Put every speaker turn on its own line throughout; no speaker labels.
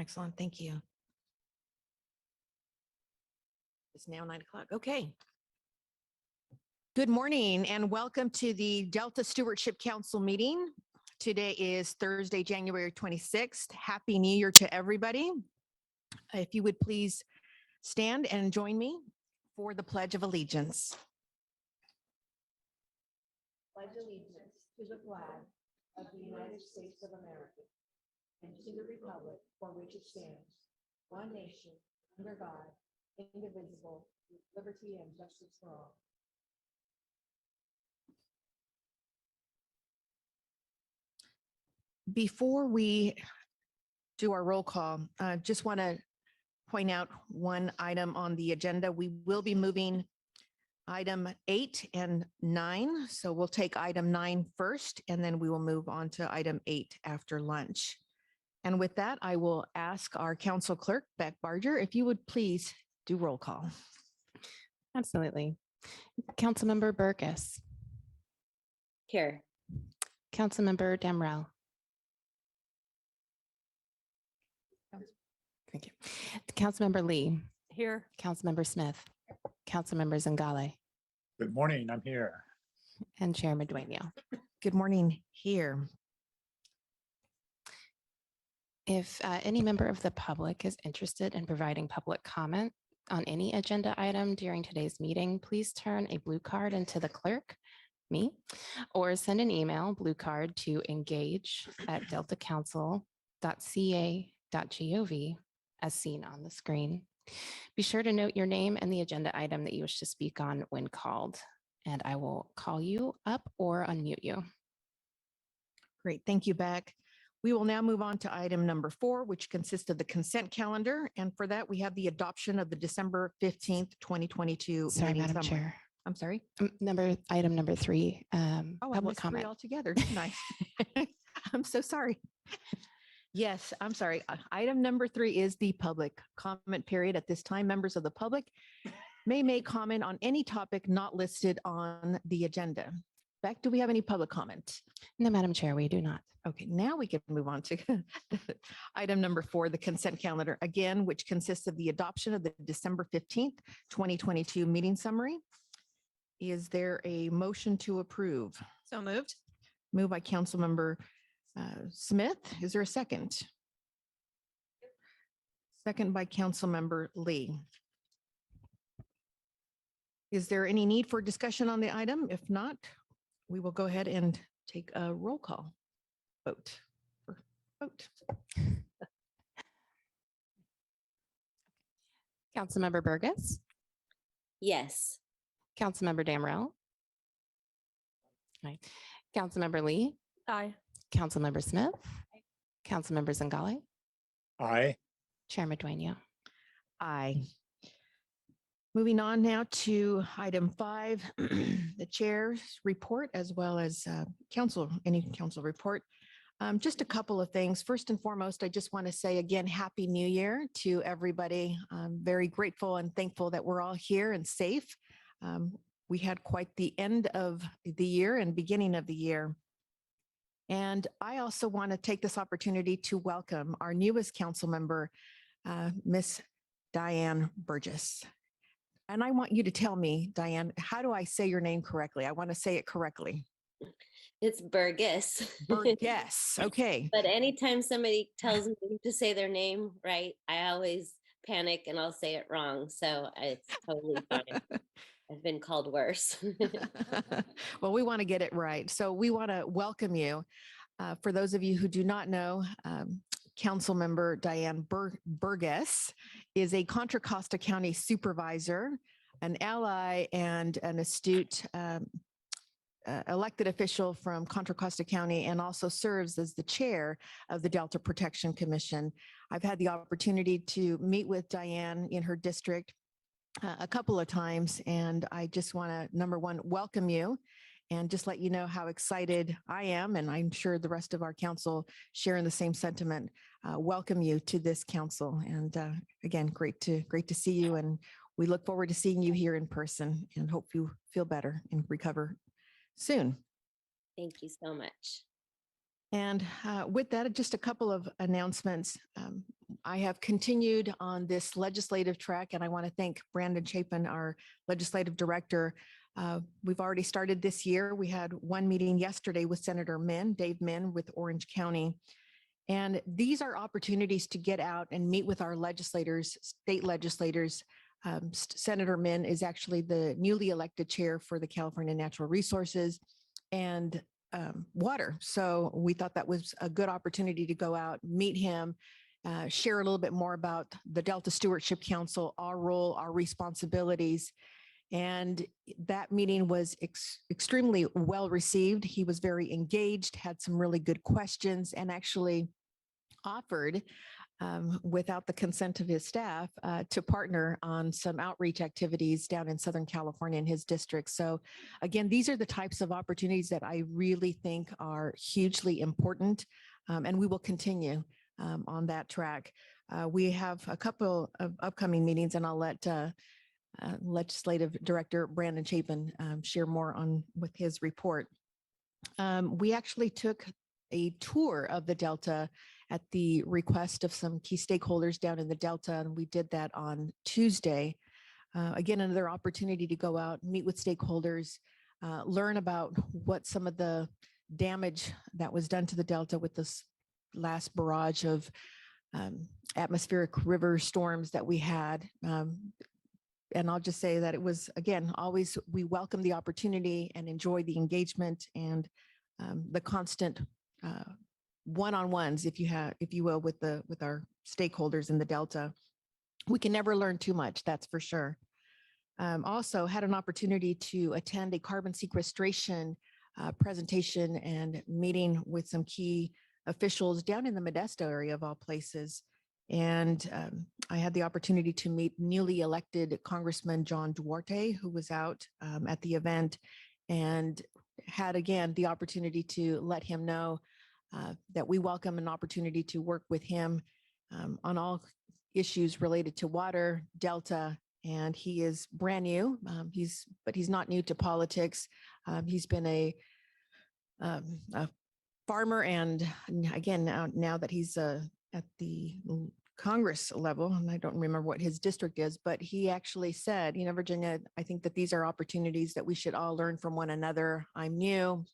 Excellent. Thank you. It's now 9 o'clock. Okay. Good morning and welcome to the Delta Stewardship Council meeting. Today is Thursday, January 26th. Happy New Year to everybody. If you would please stand and join me for the Pledge of Allegiance. Pledge allegiance to the flag of the United States of America and to the republic for which it stands, one nation, under God, indivisible, with liberty and justice for all. Before we do our roll call, I just want to point out one item on the agenda. We will be moving item 8 and 9. So we'll take item 9 first, and then we will move on to item 8 after lunch. And with that, I will ask our council clerk, Beck Barger, if you would please do roll call.
Absolutely. Councilmember Burgess.
Here.
Councilmember Damrell. Thank you. Councilmember Lee.
Here.
Councilmember Smith. Councilmember Zingale.
Good morning, I'm here.
And Chair Medueno.
Good morning here.
If any member of the public is interested in providing public comment on any agenda item during today's meeting, please turn a blue card into the clerk, me, or send an email, blue card, to engage@deltacouncil.ca.gov as seen on the screen. Be sure to note your name and the agenda item that you wish to speak on when called, and I will call you up or unmute you.
Great, thank you, Beck. We will now move on to item number 4, which consists of the consent calendar. And for that, we have the adoption of the December 15th, 2022.
Sorry,
meeting
Madam
summary.
Chair.
I'm sorry.
Item number 3,
Oh, I
public
missed 3
comment.
altogether, didn't I? I'm so sorry. Yes, I'm sorry. Item number 3 is the public comment period. At this time, members of the public may make comment on any topic not listed on the agenda. Beck, do we have any public comment?
No, Madam Chair, we do not.
Okay, now we can move on to item number 4, the consent calendar, again, which consists of the adoption of the December 15th, 2022 meeting summary. Is there a motion to approve?
So moved.
Moved by Councilmember Smith. Is there a second? Second by Councilmember Lee. Is there any need for discussion on the item? If not, we will go ahead and take a roll call vote.
Councilmember Burgess.
Yes.
Councilmember Damrell. Aye. Councilmember Lee.
Aye.
Councilmember Smith. Councilmember Zingale.
Aye.
Chair Medueno.
Aye. Moving on now to item 5, the chair's report, as well as any council report. Just a couple of things. First and foremost, I just want to say again, Happy New Year to everybody. I'm very grateful and thankful that we're all here and safe. We had quite the end of the year and beginning of the year. And I also want to take this opportunity to welcome our newest council member, Miss Diane Burgess. And I want you to tell me, Diane, how do I say your name correctly? I want to say it correctly.
It's Burgess.
Burgess. Okay.
But anytime somebody tells me to say their name right, I always panic and I'll say it wrong. So it's totally fine. I've been called worse.
Well, we want to get it right. So we want to welcome you. For those of you who do not know, Council Member Diane Burgess is a Contra Costa County supervisor, an ally, and an astute elected official from Contra Costa County, and also serves as the chair of the Delta Protection Commission. I've had the opportunity to meet with Diane in her district a couple of times, and I just want to, number one, welcome you and just let you know how excited I am, and I'm sure the rest of our council sharing the same sentiment. Welcome you to this council, and again, great to see you, and we look forward to seeing you here in person, and hope you feel better and recover soon.
Thank you so much.
And with that, just a couple of announcements. I have continued on this legislative track, and I want to thank Brandon Chapin, our legislative director. We've already started this year. We had one meeting yesterday with Senator Dave Min with Orange County. And these are opportunities to get out and meet with our legislators, state legislators. Senator Min is actually the newly elected chair for the California Natural Resources and Water. So we thought that was a good opportunity to go out, meet him, share a little bit more about the Delta Stewardship Council, our role, our responsibilities. And that meeting was extremely well received. He was very engaged, had some really good questions, and actually offered, without the consent of his staff, to partner on some outreach activities down in Southern California in his district. So again, these are the types of opportunities that I really think are hugely important, and we will continue on that track. We have a couple of upcoming meetings, and I'll let Legislative Director Brandon Chapin share more on with his report. We actually took a tour of the Delta at the request of some key stakeholders down in the Delta, and we did that on Tuesday. Again, another opportunity to go out, meet with stakeholders, learn about what some of the damage that was done to the Delta with this last barrage of atmospheric river storms that we had. And I'll just say that it was, again, always, we welcome the opportunity and enjoy the engagement and the constant one-on-ones, if you will, with our stakeholders in the Delta. We can never learn too much, that's for sure. Also had an opportunity to attend a carbon sequestration presentation and meeting with some key officials down in the Modesto area of all places. And I had the opportunity to meet newly elected Congressman John Duarte, who was out at the event, and had, again, the opportunity to let him know that we welcome an opportunity to work with him on all issues related to water, Delta, and he is brand new. But he's not new to politics. He's been a farmer, and again, now that he's at the Congress level, and I don't remember what his district is, but he actually said, Virginia, I think that these are opportunities that we should all learn from one another. I'm new,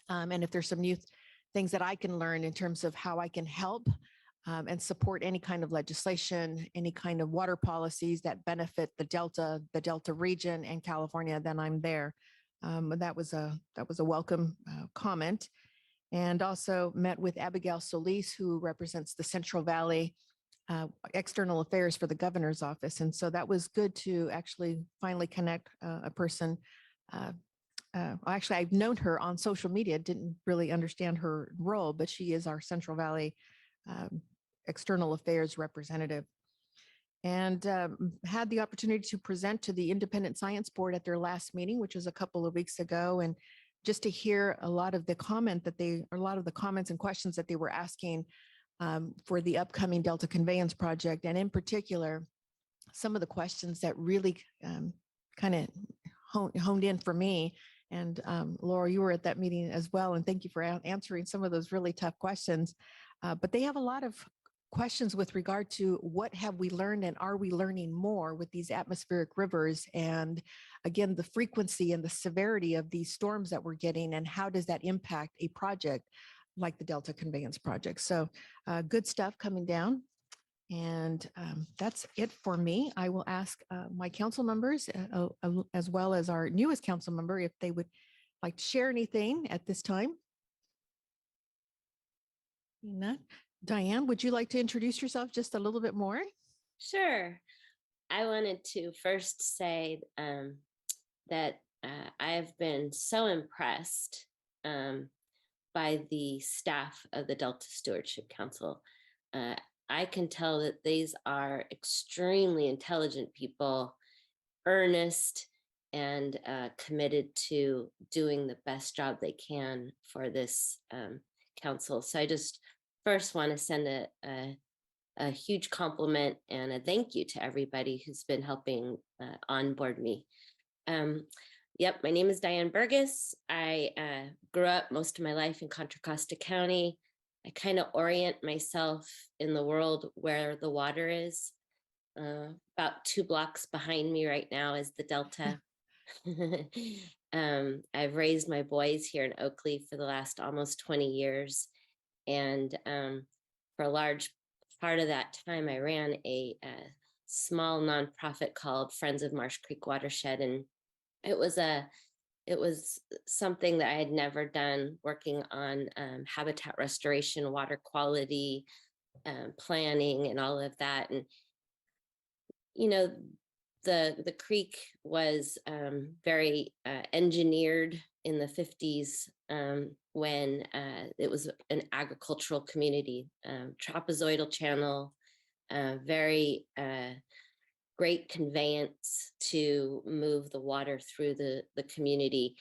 and if there's some new things that I can learn in terms of how I can help and support any kind of legislation, any kind of water policies that benefit the Delta region and California, then I'm there. That was a welcome comment. And also met with Abigail Solis, who represents the Central Valley External Affairs for the Governor's Office. And so that was good to actually finally connect a person. Actually, I've known her on social media, didn't really understand her role, but she is our Central Valley External Affairs representative. And had the opportunity to present to the Independent Science Board at their last meeting, which was a couple of weeks ago, and just to hear a lot of the comments and questions that they were asking for the upcoming Delta Conveyance Project, and in particular, some of the questions that really kind of honed in for me. And Laura, you were at that meeting as well, and thank you for answering some of those really tough questions. But they have a lot of questions with regard to what have we learned and are we learning more with these atmospheric rivers, and again, the frequency and the severity of these storms that we're getting, and how does that impact a project like the Delta Conveyance Project. So good stuff coming down. And that's it for me. I will ask my council members, as well as our newest council member, if they would like to share anything at this time. None. Diane, would you like to introduce yourself just a little bit more?
Sure. I wanted to first say that I've been so impressed by the staff of the Delta Stewardship Council. I can tell that these are extremely intelligent people, earnest and committed to doing the best job they can for this council. So I just first want to send a huge compliment and a thank you to everybody who's been helping onboard me. Yep, my name is Diane Burgess. I grew up most of my life in Contra Costa County. I kind of orient myself in the world where the water is. About 2 blocks behind me right now is the Delta. I've raised my boys here in Oakley for the last almost 20 years. And for a large part of that time, I ran a small nonprofit called Friends of Marsh Creek Watershed. And it was something that I had never done, working on habitat restoration, water quality, planning, and all of that. And you know, the creek was very engineered in the 50s when it was an agricultural community, trapezoidal channel, very great conveyance to move the water through the community.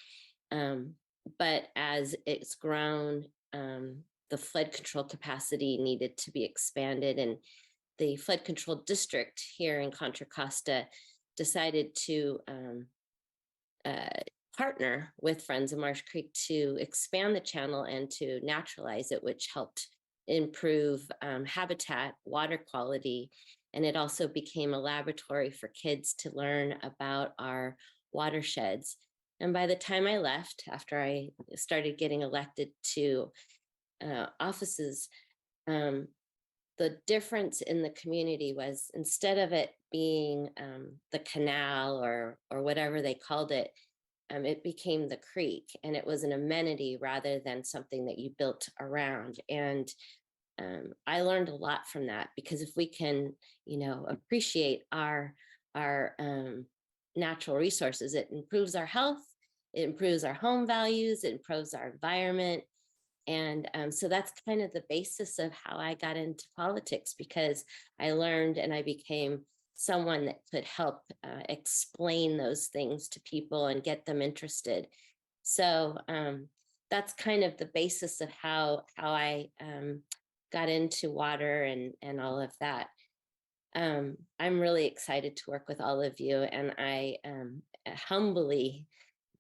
But as it's grown, the flood control capacity needed to be expanded, and the flood control district here in Contra Costa decided to partner with Friends of Marsh Creek to expand the channel and to naturalize it, which helped improve habitat, water quality, and it also became a laboratory for kids to learn about our watersheds. And by the time I left, after I started getting elected to offices, the difference in the community was, instead of it being the canal or whatever they called it, it became the creek, and it was an amenity rather than something that you built around. And I learned a lot from that, because if we can, appreciate our natural resources, it improves our health, it improves our home values, it improves our environment. And so that's kind of the basis of how I got into politics, because I learned and I became someone that could help explain those things to people and get them interested. So that's kind of the basis of how I got into water and all of that. I'm really excited to work with all of you, and I humbly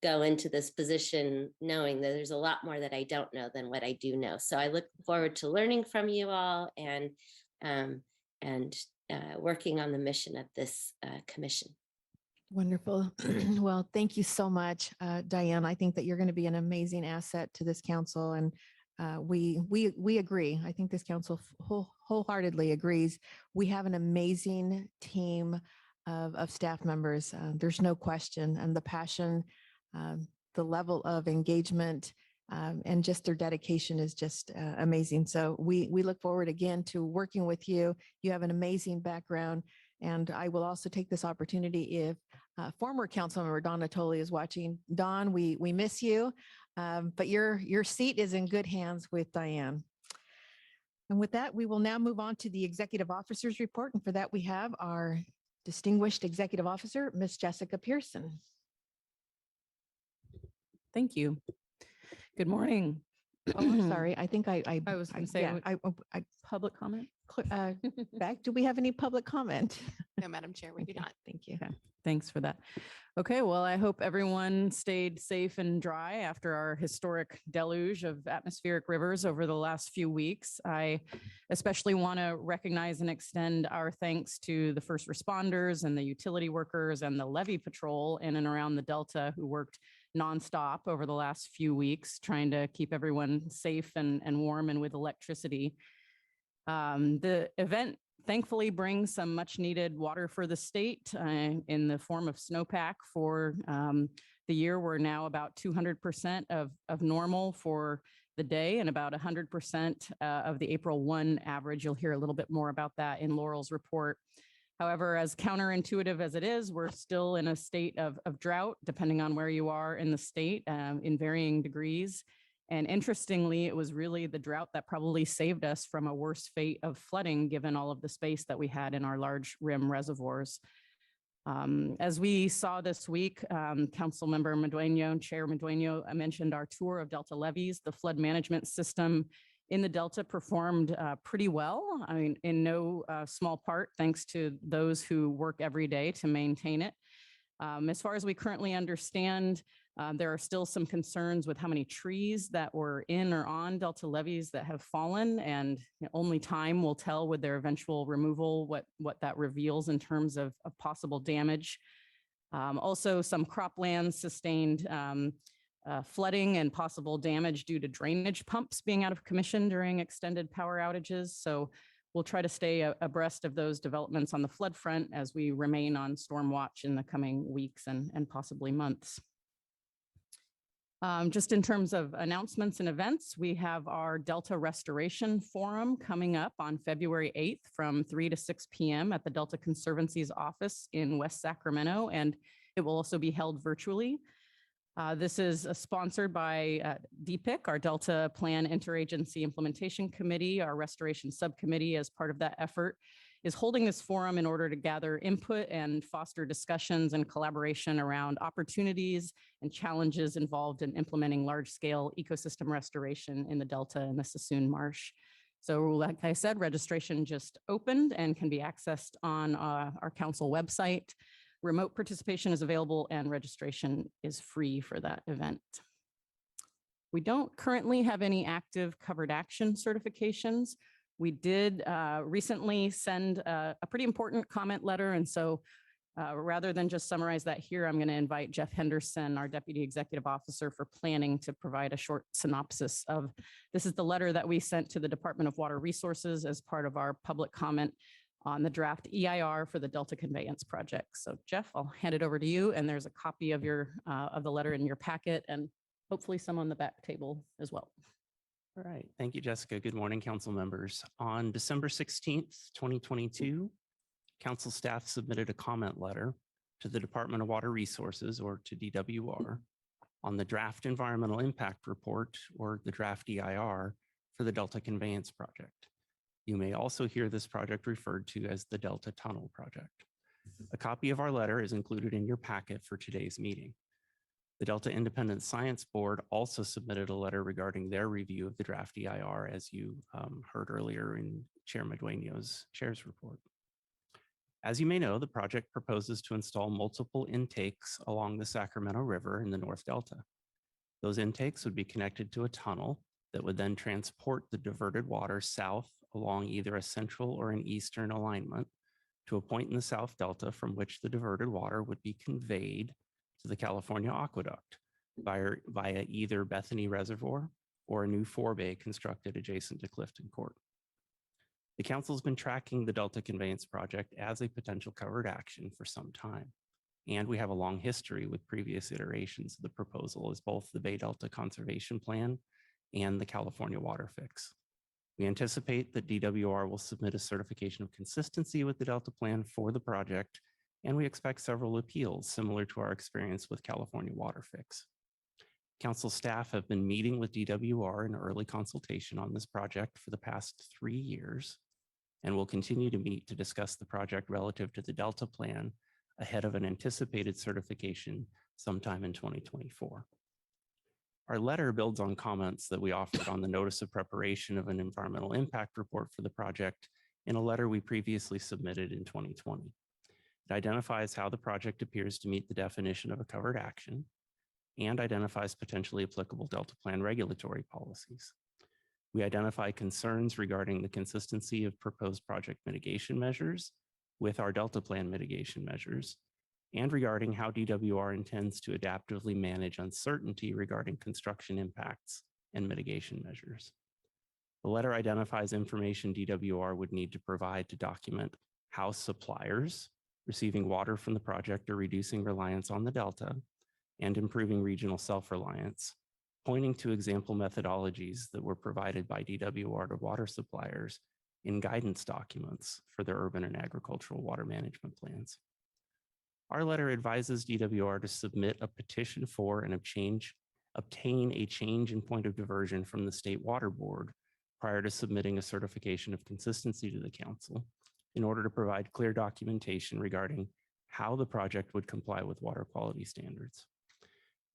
go into this position knowing that there's a lot more that I don't know than what I do know. So I look forward to learning from you all and working on the mission of this commission.
Wonderful. Well, thank you so much, Diane. I think that you're going to be an amazing asset to this council, and we agree. I think this council wholeheartedly agrees. We have an amazing team of staff members. There's no question, and the passion, the level of engagement, and just their dedication is just amazing. So we look forward again to working with you. You have an amazing background. And I will also take this opportunity, if former Councilmember Don Natoli is watching. Don, we miss you, but your seat is in good hands with Diane. And with that, we will now move on to the Executive Officers Report. And for that, we have our distinguished Executive Officer, Ms. Jessica Pearson.
Thank you. Good morning.
Oh, I'm sorry. I think I
was going to say,
yeah, I
public comment.
back. Do we have any public comment?
No, Madam Chair, we do not.
Thank you.
Okay, thanks for that. Okay, well, I hope everyone stayed safe and dry after our historic deluge of atmospheric rivers over the last few weeks. I especially want to recognize and extend our thanks to the first responders and the utility workers and the levee patrol in and around the Delta, who worked nonstop over the last few weeks, trying to keep everyone safe and warm and with electricity. The event thankfully brings some much needed water for the state in the form of snowpack for the year. We're now about 200% of normal for the day, and about 100% of the April 1 average. You'll hear a little bit more about that in Laurel's report. However, as counterintuitive as it is, we're still in a state of drought, depending on where you are in the state, in varying degrees. And interestingly, it was really the drought that probably saved us from a worse fate of flooding, given all of the space that we had in our large rim reservoirs. As we saw this week, Councilmember Medueno and Chair Medueno mentioned our tour of Delta levees. The flood management system in the Delta performed pretty well. I mean, in no small part, thanks to those who work every day to maintain it. As far as we currently understand, there are still some concerns with how many trees that were in or on Delta levees that have fallen, and only time will tell with their eventual removal what that reveals in terms of possible damage. Also, some croplands sustained flooding and possible damage due to drainage pumps being out of commission during extended power outages. So we'll try to stay abreast of those developments on the flood front as we remain on storm watch in the coming weeks and possibly months. Just in terms of announcements and events, we have our Delta Restoration Forum coming up on February 8th from 3 to 6 p.m. at the Delta Conservancy's office in West Sacramento, and it will also be held virtually. This is sponsored by DPIC, our Delta Plan Interagency Implementation Committee. Our restoration subcommittee, as part of that effort, is holding this forum in order to gather input and foster discussions and collaboration around opportunities and challenges involved in implementing large-scale ecosystem restoration in the Delta and the Sassoon Marsh. So like I said, registration just opened and can be accessed on our council website. Remote participation is available and registration is free for that event. We don't currently have any active covered action certifications. We did recently send a pretty important comment letter. And so rather than just summarize that here, I'm going to invite Jeff Henderson, our Deputy Executive Officer for Planning, to provide a short synopsis of this is the letter that we sent to the Department of Water Resources as part of our public comment on the draft EIR for the Delta Conveyance Project. So Jeff, I'll hand it over to you. And there's a copy of the letter in your packet and hopefully some on the back table as well.
All right. Thank you, Jessica. Good morning, council members. On December 16th, 2022, council staff submitted a comment letter to the Department of Water Resources, or to DWR, on the draft environmental impact report, or the draft EIR, for the Delta Conveyance Project. You may also hear this project referred to as the Delta Tunnel Project. A copy of our letter is included in your packet for today's meeting. The Delta Independent Science Board also submitted a letter regarding their review of the draft EIR, as you heard earlier in Chair Madueño's chair's report. As you may know, the project proposes to install multiple intakes along the Sacramento River in the North Delta. Those intakes would be connected to a tunnel that would then transport the diverted water south along either a central or an eastern alignment to a point in the South Delta from which the diverted water would be conveyed to the California Aqueduct via either Bethany Reservoir or a new forebay constructed adjacent to Clifton Court. The council's been tracking the Delta Conveyance Project as a potential covered action for some time, and we have a long history with previous iterations of the proposal as both the Bay Delta Conservation Plan and the California Water Fix. We anticipate that DWR will submit a certification of consistency with the Delta Plan for the project, and we expect several appeals similar to our experience with California Water Fix. Council staff have been meeting with DWR in early consultation on this project for the past 3 years, and will continue to meet to discuss the project relative to the Delta Plan ahead of an anticipated certification sometime in 2024. Our letter builds on comments that we offered on the notice of preparation of an environmental impact report for the project in a letter we previously submitted in 2020. It identifies how the project appears to meet the definition of a covered action and identifies potentially applicable Delta Plan regulatory policies. We identify concerns regarding the consistency of proposed project mitigation measures with our Delta Plan mitigation measures, and regarding how DWR intends to adaptively manage uncertainty regarding construction impacts and mitigation measures. The letter identifies information DWR would need to provide to document how suppliers receiving water from the project are reducing reliance on the Delta and improving regional self-reliance, pointing to example methodologies that were provided by DWR to water suppliers in guidance documents for their urban and agricultural water management plans. Our letter advises DWR to submit a petition for and obtain a change in point of diversion from the State Water Board prior to submitting a certification of consistency to the council in order to provide clear documentation regarding how the project would comply with water quality standards.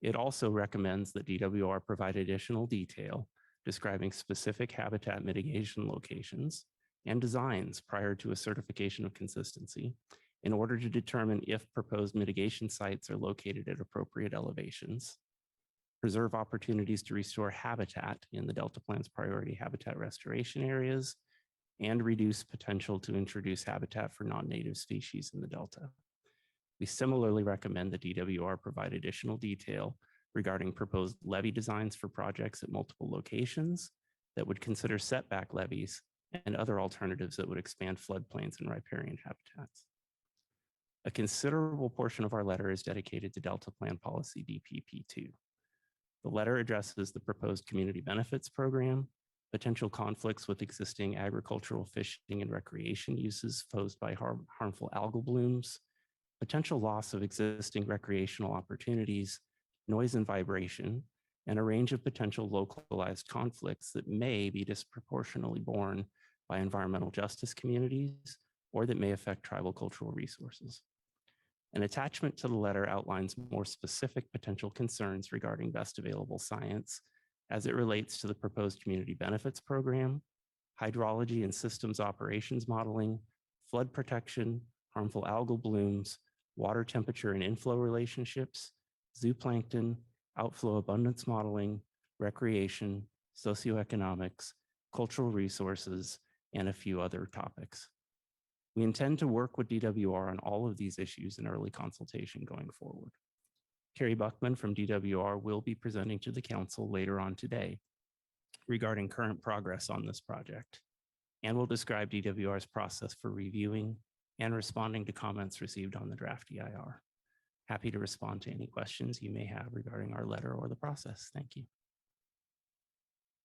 It also recommends that DWR provide additional detail describing specific habitat mitigation locations and designs prior to a certification of consistency, in order to determine if proposed mitigation sites are located at appropriate elevations, preserve opportunities to restore habitat in the Delta Plan's priority habitat restoration areas, and reduce potential to introduce habitat for non-native species in the Delta. We similarly recommend the DWR provide additional detail regarding proposed levee designs for projects at multiple locations that would consider setback levees and other alternatives that would expand floodplains and riparian habitats. A considerable portion of our letter is dedicated to Delta Plan Policy DPP2. The letter addresses the proposed community benefits program, potential conflicts with existing agricultural, fishing, and recreation uses posed by harmful algal blooms, potential loss of existing recreational opportunities, noise and vibration, and a range of potential localized conflicts that may be disproportionately borne by environmental justice communities or that may affect tribal cultural resources. An attachment to the letter outlines more specific potential concerns regarding best available science as it relates to the proposed community benefits program, hydrology and systems operations modeling, flood protection, harmful algal blooms, water temperature and inflow relationships, zooplankton, outflow abundance modeling, recreation, socioeconomics, cultural resources, and a few other topics. We intend to work with DWR on all of these issues in early consultation going forward. Carrie Buckman from DWR will be presenting to the council later on today regarding current progress on this project, and will describe DWR's process for reviewing and responding to comments received on the draft EIR. Happy to respond to any questions you may have regarding our letter or the process. Thank you.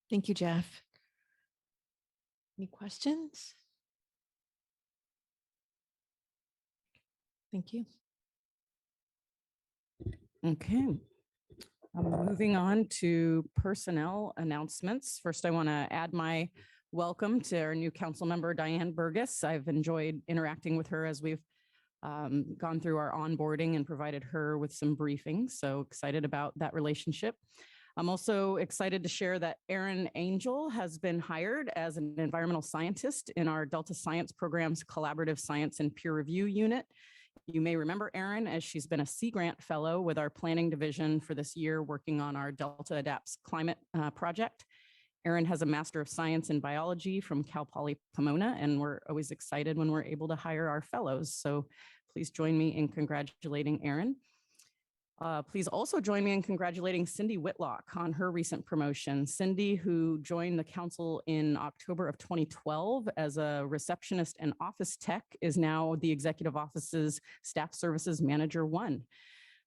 Thank you, Jeff. Any questions? Thank you.
Okay. Moving on to personnel announcements. First, I want to add my welcome to our new council member, Diane Burgess. I've enjoyed interacting with her as we've gone through our onboarding and provided her with some briefings. So excited about that relationship. I'm also excited to share that Erin Angel has been hired as an environmental scientist in our Delta Science Program's Collaborative Science and Peer Review Unit. You may remember Erin as she's been a Sea Grant Fellow with our planning division for this year, working on our Delta Adapts Climate project. Erin has a Master of Science in Biology from Cal Poly Pomona, and we're always excited when we're able to hire our fellows. So please join me in congratulating Erin. Please also join me in congratulating Cindy Whitlock on her recent promotion. Cindy, who joined the council in October of 2012 as a receptionist and office tech, is now the executive office's Staff Services Manager 1.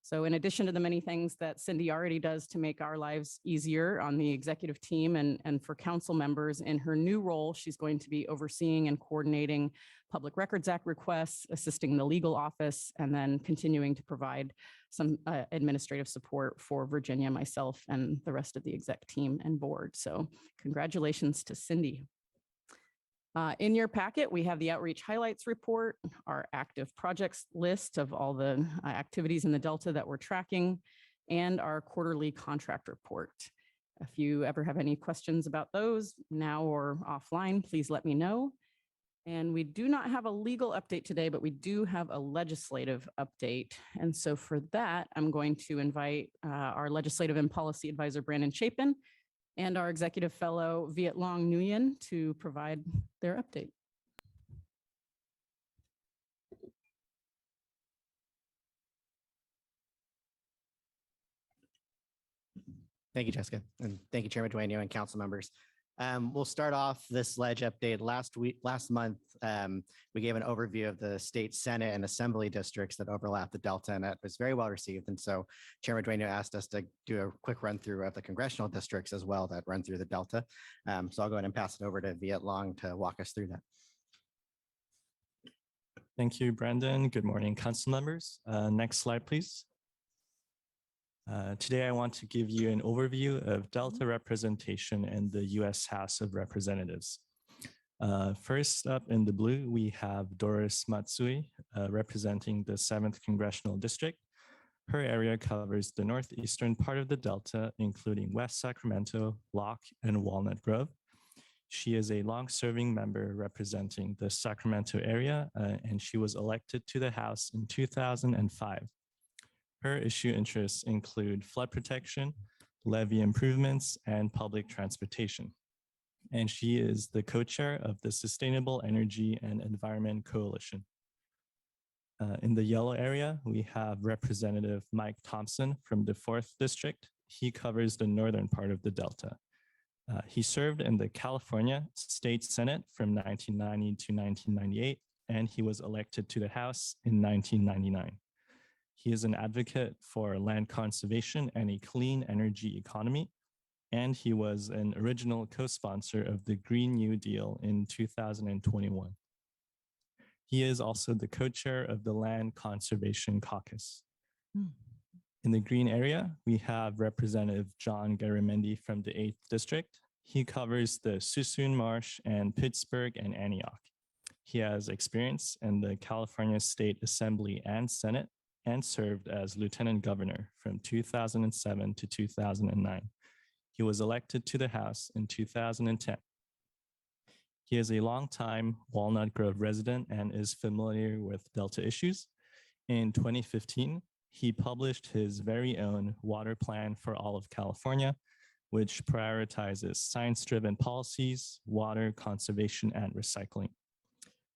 So in addition to the many things that Cindy already does to make our lives easier on the executive team and for council members, in her new role, she's going to be overseeing and coordinating Public Records Act requests, assisting the legal office, and then continuing to provide some administrative support for Virginia, myself, and the rest of the exec team and board. So congratulations to Cindy. In your packet, we have the outreach highlights report, our active projects list of all the activities in the Delta that we're tracking, and our quarterly contract report. If you ever have any questions about those now or offline, please let me know. And we do not have a legal update today, but we do have a legislative update. And so for that, I'm going to invite our legislative and policy advisor, Brandon Chapin, and our executive fellow, Viet Long Nguyen, to provide their update.
Thank you, Jessica. And thank you, Chairman Dueño and council members. We'll start off this ledge update. Last month, we gave an overview of the state Senate and Assembly districts that overlap the Delta, and that was very well received. And so Chairman Dueño asked us to do a quick run through of the congressional districts as well that run through the Delta. So I'll go ahead and pass it over to Viet Long to walk us through that.
Thank you, Brandon. Good morning, council members. Next slide, please. Today, I want to give you an overview of Delta representation in the U.S. House of Representatives. First up in the blue, we have Doris Matsui representing the 7th Congressional District. Her area covers the northeastern part of the Delta, including West Sacramento, Locke, and Walnut Grove. She is a long-serving member representing the Sacramento area, and she was elected to the House in 2005. Her issue interests include flood protection, levee improvements, and public transportation. And she is the co-chair of the Sustainable Energy and Environment Coalition. In the yellow area, we have Representative Mike Thompson from the 4th District. He covers the northern part of the Delta. He served in the California State Senate from 1990 to 1998, and he was elected to the House in 1999. He is an advocate for land conservation and a clean energy economy, and he was an original co-sponsor of the Green New Deal in 2021. He is also the co-chair of the Land Conservation Caucus. In the green area, we have Representative John Garamendi from the 8th District. He covers the Suisun Marsh and Pittsburgh and Antioch. He has experience in the California State Assembly and Senate and served as Lieutenant Governor from 2007 to 2009. He was elected to the House in 2010. He is a longtime Walnut Grove resident and is familiar with Delta issues. In 2015, he published his very own Water Plan for all of California, which prioritizes science-driven policies, water conservation, and recycling.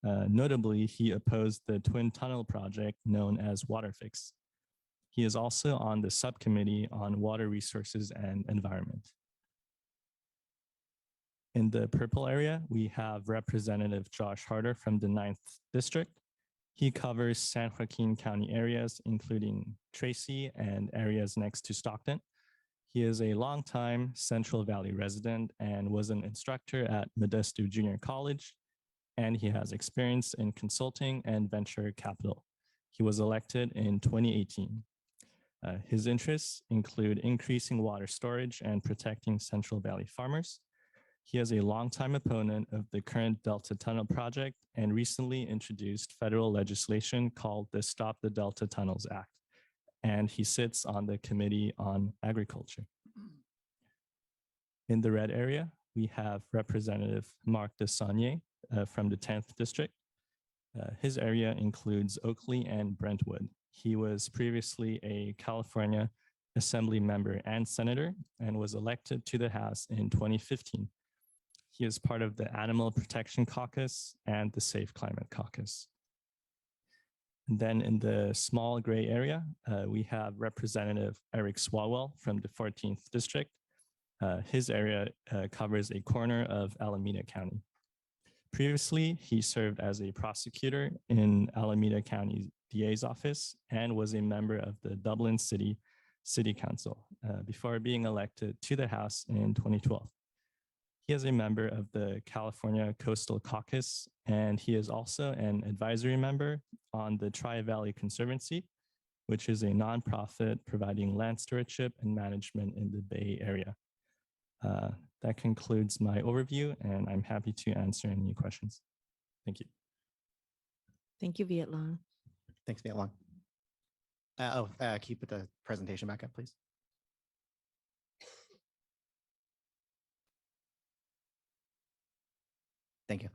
Notably, he opposed the Twin Tunnel project known as WaterFix. He is also on the subcommittee on water resources and environment. In the purple area, we have Representative Josh Harder from the 9th District. He covers San Joaquin County areas, including Tracy and areas next to Stockton. He is a longtime Central Valley resident and was an instructor at Modesto Junior College, and he has experience in consulting and venture capital. He was elected in 2018. His interests include increasing water storage and protecting Central Valley farmers. He is a longtime opponent of the current Delta Tunnel project and recently introduced federal legislation called the Stop the Delta Tunnels Act. And he sits on the Committee on Agriculture. In the red area, we have Representative Mark DeSaulnier from the 10th District. His area includes Oakley and Brentwood. He was previously a California Assembly member and senator and was elected to the House in 2015. He is part of the Animal Protection Caucus and the Safe Climate Caucus. And then in the small gray area, we have Representative Eric Swalwell from the 14th District. His area covers a corner of Alameda County. Previously, he served as a prosecutor in Alameda County DA's office and was a member of the Dublin City Council before being elected to the House in 2012. He is a member of the California Coastal Caucus, and he is also an advisory member on the Tri-Valley Conservancy, which is a nonprofit providing land stewardship and management in the Bay Area. That concludes my overview, and I'm happy to answer any questions. Thank you.
Thank you, Viet Long.
Thanks, Viet Long. Can you put the presentation back up, please? Thank you.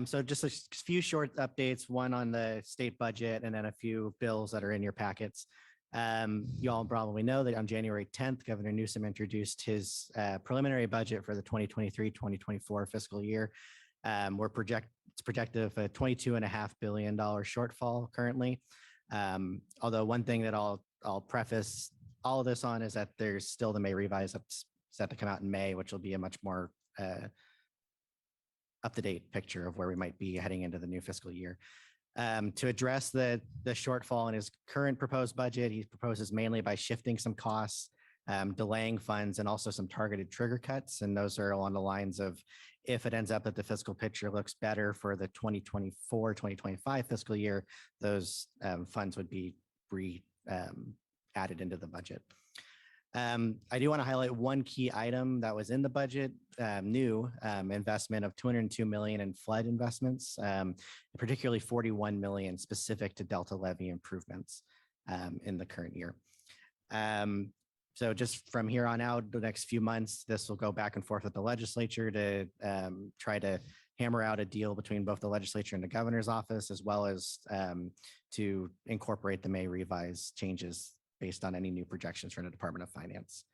So just a few short updates, one on the state budget and then a few bills that are in your packets. You all probably know that on January 10th, Governor Newsom introduced his preliminary budget for the 2023-2024 fiscal year. It's projected of a $22.5 billion shortfall currently. Although one thing that I'll preface all of this on is that there's still the May revise that's set to come out in May, which will be a much more up-to-date picture of where we might be heading into the new fiscal year. To address the shortfall in his current proposed budget, he proposes mainly by shifting some costs, delaying funds, and also some targeted trigger cuts. And those are along the lines of, if it ends up that the fiscal picture looks better for the 2024-2025 fiscal year, those funds would be added into the budget. I do want to highlight one key item that was in the budget, new investment of $202 million in flood investments, particularly $41 million specific to Delta levee improvements in the current year. So just from here on out, the next few months, this will go back and forth with the legislature to try to hammer out a deal between both the legislature and the governor's office, as well as to incorporate the May revised changes based on any new projections from the Department of Finance.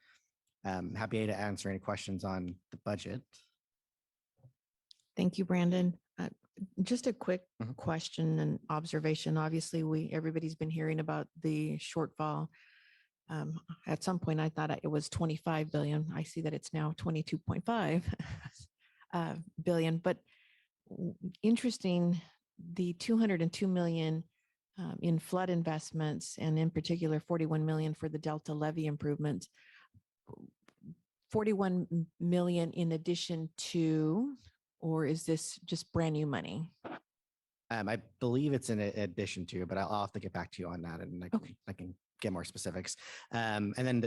Happy to answer any questions on the budget.
Thank you, Brandon. Just a quick
Mhm.
question and observation. Obviously, everybody's been hearing about the shortfall. At some point, I thought it was 25 billion. I see that it's now 22.5 billion, but interesting, the 202 million in flood investments, and in particular, 41 million for the Delta levee improvements. 41 million in addition to, or is this just brand new money?
I believe it's in addition to, but I'll have to get back to you on that, and I can get more specifics. And then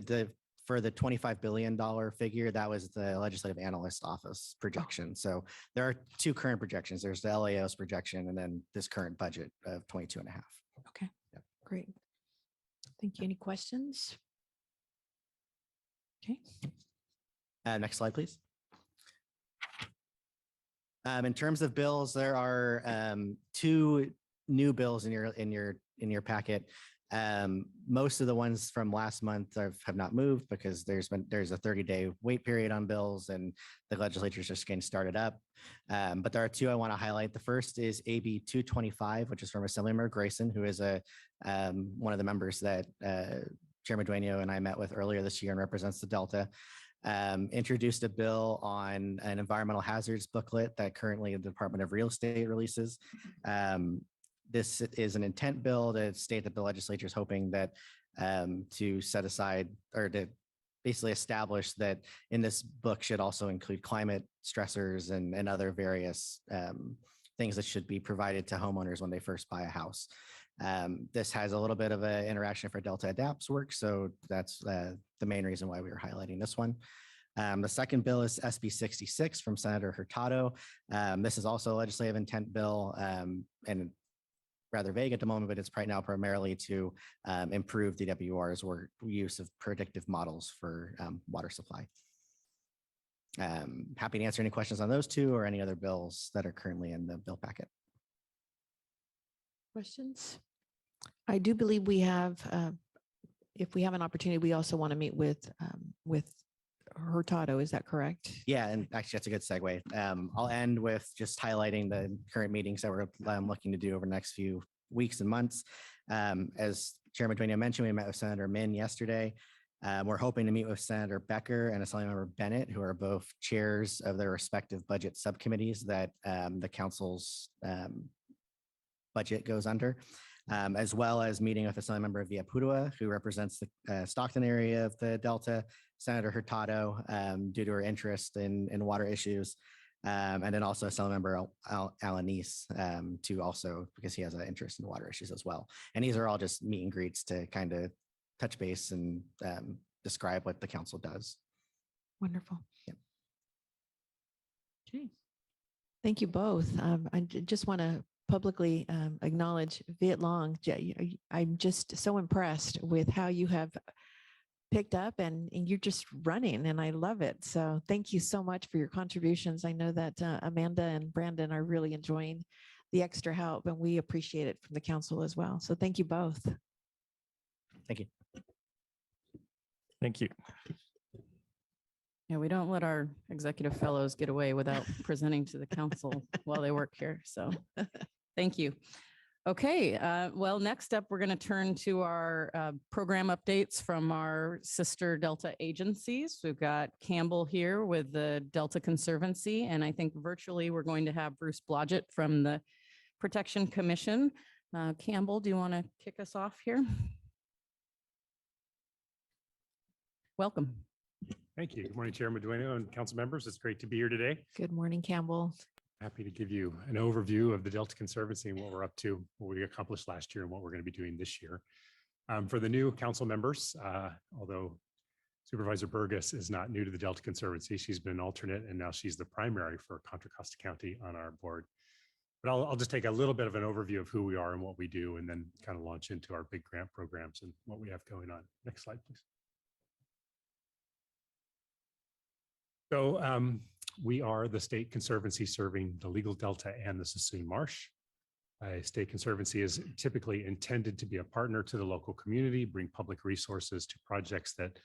for the $25 billion figure, that was the Legislative Analyst Office projection. So there are two current projections. There's the LAO's projection and then this current budget of 22.5.
Okay,
Yep.
great. Thank you. Any questions? Okay.
Next slide, please. In terms of bills, there are two new bills in your packet. Most of the ones from last month have not moved because there's a 30-day wait period on bills and the legislature is just getting started up. But there are two I want to highlight. The first is AB 225, which is from Assemblymember Grayson, who is one of the members that Chairman Dueño and I met with earlier this year and represents the Delta. Introduced a bill on an environmental hazards booklet that currently the Department of Real Estate releases. This is an intent bill to state that the legislature is hoping that to set aside or to basically establish that in this book should also include climate stressors and other various things that should be provided to homeowners when they first buy a house. This has a little bit of an interaction for Delta Adapt's work, so that's the main reason why we were highlighting this one. The second bill is SB 66 from Senator Hurtado. This is also a legislative intent bill and rather vague at the moment, but it's right now primarily to improve DWR's use of predictive models for water supply. Happy to answer any questions on those two or any other bills that are currently in the bill packet.
Questions? I do believe we have, if we have an opportunity, we also want to meet with Hurtado. Is that correct?
Yeah, and actually that's a good segue. I'll end with just highlighting the current meetings that we're looking to do over the next few weeks and months. As Chairman Dueño mentioned, we met with Senator Min yesterday. We're hoping to meet with Senator Becker and Assemblymember Bennett, who are both chairs of their respective budget subcommittees that the council's budget goes under, as well as meeting with Assemblymember Villaputua, who represents the Stockton area of the Delta, Senator Hurtado, due to her interest in water issues, and then also Assemblymember Alanis, to also because he has an interest in water issues as well. And these are all just meet and greets to kind of touch base and describe what the council does.
Wonderful.
Yep.
Okay. Thank you both. I just want to publicly acknowledge Viet Long. I'm just so impressed with how you have picked up and you're just running, and I love it. So thank you so much for your contributions. I know that Amanda and Brandon are really enjoying the extra help, and we appreciate it from the council as well. So thank you both.
Thank you.
Thank you.
Yeah, we don't let our executive fellows get away without presenting to the council while they work here. So thank you. Okay, well, next up, we're going to turn to our program updates from our sister Delta agencies. We've got Campbell here with the Delta Conservancy, and I think virtually we're going to have Bruce Blodgett from the Protection Commission. Campbell, do you want to kick us off here? Welcome.
Thank you. Good morning, Chairman Dueño and council members. It's great to be here today.
Good morning, Campbell.
Happy to give you an overview of the Delta Conservancy and what we're up to, what we accomplished last year and what we're going to be doing this year. For the new council members, although Supervisor Burgess is not new to the Delta Conservancy, she's been an alternate and now she's the primary for Contra Costa County on our board. But I'll just take a little bit of an overview of who we are and what we do, and then kind of launch into our big grant programs and what we have going on. Next slide, please. So we are the state conservancy serving the legal delta and the Sassoon Marsh. A state conservancy is typically intended to be a partner to the local community, bring public resources to projects that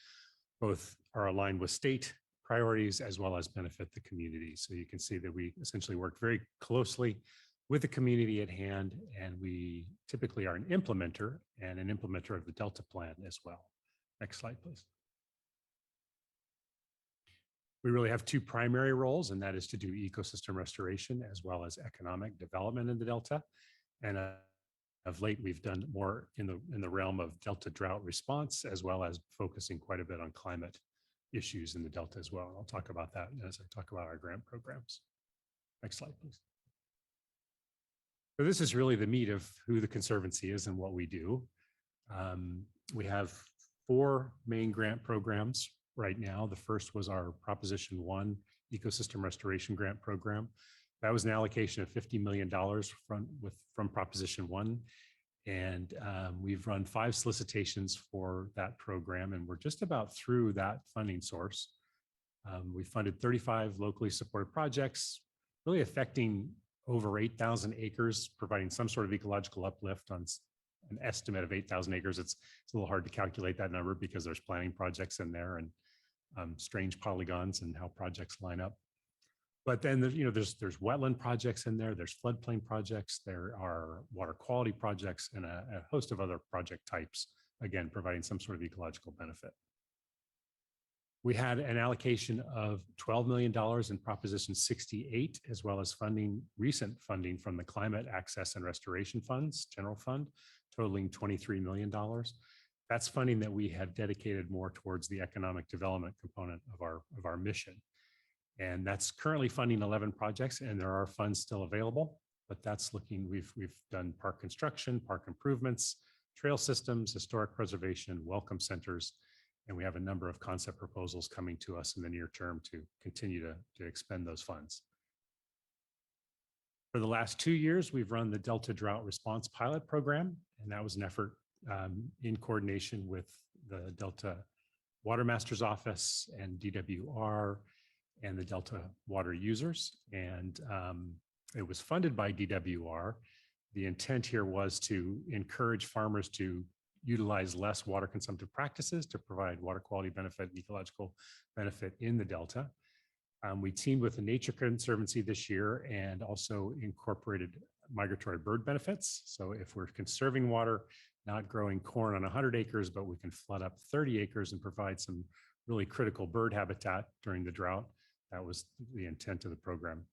both are aligned with state priorities as well as benefit the community. So you can see that we essentially work very closely with the community at hand, and we typically are an implementer of the Delta Plan as well. Next slide, please. We really have two primary roles, and that is to do ecosystem restoration as well as economic development in the Delta. And of late, we've done more in the realm of Delta drought response, as well as focusing quite a bit on climate issues in the Delta as well. And I'll talk about that as I talk about our grant programs. Next slide, please. So this is really the meat of who the Conservancy is and what we do. We have 4 main grant programs right now. The first was our Proposition 1 Ecosystem Restoration Grant Program. That was an allocation of $50 million from Proposition 1. And we've run 5 solicitations for that program, and we're just about through that funding source. We funded 35 locally supported projects, really affecting over 8,000 acres, providing some sort of ecological uplift on an estimate of 8,000 acres. It's a little hard to calculate that number because there's planning projects in there and strange polygons and how projects line up. But then there's wetland projects in there, there's floodplain projects, there are water quality projects, and a host of other project types, again, providing some sort of ecological benefit. We had an allocation of $12 million in Proposition 68, as well as recent funding from the Climate Access and Restoration Funds, General Fund, totaling $23 million. That's funding that we have dedicated more towards the economic development component of our mission. And that's currently funding 11 projects, and there are funds still available, but that's looking, we've done park construction, park improvements, trail systems, historic preservation, welcome centers, and we have a number of concept proposals coming to us in the near term to continue to expend those funds. For the last 2 years, we've run the Delta Drought Response Pilot Program, and that was an effort in coordination with the Delta Water Master's Office and DWR and the Delta water users. And it was funded by DWR. The intent here was to encourage farmers to utilize less water consumptive practices to provide water quality benefit and ecological benefit in the Delta. We teamed with the Nature Conservancy this year and also incorporated migratory bird benefits. So if we're conserving water, not growing corn on 100 acres, but we can flood up 30 acres and provide some really critical bird habitat during the drought. That was the intent of the program.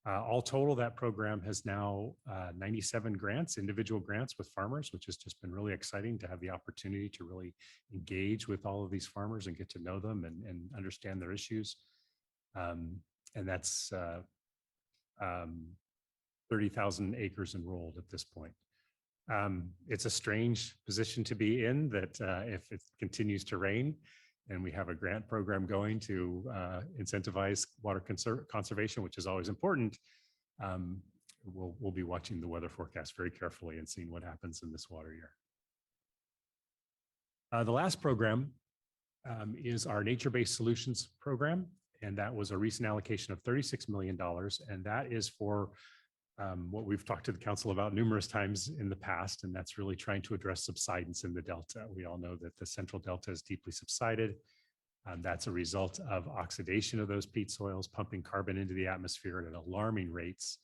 All total, that program has now 97 grants, individual grants with farmers, which has just been really exciting to have the opportunity to really engage with all of these farmers and get to know them and understand their issues. And that's 30,000 acres enrolled at this point. It's a strange position to be in that if it continues to rain, and we have a grant program going to incentivize water conservation, which is always important. We'll be watching the weather forecast very carefully and seeing what happens in this water year. The last program is our nature-based solutions program, and that was a recent allocation of $36 million, and that is for what we've talked to the council about numerous times in the past, and that's really trying to address subsidence in the Delta. We all know that the central Delta is deeply subsided. That's a result of oxidation of those peat soils, pumping carbon into the atmosphere at alarming rates.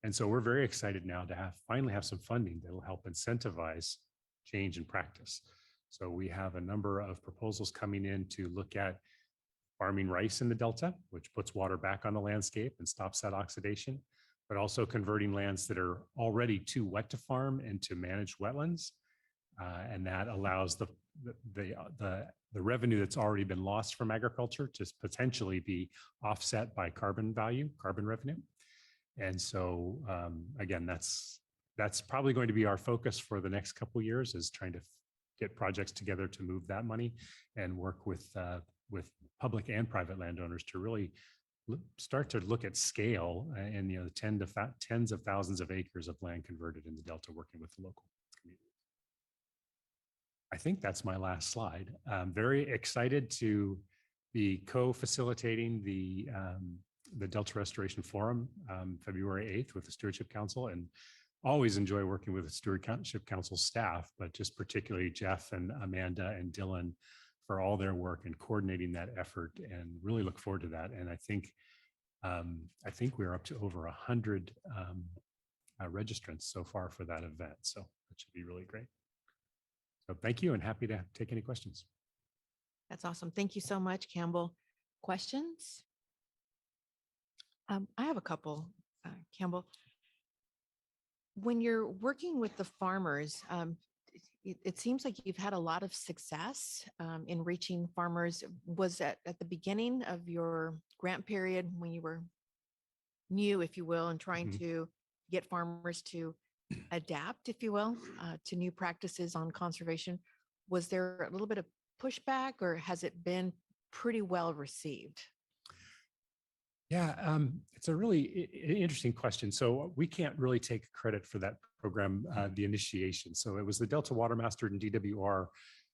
And so we're very excited now to finally have some funding that will help incentivize change in practice. So we have a number of proposals coming in to look at farming rice in the Delta, which puts water back on the landscape and stops that oxidation, but also converting lands that are already too wet to farm into managed wetlands. And that allows the revenue that's already been lost from agriculture to potentially be offset by carbon revenue. And so again, that's probably going to be our focus for the next couple of years, is trying to get projects together to move that money and work with public and private landowners to really start to look at scale and tens of thousands of acres of land converted in the Delta, working with the local community. I think that's my last slide. I'm very excited to be co-facilitating the Delta Restoration Forum February 8th with the Stewardship Council, and always enjoy working with the Stewardship Council staff, but just particularly Jeff and Amanda and Dylan for all their work in coordinating that effort, and really look forward to that. And I think we're up to over 100 registrants so far for that event. So that should be really great. So thank you, and happy to take any questions.
That's awesome. Thank you so much, Campbell. Questions? I have a couple, Campbell. When you're working with the farmers, it seems like you've had a lot of success in reaching farmers. Was that at the beginning of your grant period when you were new, if you will, and trying to get farmers to adapt, if you will, to new practices on conservation? Was there a little bit of pushback, or has it been pretty well received?
Yeah, it's a really interesting question. So we can't really take credit for that program, the initiation. So it was the Delta Watermaster and DWR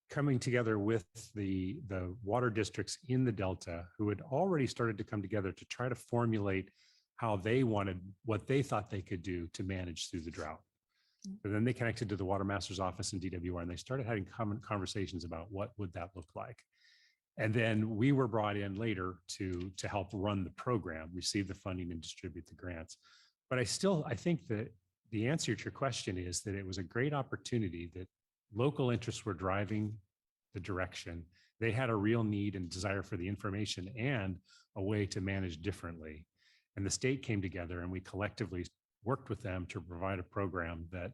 coming together with the water districts in the Delta, who had already started to come together to try to formulate how they wanted, what they thought they could do to manage through the drought. And then they connected to the Watermaster's office in DWR, and they started having common conversations about what would that look like. And then we were brought in later to help run the program, receive the funding, and distribute the grants. But I think that the answer to your question is that it was a great opportunity, that local interests were driving the direction. They had a real need and desire for the information and a way to manage differently. And the state came together, and we collectively worked with them to provide a program that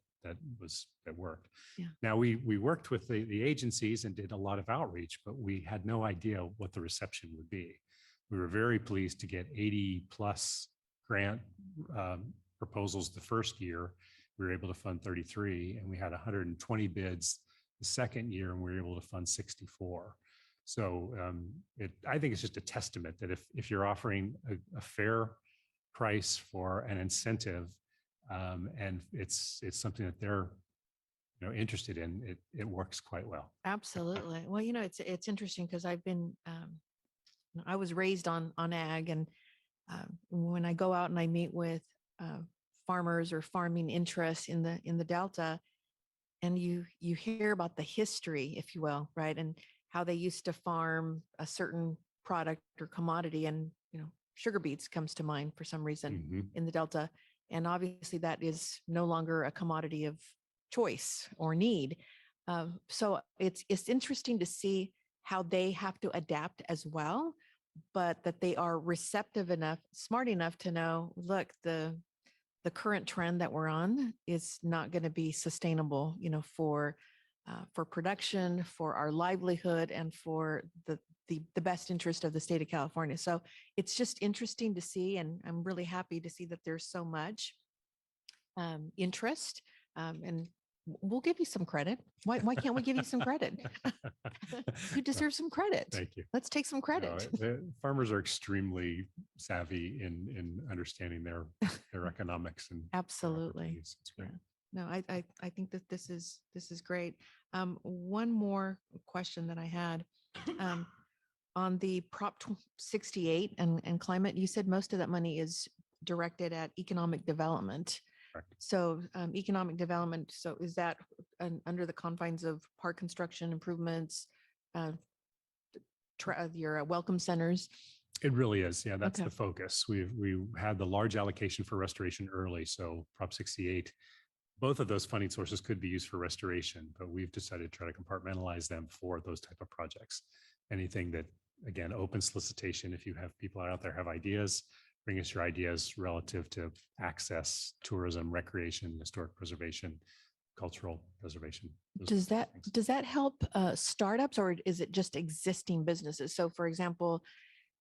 worked.
Yeah.
Now we worked with the agencies and did a lot of outreach, but we had no idea what the reception would be. We were very pleased to get 80 plus grant proposals the first year. We were able to fund 33, and we had 120 bids the second year, and we were able to fund 64. So I think it's just a testament that if you're offering a fair price for an incentive, and it's something that they're interested in, it works quite well.
Absolutely. Well, it's interesting because I've been I was raised on ag, and when I go out and I meet with farmers or farming interests in the Delta, and you hear about the history, if you will, right, and how they used to farm a certain product or commodity, and sugar beets comes to mind for some reason in the Delta. And obviously that is no longer a commodity of choice or need. So it's interesting to see how they have to adapt as well, but that they are receptive enough, smart enough to know, look, the current trend that we're on is not going to be sustainable, for production, for our livelihood, and for the best interest of the state of California. So it's just interesting to see, and I'm really happy to see that there's so much interest, and we'll give you some credit. Why can't we give you some credit? You deserve some credit.
Thank you.
Let's take some credit.
The farmers are extremely savvy in understanding their economics and
absolutely.
It's great.
Yeah. No, I think that this is great. One more question that I had on the Prop 68 and climate. You said most of that money is directed at economic development.
Correct.
So economic development. So is that under the confines of park construction improvements, your welcome centers?
It really is. Yeah, that's
Okay.
the focus. We had the large allocation for restoration early. So Prop 68, both of those funding sources could be used for restoration, but we've decided to try to compartmentalize them for those type of projects. Anything that, again, open solicitation, if you have people out there have ideas, bring us your ideas relative to access, tourism, recreation, historic preservation, cultural preservation.
Does that help startups, or is it just existing businesses? So for example,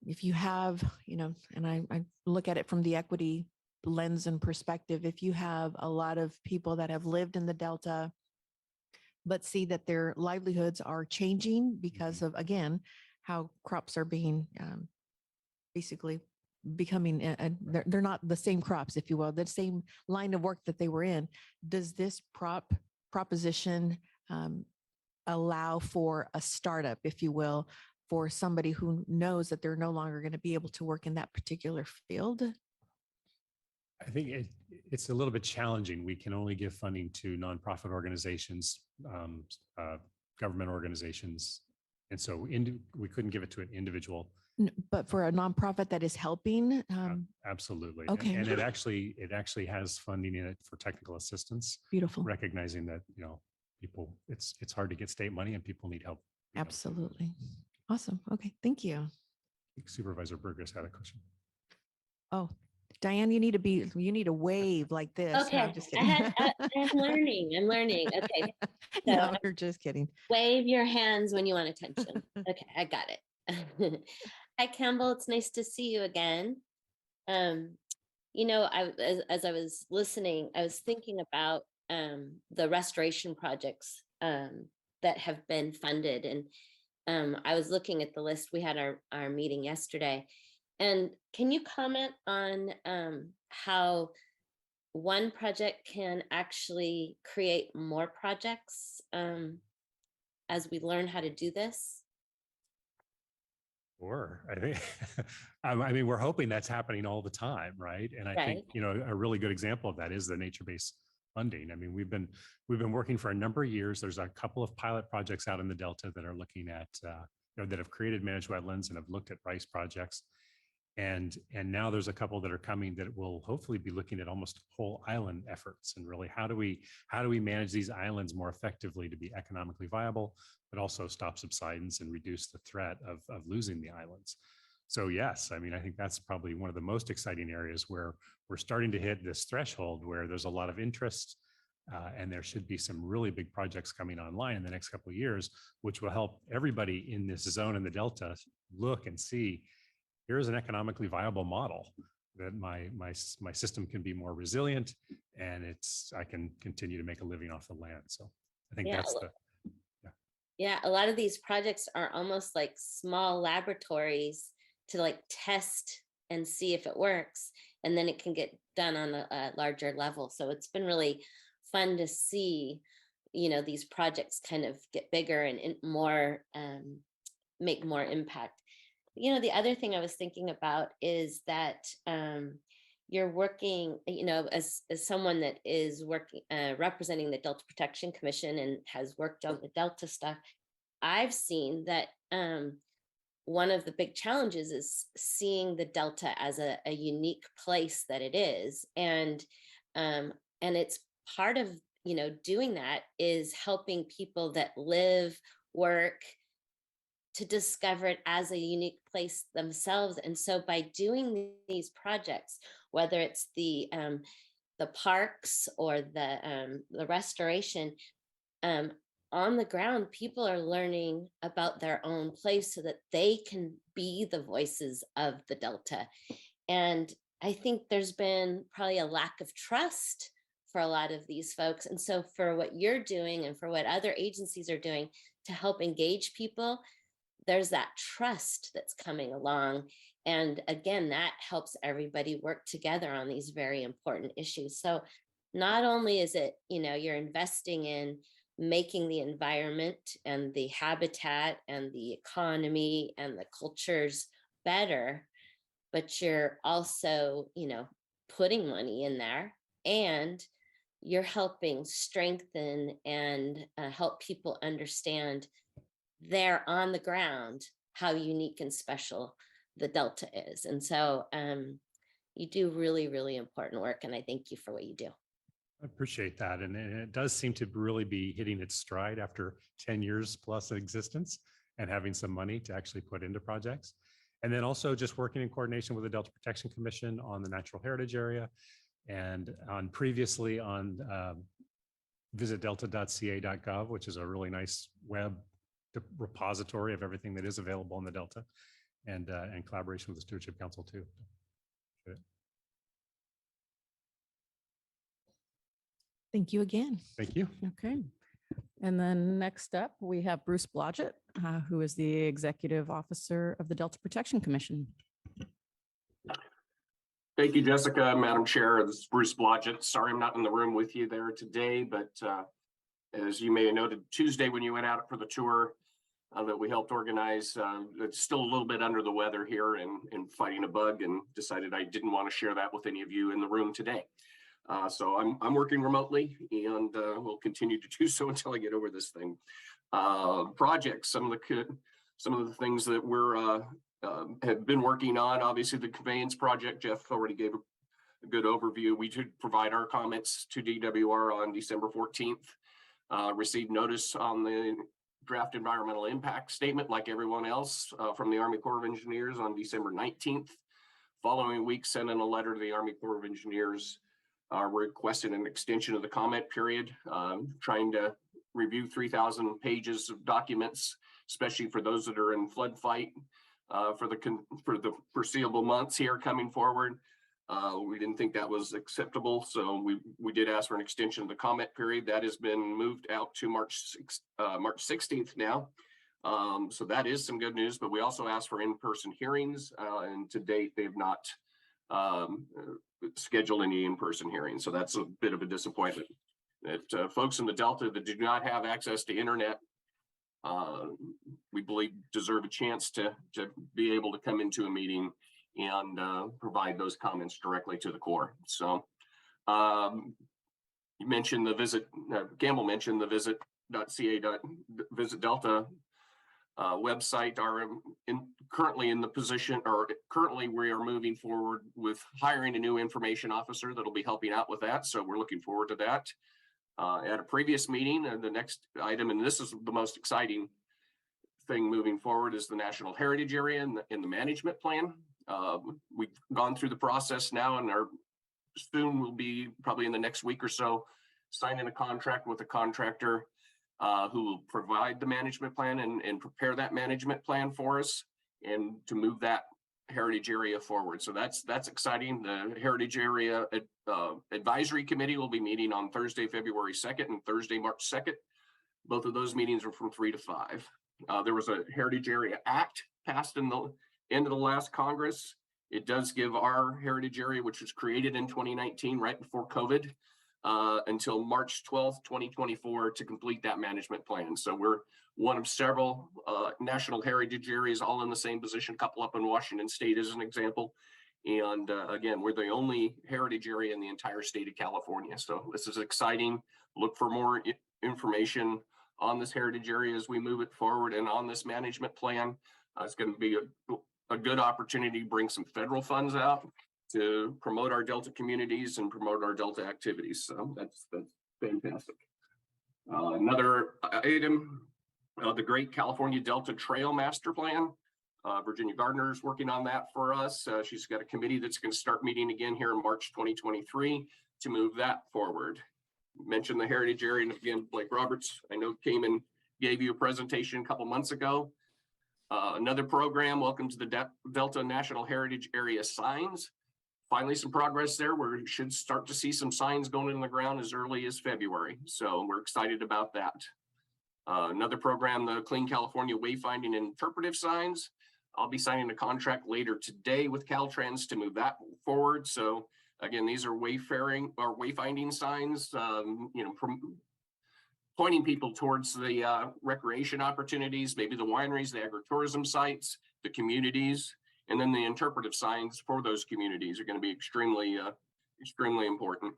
if you have, and I look at it from the equity lens and perspective, if you have a lot of people that have lived in the Delta, but see that their livelihoods are changing because of, again, how crops are being basically becoming, they're not the same crops, if you will, the same line of work that they were in. Does this proposition allow for a startup, if you will, for somebody who knows that they're no longer going to be able to work in that particular field?
I think it's a little bit challenging. We can only give funding to nonprofit organizations, government organizations. And so we couldn't give it to an individual.
But for a nonprofit that is helping,
Absolutely.
okay.
And it actually has funding in it for technical assistance,
beautiful.
recognizing that, people, it's hard to get state money and people need help.
Absolutely. Awesome. Okay. Thank you.
Supervisor Burgess had a question.
Oh, Diane, you need to wave like this. No,
Okay,
I'm just kidding.
I'm learning. Okay,
No, we're just kidding.
wave your hands when you want attention. Okay, I got it. Hi, Campbell. It's nice to see you again. As I was listening, I was thinking about the restoration projects that have been funded, and I was looking at the list. We had our meeting yesterday, and can you comment on how one project can actually create more projects as we learn how to do this?
Or I think, I mean, we're hoping that's happening all the time, right? And I think, a really good example of that is the nature-based funding. I mean, we've been working for a number of years. There's a couple of pilot projects out in the Delta that are looking at, that have created managed wetlands and have looked at rice projects. And now there's a couple that are coming that will hopefully be looking at almost whole island efforts, and really how do we manage these islands more effectively to be economically viable, but also stop subsidence and reduce the threat of losing the islands. So yes, I mean, I think that's probably one of the most exciting areas where we're starting to hit this threshold where there's a lot of interest, and there should be some really big projects coming online in the next couple of years, which will help everybody in this zone in the Delta look and see, here's an economically viable model that my system can be more resilient, and I can continue to make a living off the land. So I think that's
a lot of these projects are almost like small laboratories to like test and see if it works, and then it can get done on a larger level. So it's been really fun to see, these projects kind of get bigger and more, make more impact. The other thing I was thinking about is that you're working, as someone that is working, representing the Delta Protection Commission and has worked on the Delta stuff, I've seen that one of the big challenges is seeing the Delta as a unique place that it is. And it's part of, doing that is helping people that live, work, to discover it as a unique place themselves. And so by doing these projects, whether it's the parks or the restoration, on the ground, people are learning about their own place so that they can be the voices of the Delta. And I think there's been probably a lack of trust for a lot of these folks. And so for what you're doing and for what other agencies are doing to help engage people, there's that trust that's coming along. And again, that helps everybody work together on these very important issues. So not only is it, you're investing in making the environment and the habitat and the economy and the cultures better, but you're also, putting money in there, and you're helping strengthen and help people understand there on the ground how unique and special the Delta is. And so you do really, really important work, and I thank you for what you do.
I appreciate that. And it does seem to really be hitting its stride after 10 years plus of existence and having some money to actually put into projects. And then also just working in coordination with the Delta Protection Commission on the natural heritage area, and previously on visitdelta.ca.gov, which is a really nice web repository of everything that is available in the Delta, and collaboration with the Stewardship Council too.
Thank you again.
Thank you.
Okay. And then next up, we have Bruce Blodgett, who is the Executive Officer of the Delta Protection Commission.
Thank you, Jessica. Madam Chair, this is Bruce Blodgett. Sorry I'm not in the room with you there today, but as you may have noted, Tuesday when you went out for the tour, that we helped organize. It's still a little bit under the weather here and fighting a bug, and decided I didn't want to share that with any of you in the room today. So I'm working remotely, and will continue to do so until I get over this thing. Projects, some of the things that we're have been working on. Obviously, the conveyance project, Jeff already gave a good overview. We did provide our comments to DWR on December 14th. Received notice on the draft environmental impact statement, like everyone else, from the Army Corps of Engineers on December 19th. Following week, sent in a letter to the Army Corps of Engineers requesting an extension of the comment period, trying to review 3,000 pages of documents, especially for those that are in flood fight for the foreseeable months here coming forward. We didn't think that was acceptable, so we did ask for an extension of the comment period. That has been moved out to March 16th now. So that is some good news, but we also asked for in-person hearings, and to date, they've not scheduled any in-person hearings. So that's a bit of a disappointment. That folks in the Delta that do not have access to internet, we believe deserve a chance to be able to come into a meeting and provide those comments directly to the Corps. So you mentioned the visit, Campbell mentioned the visit Delta website. Are currently in the position, or currently we are moving forward with hiring a new information officer that'll be helping out with that. So we're looking forward to that. At a previous meeting, and the next item, and this is the most exciting thing moving forward, is the National Heritage Area in the management plan. We've gone through the process now, and soon will be, probably in the next week or so, signing a contract with a contractor who will provide the management plan and prepare that management plan for us, and to move that heritage area forward. So that's exciting. The Heritage Area Advisory Committee will be meeting on Thursday, February 2nd and Thursday, March 2nd. Both of those meetings are from 3 to 5. There was a Heritage Area Act passed in the end of the last Congress. It does give our heritage area, which was created in 2019, right before COVID, until March 12th, 2024 to complete that management plan. So we're one of several national heritage areas all in the same position, a couple up in Washington State as an example. And again, we're the only heritage area in the entire state of California. So this is exciting. Look for more information on this heritage area as we move it forward, and on this management plan. It's going to be a good opportunity to bring some federal funds out to promote our Delta communities and promote our Delta activities. So that's fantastic. Another item, the Great California Delta Trail Master Plan. Virginia Gardner is working on that for us. She's got a committee that's going to start meeting again here in March 2023 to move that forward. Mentioned the heritage area, and again, Blake Roberts, I know, came and gave you a presentation a couple months ago. Another program, welcome to the Delta National Heritage Area signs. Finally, some progress there. We should start to see some signs going in the ground as early as February. So we're excited about that. Another program, the Clean California Wayfinding and Interpretive Signs. I'll be signing a contract later today with Caltrans to move that forward. So again, these are wayfinding signs, pointing people towards the recreation opportunities, maybe the wineries, the agritourism sites, the communities, and then the interpretive signs for those communities are going to be extremely important.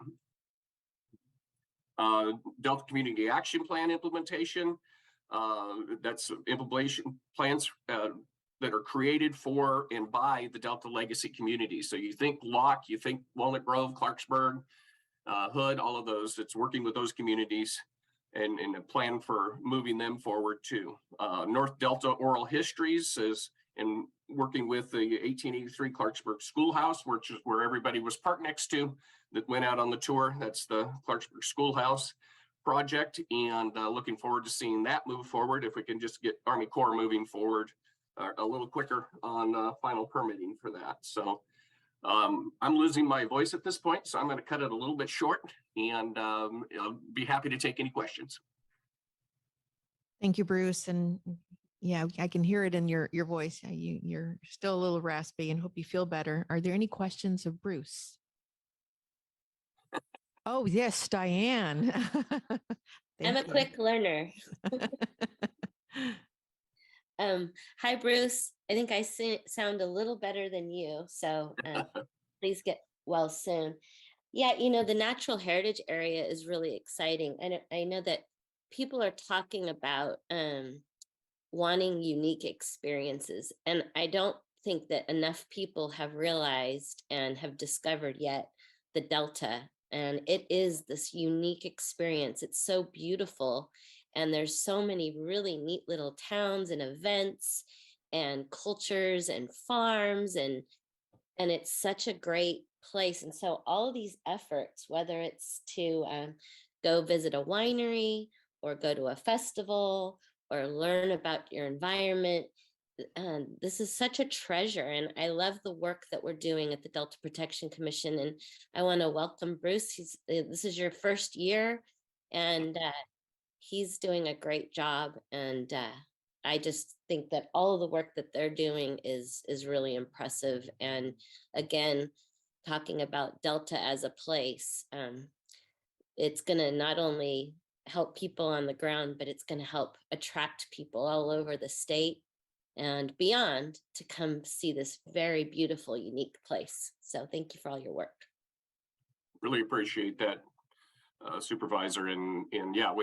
Delta Community Action Plan implementation. That's implementation plans that are created for and by the Delta legacy communities. So you think Locke, you think Walnut Grove, Clarksburg, Hood, all of those. It's working with those communities and a plan for moving them forward too. North Delta Oral Histories is in working with the 1883 Clarksburg Schoolhouse, which is where everybody was parked next to that went out on the tour. That's the Clarksburg Schoolhouse project, and looking forward to seeing that move forward if we can just get Army Corps moving forward a little quicker on final permitting for that. So I'm losing my voice at this point, so I'm going to cut it a little bit short, and I'll be happy to take any questions.
Thank you, Bruce. And yeah, I can hear it in your voice. You're still a little raspy, and hope you feel better. Are there any questions of Bruce? Oh, yes, Diane.
I'm a quick learner. Hi, Bruce. I think I sound a little better than you, so please get well soon. Yeah, the natural heritage area is really exciting. And I know that people are talking about wanting unique experiences. And I don't think that enough people have realized and have discovered yet the Delta. And it is this unique experience. It's so beautiful. And there's so many really neat little towns and events and cultures and farms and it's such a great place. And so all of these efforts, whether it's to go visit a winery or go to a festival or learn about your environment, this is such a treasure. And I love the work that we're doing at the Delta Protection Commission. And I want to welcome Bruce. This is your first year, and he's doing a great job. And I just think that all of the work that they're doing is really impressive. And again, talking about Delta as a place, it's going to not only help people on the ground, but it's going to help attract people all over the state and beyond to come see this very beautiful, unique place. So thank you for all your work.
Really appreciate that, Supervisor. And yeah,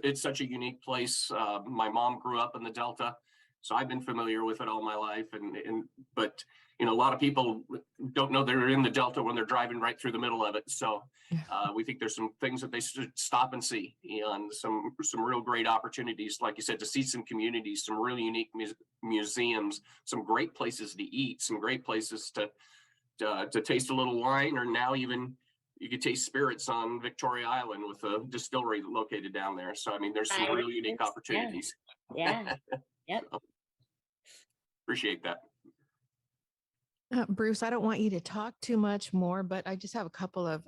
it's such a unique place. My mom grew up in the Delta, so I've been familiar with it all my life. But a lot of people don't know they're in the Delta when they're driving right through the middle of it. So we think there's some things that they should stop and see, and some real great opportunities, like you said, to see some communities, some really unique museums, some great places to eat, some great places to taste a little wine, or now even you could taste spirits on Victoria Island with a distillery located down there. So, I mean, there's some really unique opportunities.
Yeah. Yep.
Appreciate that.
Bruce, I don't want you to talk too much more, but I just have a couple of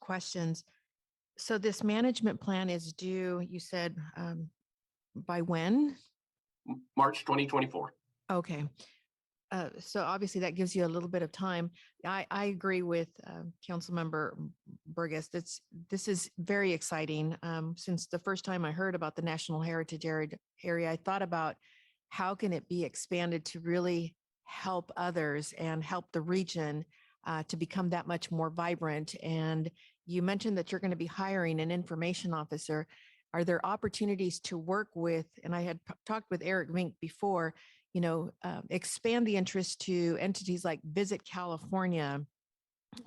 questions. So this management plan is due, you said, by when?
March 2024.
Okay. So obviously that gives you a little bit of time. I agree with Councilmember Burgess. This is very exciting. Since the first time I heard about the National Heritage area, I thought about how can it be expanded to really help others and help the region to become that much more vibrant. And you mentioned that you're going to be hiring an information officer. Are there opportunities to work with, and I had talked with Eric Vink before, expand the interest to entities like Visit California,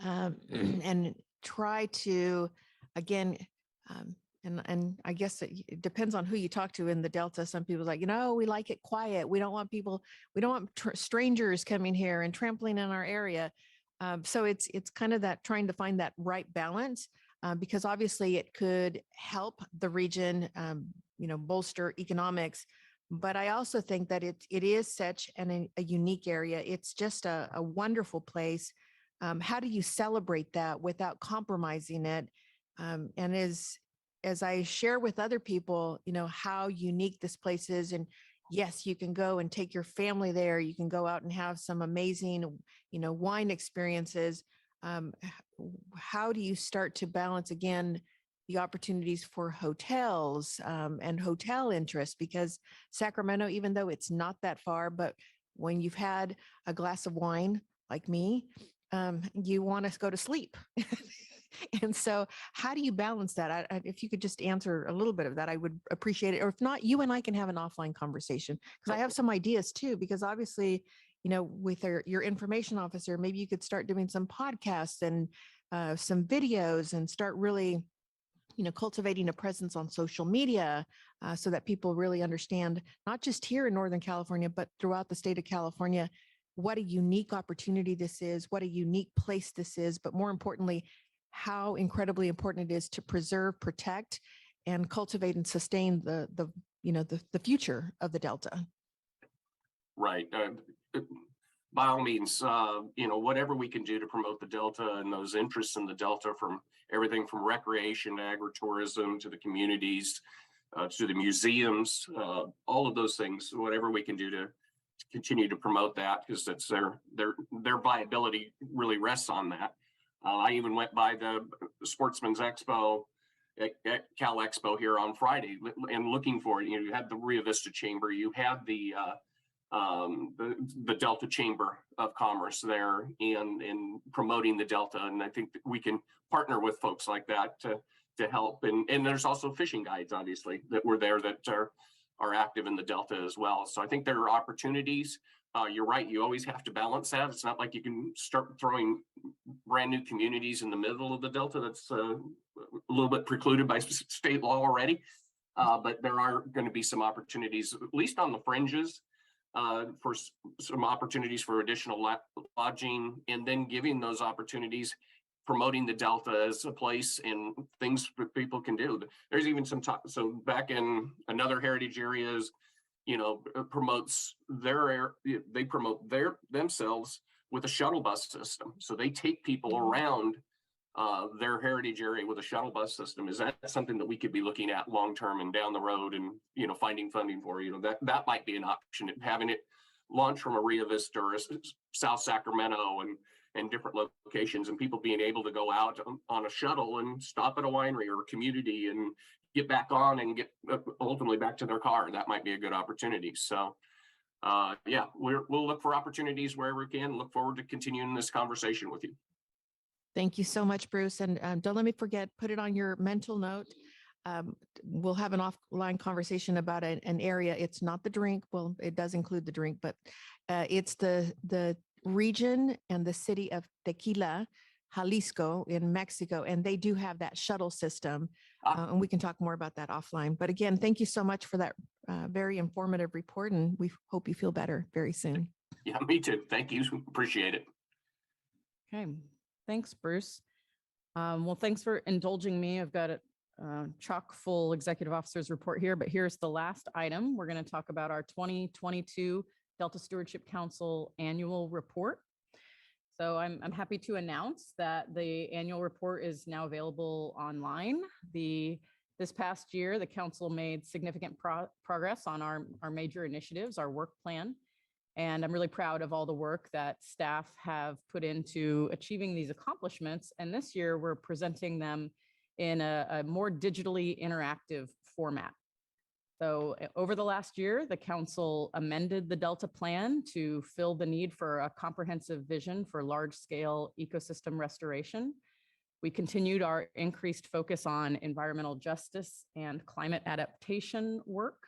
and try to, again, and I guess it depends on who you talk to in the Delta. Some people are like, we like it quiet. We don't want people, we don't want strangers coming here and trampling in our area. So it's kind of that trying to find that right balance, because obviously it could help the region, bolster economics. But I also think that it is such a unique area. It's just a wonderful place. How do you celebrate that without compromising it? And as I share with other people, how unique this place is, and yes, you can go and take your family there. You can go out and have some amazing, wine experiences. How do you start to balance again the opportunities for hotels and hotel interest? Because Sacramento, even though it's not that far, but when you've had a glass of wine like me, you want to go to sleep. And so how do you balance that? If you could just answer a little bit of that, I would appreciate it. Or if not, you and I can have an offline conversation, because I have some ideas too, because obviously, with your information officer, maybe you could start doing some podcasts and some videos and start really cultivating a presence on social media, so that people really understand, not just here in Northern California, but throughout the state of California, what a unique opportunity this is, what a unique place this is, but more importantly, how incredibly important it is to preserve, protect, and cultivate and sustain the future of the Delta.
Right. By all means, whatever we can do to promote the Delta and those interests in the Delta, from everything from recreation to agritourism to the communities, to the museums, all of those things, whatever we can do to continue to promote that, because that's their viability really rests on that. I even went by the Sportsman's Expo at Cal Expo here on Friday and looking for it. You had the Rio Vista Chamber, you had the Delta Chamber of Commerce there and promoting the Delta. And I think that we can partner with folks like that to help. And there's also fishing guides, obviously, that were there that are active in the Delta as well. So I think there are opportunities. You're right. You always have to balance that. It's not like you can start throwing brand new communities in the middle of the Delta. That's a little bit precluded by state law already. But there are going to be some opportunities, at least on the fringes, for some opportunities for additional lodging, and then giving those opportunities, promoting the Delta as a place and things that people can do. There's even some talk. So back in another heritage areas, promotes they promote themselves with a shuttle bus system. So they take people around their heritage area with a shuttle bus system. Is that something that we could be looking at long-term and down the road and, finding funding for, that might be an option, having it launch from a Rio Vista or a South Sacramento and different locations, and people being able to go out on a shuttle and stop at a winery or a community and get back on and get ultimately back to their car. That might be a good opportunity. So yeah, we'll look for opportunities wherever we can. Look forward to continuing this conversation with you.
Thank you so much, Bruce. And don't let me forget, put it on your mental note. We'll have an offline conversation about an area. It's not the drink. Well, it does include the drink, but it's the region and the city of Tequila, Jalisco in Mexico. And they do have that shuttle system. And we can talk more about that offline. But again, thank you so much for that very informative report. And we hope you feel better very soon.
Yeah, me too. Thank you. Appreciate it.
Okay. Thanks, Bruce. Well, thanks for indulging me. I've got a chock full executive officer's report here, but here's the last item. We're going to talk about our 2022 Delta Stewardship Council annual report. So I'm happy to announce that the annual report is now available online. This past year, the council made significant progress on our major initiatives, our work plan. And I'm really proud of all the work that staff have put into achieving these accomplishments. And this year we're presenting them in a more digitally interactive format. So over the last year, the council amended the Delta plan to fill the need for a comprehensive vision for large-scale ecosystem restoration. We continued our increased focus on environmental justice and climate adaptation work.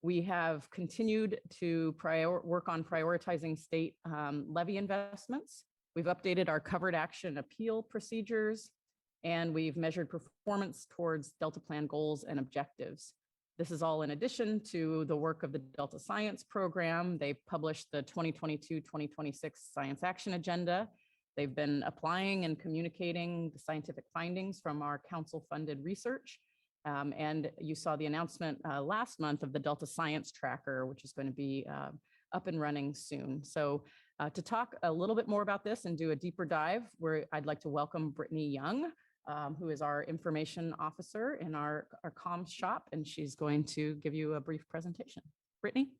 We have continued to work on prioritizing state levy investments. We've updated our covered action appeal procedures, and we've measured performance towards Delta Plan goals and objectives. This is all in addition to the work of the Delta Science Program. They published the 2022-2026 Science Action Agenda. They've been applying and communicating the scientific findings from our council-funded research. And you saw the announcement last month of the Delta Science Tracker, which is going to be up and running soon. So to talk a little bit more about this and do a deeper dive, I'd like to welcome Brittany Young, who is our information officer in our comms shop, and she's going to give you a brief presentation. Brittany,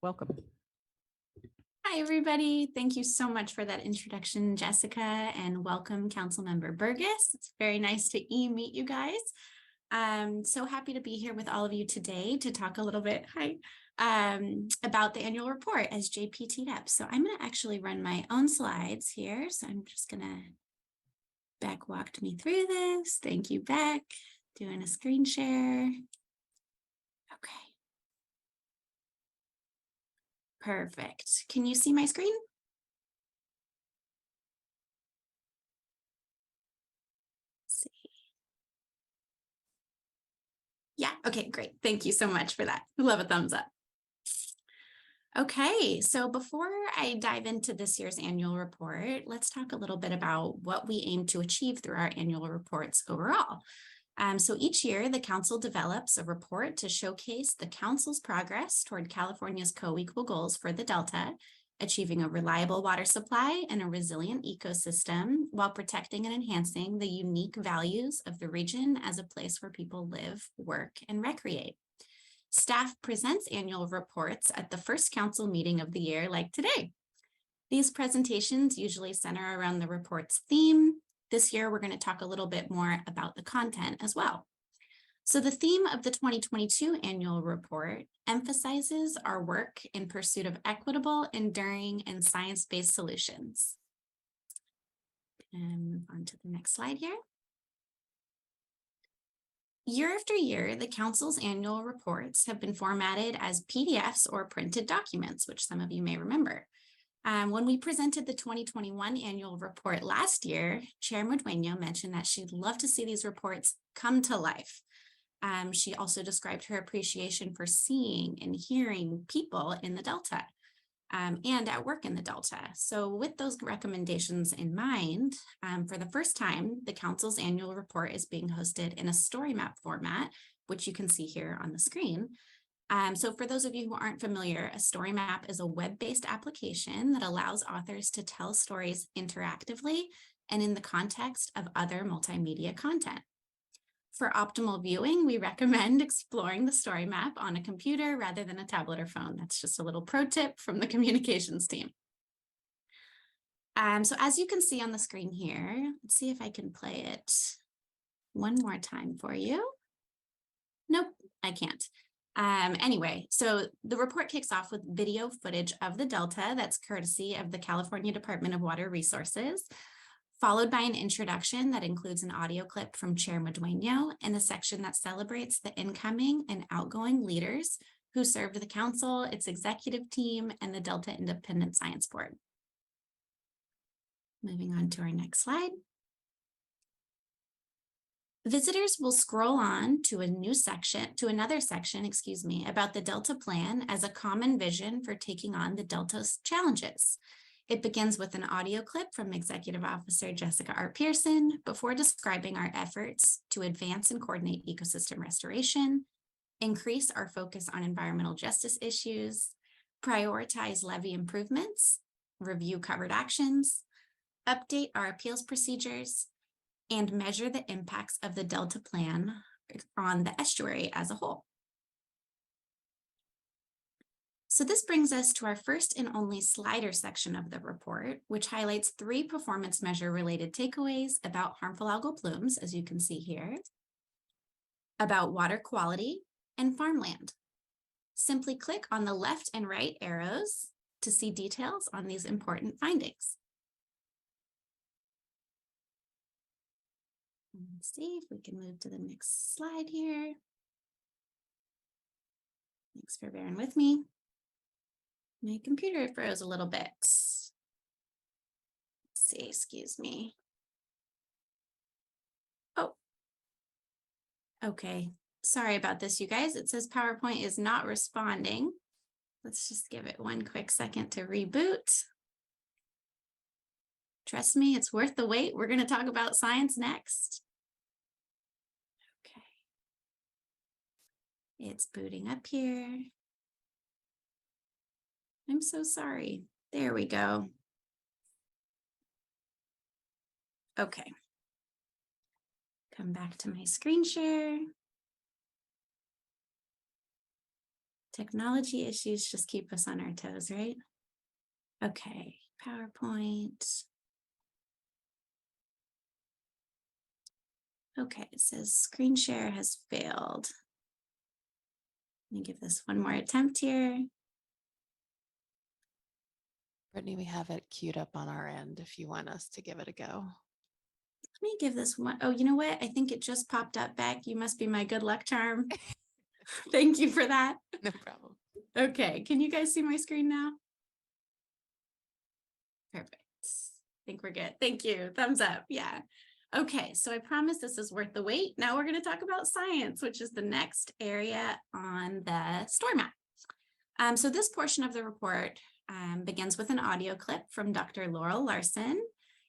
welcome.
Hi, everybody. Thank you so much for that introduction, Jessica, and welcome Councilmember Burgess. It's very nice to meet you guys. I'm so happy to be here with all of you today to talk a little bit about the annual report as JP teed up. So I'm going to actually run my own slides here. So I'm just going to Beck walked me through this. Thank you, Beck. Doing a screen share. Okay. Perfect. Can you see my screen? Yeah, okay, great. Thank you so much for that. Love a thumbs up. Okay, so before I dive into this year's annual report, let's talk a little bit about what we aim to achieve through our annual reports overall. So each year, the council develops a report to showcase the council's progress toward California's co-equal goals for the Delta, achieving a reliable water supply and a resilient ecosystem while protecting and enhancing the unique values of the region as a place where people live, work, and recreate. Staff presents annual reports at the first council meeting of the year, like today. These presentations usually center around the report's theme, This year, we're going to talk a little bit more about the content as well. So the theme of the 2022 annual report emphasizes our work in pursuit of equitable, enduring, and science-based solutions. And move on to the next slide here. Year after year, the Council's annual reports have been formatted as PDFs or printed documents, which some of you may remember. When we presented the 2021 annual report last year, Chair Madueño mentioned that she'd love to see these reports come to life. She also described her appreciation for seeing and hearing people in the Delta and at work in the Delta. So with those recommendations in mind, for the first time, the Council's annual report is being hosted in a story map format, which you can see here on the screen. So for those of you who aren't familiar, a story map is a web-based application that allows authors to tell stories interactively and in the context of other multimedia content. For optimal viewing, we recommend exploring the story map on a computer rather than a tablet or phone. That's just a little pro tip from the communications team. So as you can see on the screen here, let's see if I can play it one more time for you. Nope, I can't. Anyway, so the report kicks off with video footage of the Delta that's courtesy of the California Department of Water Resources, followed by an introduction that includes an audio clip from Chair Madueño and a section that celebrates the incoming and outgoing leaders who served the Council, its executive team, and the Delta Independent Science Board. Moving on to our next slide. Visitors will scroll on to another section, about the Delta Plan as a common vision for taking on the Delta's challenges. It begins with an audio clip from Executive Officer Jessica R. Pearson before describing our efforts to advance and coordinate ecosystem restoration, increase our focus on environmental justice issues, prioritize levee improvements, review covered actions, update our appeals procedures, and measure the impacts of the Delta Plan on the estuary as a whole. So this brings us to our first and only slider section of the report, which highlights 3 performance measure related takeaways about harmful algal plumes, as you can see here, about water quality and farmland. Simply click on the left and right arrows to see details on these important findings. Let's see if we can move to the next slide here. Thanks for bearing with me. My computer froze a little bit. Let's see, excuse me. Oh, okay. Sorry about this, you guys. It says PowerPoint is not responding. Let's just give it one quick second to reboot. Trust me, it's worth the wait. We're going to talk about science next. Okay. It's booting up here. I'm so sorry. There we go. Okay. Come back to my screen share. Technology issues just keep us on our toes, right? Okay, PowerPoint. Okay, it says screen share has failed. Let me give this one more attempt here.
Brittany, we have it queued up on our end if you want us to give it a go.
Let me give this one. Oh, you know what? I think it just popped up, Beck. You must be my good luck charm. Thank you for that.
No problem.
Okay, can you guys see my screen now? Perfect. I think we're good. Thank you. Thumbs up. Yeah. Okay, so I promise this is worth the wait. Now we're going to talk about science, which is the next area on the story map. So this portion of the report begins with an audio clip from Dr. Laurel Larson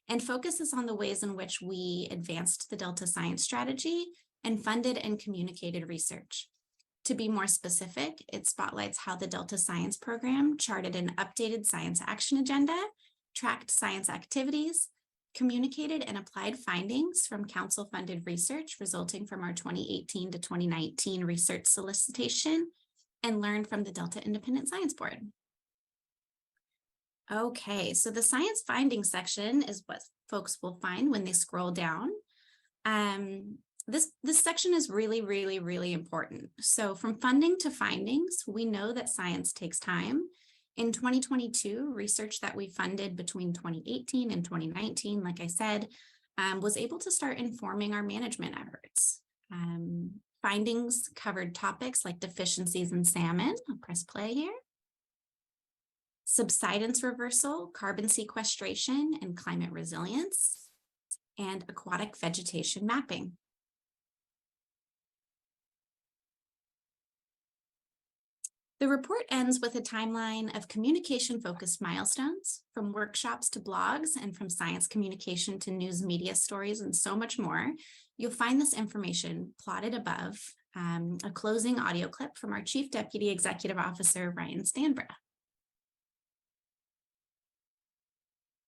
and focuses on the ways in which we advanced the Delta Science Strategy and funded and communicated research. To be more specific, it spotlights how the Delta Science Program charted an updated science action agenda, tracked science activities, communicated and applied findings from council-funded research resulting from our 2018 to 2019 research solicitation, and learned from the Delta Independent Science Board. Okay, so the science findings section is folks will find when they scroll down. This section is really, really, really important. So from funding to findings, we know that science takes time. In 2022, research that we funded between 2018 and 2019, like I said, was able to start informing our management efforts. Findings covered topics like deficiencies in salmon. I'll press play here. Subsidence reversal, carbon sequestration, and climate resilience, and aquatic vegetation mapping. The report ends with a timeline of communication-focused milestones, from workshops to blogs and from science communication to news media stories and so much more. You'll find this information plotted above, a closing audio clip from our Chief Deputy Executive Officer, Ryan Stanborough.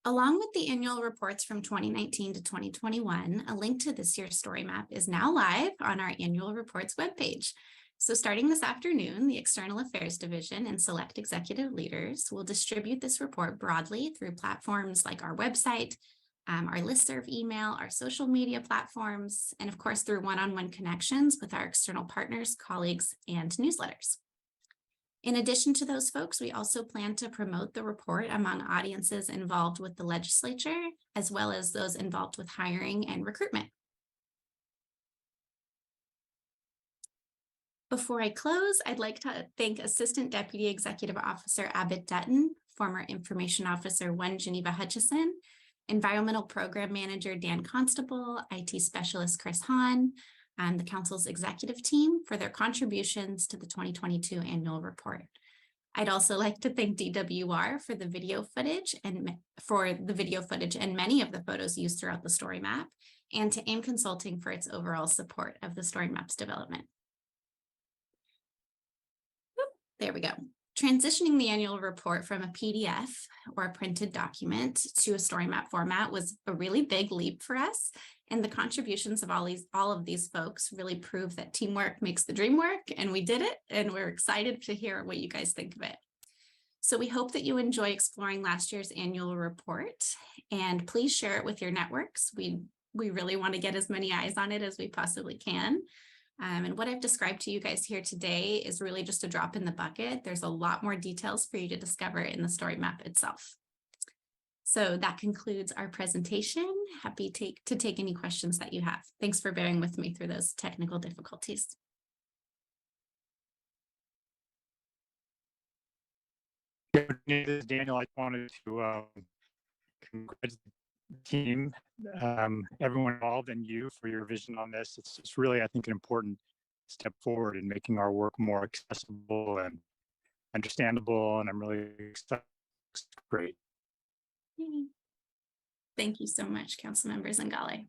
Along with the annual reports from 2019 to 2021, a link to this year's story map is now live on our annual reports webpage. So starting this afternoon, the External Affairs Division and select executive leaders will distribute this report broadly through platforms like our website, our listserv email, our social media platforms, and of course through one-on-one connections with our external partners, colleagues, and newsletters. In addition to those folks, we also plan to promote the report among audiences involved with the legislature, as well as those involved with hiring and recruitment. Before I close, I'd like to thank Assistant Deputy Executive Officer Abbott Dutton, former Information Officer 1 Geneva Hutchison, Environmental Program Manager Dan Constable, IT Specialist Chris Hahn, and the Council's executive team for their contributions to the 2022 annual report. I'd also like to thank DWR for the video footage and many of the photos used throughout the story map, and to AIM Consulting for its overall support of the story map's development. There we go. Transitioning the annual report from a PDF or a printed document to a story map format was a really big leap for us. And the contributions of all of these folks really prove that teamwork makes the dream work, and we did it, and we're excited to hear what you guys think of it. So we hope that you enjoy exploring last year's annual report, and please share it with your networks. We really want to get as many eyes on it as we possibly can. And what I've described to you guys here today is really just a drop in the bucket. There's a lot more details for you to discover in the story map itself. So that concludes our presentation. Happy to take any questions that you have. Thanks for bearing with me through those technical difficulties.
This is Daniel. I wanted to congratulate the team, everyone involved, and you for your vision on this. It's really, I think, an important step forward in making our work more accessible and understandable, and I'm really excited. It's great.
Thank you so much, Council Members Ngale.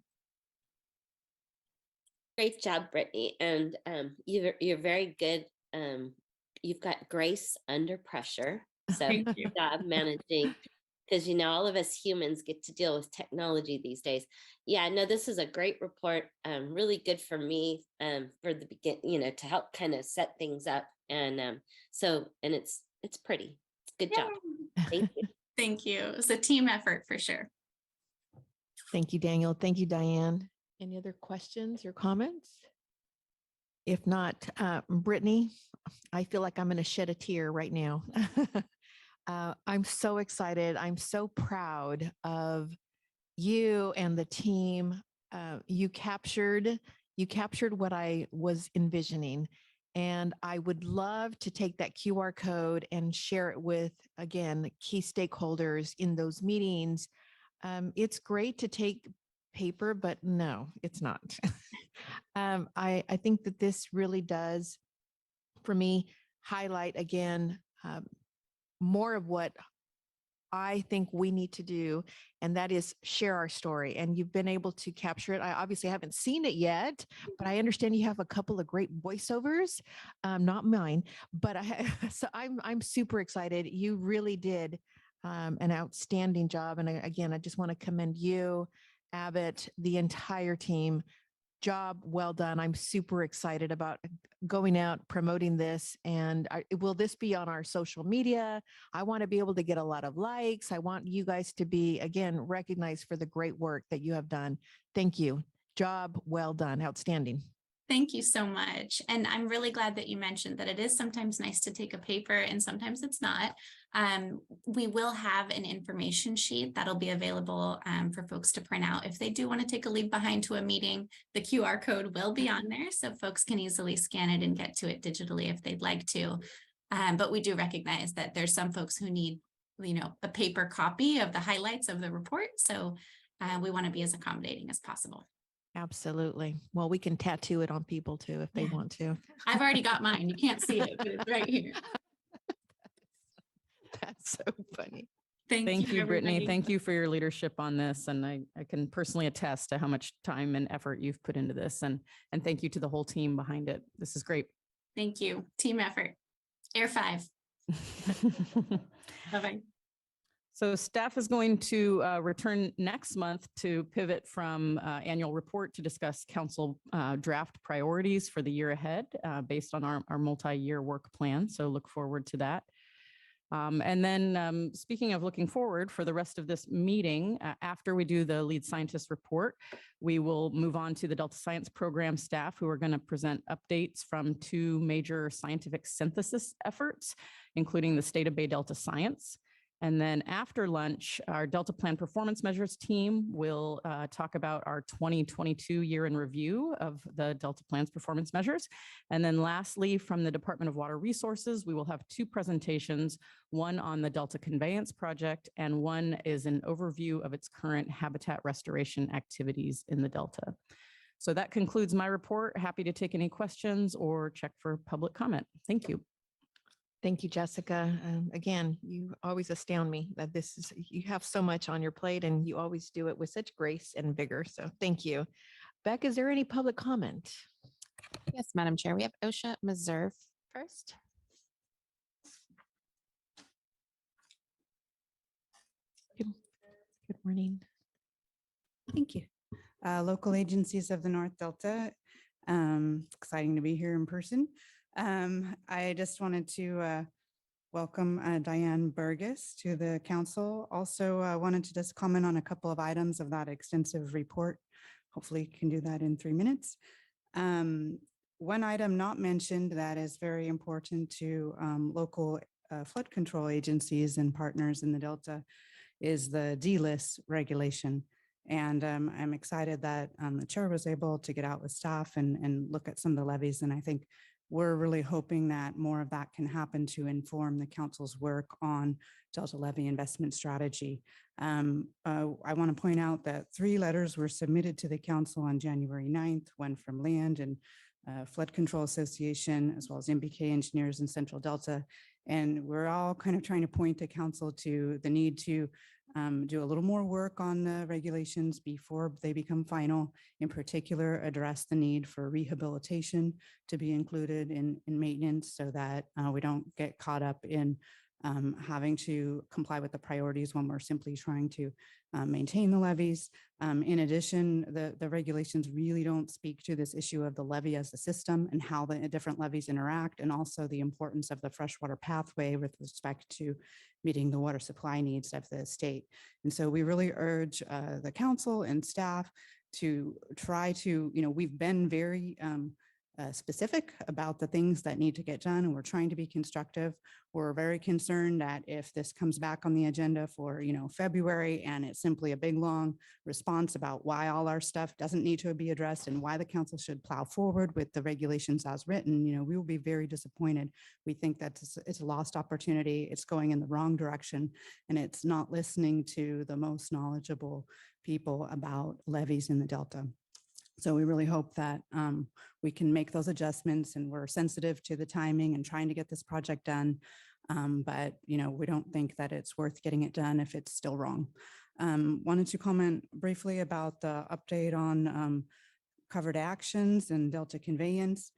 Great job, Brittany, and you're very good. You've got grace under pressure, so good job managing. Because, you know, all of us humans get to deal with technology these days. Yeah, no, this is a great report. Really good for me for the beginning, to help kind of set things up. And and it's pretty. It's a good job. Thank you.
Thank you. It's a team effort for sure.
Thank you, Daniel. Thank you, Diane. Any other questions or comments? If not, Brittany, I feel like I'm going to shed a tear right now. I'm so excited. I'm so proud of you and the team. You captured what I was envisioning, and I would love to take that QR code and share it with, again, key stakeholders in those meetings. It's great to take paper, but no, it's not. I think that this really does, for me, highlight again, more of what I think we need to do, and that is share our story. And you've been able to capture it. I obviously haven't seen it yet, but I understand you have a couple of great voiceovers, not mine, but so I'm super excited. You really did an outstanding job. And again, I just want to commend you, Abbott, the entire team. job well done. I'm super excited about going out, promoting this. And will this be on our social media? I want to be able to get a lot of likes. I want you guys to be, again, recognized for the great work that you have done. Thank you. Job well done. Outstanding.
Thank you so much. And I'm really glad that you mentioned that it is sometimes nice to take a paper and sometimes it's not. We will have an information sheet that'll be available for folks to print out. If they do want to take a leave behind to a meeting, the QR code will be on there so folks can easily scan it and get to it digitally if they'd like to. But we do recognize that there's some folks who need, a paper copy of the highlights of the report. So we want to be as accommodating as possible.
Absolutely. Well, we can tattoo it on people too if they want to.
I've already got mine. You can't see it, but it's right here.
That's so funny.
Thank you, Brittany.
everybody.
Thank you for your leadership on this. And I can personally attest to how much time and effort you've put into this. And thank you to the whole team behind it. This is great.
Thank you. Team effort. Air 5. Bye-bye.
So staff is going to return next month to pivot from annual report to discuss council draft priorities for the year ahead based on our multi-year work plan. So look forward to that. And then speaking of looking forward, for the rest of this meeting, after we do the lead scientist report, we will move on to the Delta Science Program staff who are going to present updates from 2 major scientific synthesis efforts, including the State of Bay Delta Science. And then after lunch, our Delta Plan Performance Measures team will talk about our 2022 year in review of the Delta Plan's performance measures. And then lastly, from the Department of Water Resources, we will have 2 presentations, one on the Delta Conveyance Project, and one is an overview of its current habitat restoration activities in the Delta. So that concludes my report. Happy to take any questions or check for public comment. Thank you.
Thank you, Jessica. Again, you always astound me that you have so much on your plate and you always do it with such grace and vigor. So thank you. Beck, is there any public comment?
Yes, Madam Chair, we have OSHA Meserve first.
Good morning.
Thank you. Local agencies of the North Delta. Exciting to be here in person. I just wanted to welcome Diane Burgess to the council. Also wanted to just comment on a couple of items of that extensive report. Hopefully you can do that in 3 minutes. One item not mentioned that is very important to local flood control agencies and partners in the Delta is the DLIS regulation. And I'm excited that the chair was able to get out with staff and look at some of the levies. And I think we're really hoping that more of that can happen to inform the council's work on Delta levy investment strategy. I want to point out that 3 letters were submitted to the council on January 9th, one from Land and Flood Control Association, as well as MBK Engineers in Central Delta. And we're all kind of trying to point the council to the need to do a little more work on the regulations before they become final. In particular, address the need for rehabilitation to be included in maintenance so that we don't get caught up in having to comply with the priorities when we're simply trying to maintain the levees. In addition, the regulations really don't speak to this issue of the levee as a system and how the different levees interact, and also the importance of the freshwater pathway with respect to meeting the water supply needs of the state. And so we really urge the council and staff to try to, we've been very specific about the things that need to get done, and we're trying to be constructive. We're very concerned that if this comes back on the agenda for February and it's simply a big long response about why all our stuff doesn't need to be addressed and why the council should plow forward with the regulations as written, we will be very disappointed. We think that it's a lost opportunity. It's going in the wrong direction, and it's not listening to the most knowledgeable people about levees in the Delta. So we really hope that we can make those adjustments, and we're sensitive to the timing and trying to get this project done. But we don't think that it's worth getting it done if it's still wrong. Wanted to comment briefly about the update on covered actions and Delta conveyance.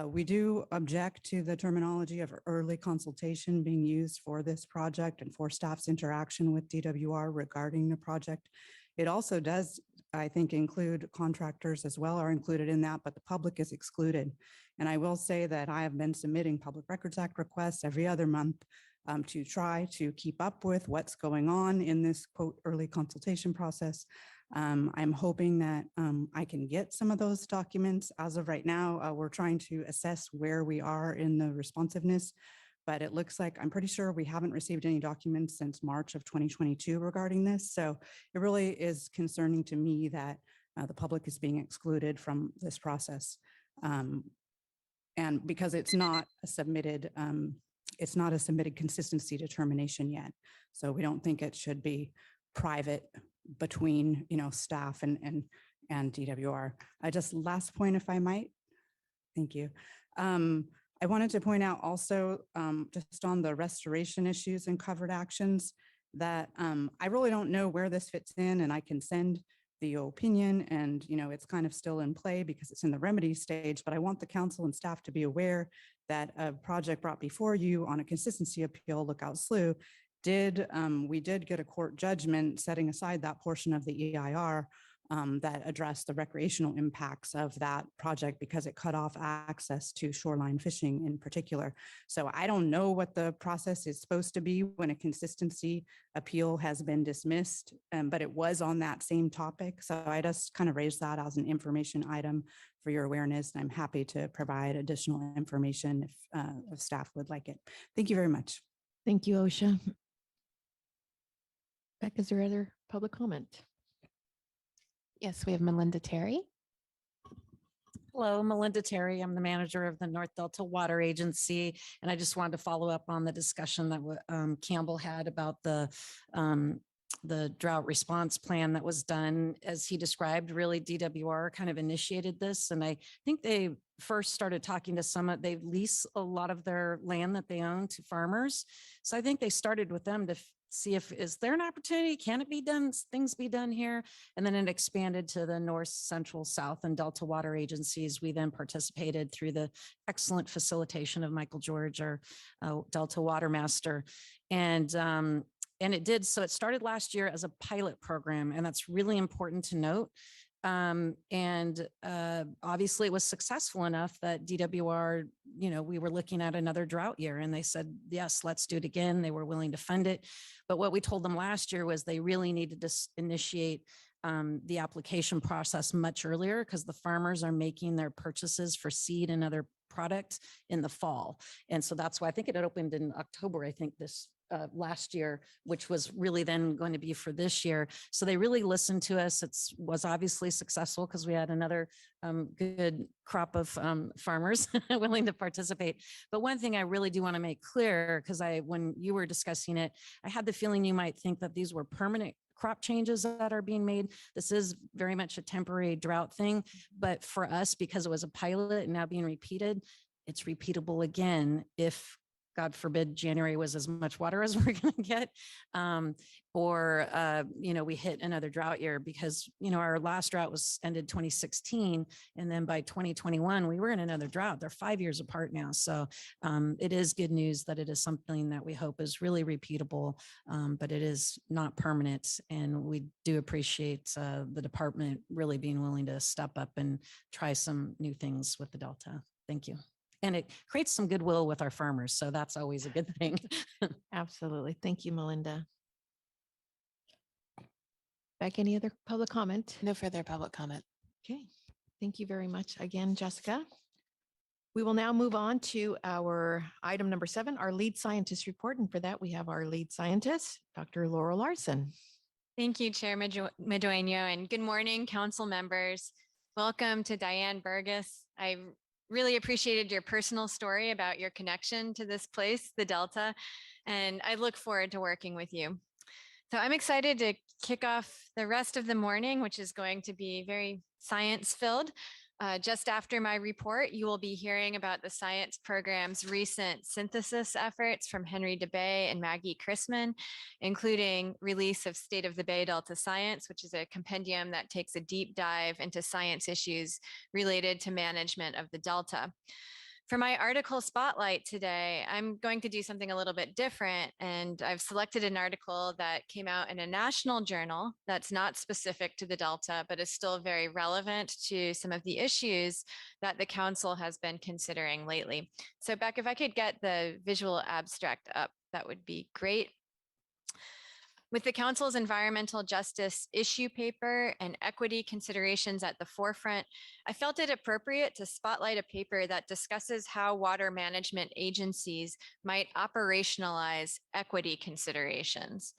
We do object to the terminology of early consultation being used for this project and for staff's interaction with DWR regarding the project. It also does I think include contractors as well are included in that, but the public is excluded. And I will say that I have been submitting Public Records Act requests every other month to try to keep up with what's going on in this quote early consultation process. I'm hoping that I can get some of those documents. As of right now, we're trying to assess where we are in the responsiveness, but it looks like I'm pretty sure we haven't received any documents since March of 2022 regarding this. So it really is concerning to me that the public is being excluded from this process. And because it's not a submitted consistency determination yet. So we don't think it should be private between, staff and DWR. Just last point, if I might. Thank you. I wanted to point out also just on the restoration issues and covered actions that I really don't know where this fits in, and I can send the opinion and, it's kind of still in play because it's in the remedy stage, but I want the council and staff to be aware that a project brought before you on a consistency appeal, Lookout Slough, we did get a court judgment setting aside that portion of the EIR that addressed the recreational impacts of that project because it cut off access to shoreline fishing in particular. So I don't know what the process is supposed to be when a consistency appeal has been dismissed, but it was on that same topic. So I just kind of raised that as an information item for your awareness. And I'm happy to provide additional information if staff would like it. Thank you very much.
Thank you, OSHA. Beck, is there other public comment?
Yes, we have Melinda Terry.
Hello, Melinda Terry. I'm the manager of the North Delta Water Agency, and I just wanted to follow up on the discussion that Campbell had about the drought response plan that was done. As he described, really DWR kind of initiated this, and I think they first started talking to they lease a lot of their land that they own to farmers. So I think they started with them to see is there an opportunity? Can it be done? Things be done here? And then it expanded to the North, Central, South, and Delta water agencies. We then participated through the excellent facilitation of Michael George, our Delta Water Master. And it did. So it started last year as a pilot program, and that's really important to note. Obviously it was successful enough that DWR, we were looking at another drought year and they said, yes, let's do it again. They were willing to fund it. But what we told them last year was they really needed to initiate the application process much earlier because the farmers are making their purchases for seed and other products in the fall. And so that's why I think it had opened in October, I think this last year, which was really then going to be for this year. So they really listened to us. It was obviously successful because we had another good crop of farmers willing to participate. But one thing I really do want to make clear, because when you were discussing it, I had the feeling you might think that these were permanent crop changes that are being made. This is very much a temporary drought thing, but for us, because it was a pilot and now being repeated, it's repeatable again if, God forbid, January was as much water as we're going to get, or we hit another drought year because, our last drought ended 2016. And then by 2021, we were in another drought. They're 5 years apart now. So it is good news that it is something that we hope is really repeatable, but it is not permanent. And we do appreciate the department really being willing to step up and try some new things with the Delta. Thank you. And it creates some goodwill with our farmers. So that's always a good thing.
Absolutely. Thank you, Melinda. Beck, any other public comment?
No further public comment.
Okay. Thank you very much again, Jessica. We will now move on to our item number 7, our lead scientist report. And for that, we have our lead scientist, Dr. Laurel Larson.
Thank you, Chair Medueño, and good morning, council members. Welcome to Diane Burgess. I really appreciated your personal story about your connection to this place, the Delta, and I look forward to working with you. So I'm excited to kick off the rest of the morning, which is going to be very science-filled. Just after my report, you will be hearing about the science program's recent synthesis efforts from Henry DeBay and Maggie Chrisman, including release of State of the Bay Delta Science, which is a compendium that takes a deep dive into science issues related to management of the Delta. For my article spotlight today, I'm going to do something a little bit different, and I've selected an article that came out in a national journal that's not specific to the Delta, but is still very relevant to some of the issues that the council has been considering lately. So Beck, if I could get the visual abstract up, that would be great. With the council's environmental justice issue paper and equity considerations at the forefront, I felt it appropriate to spotlight a paper that discusses how water management agencies might operationalize equity considerations.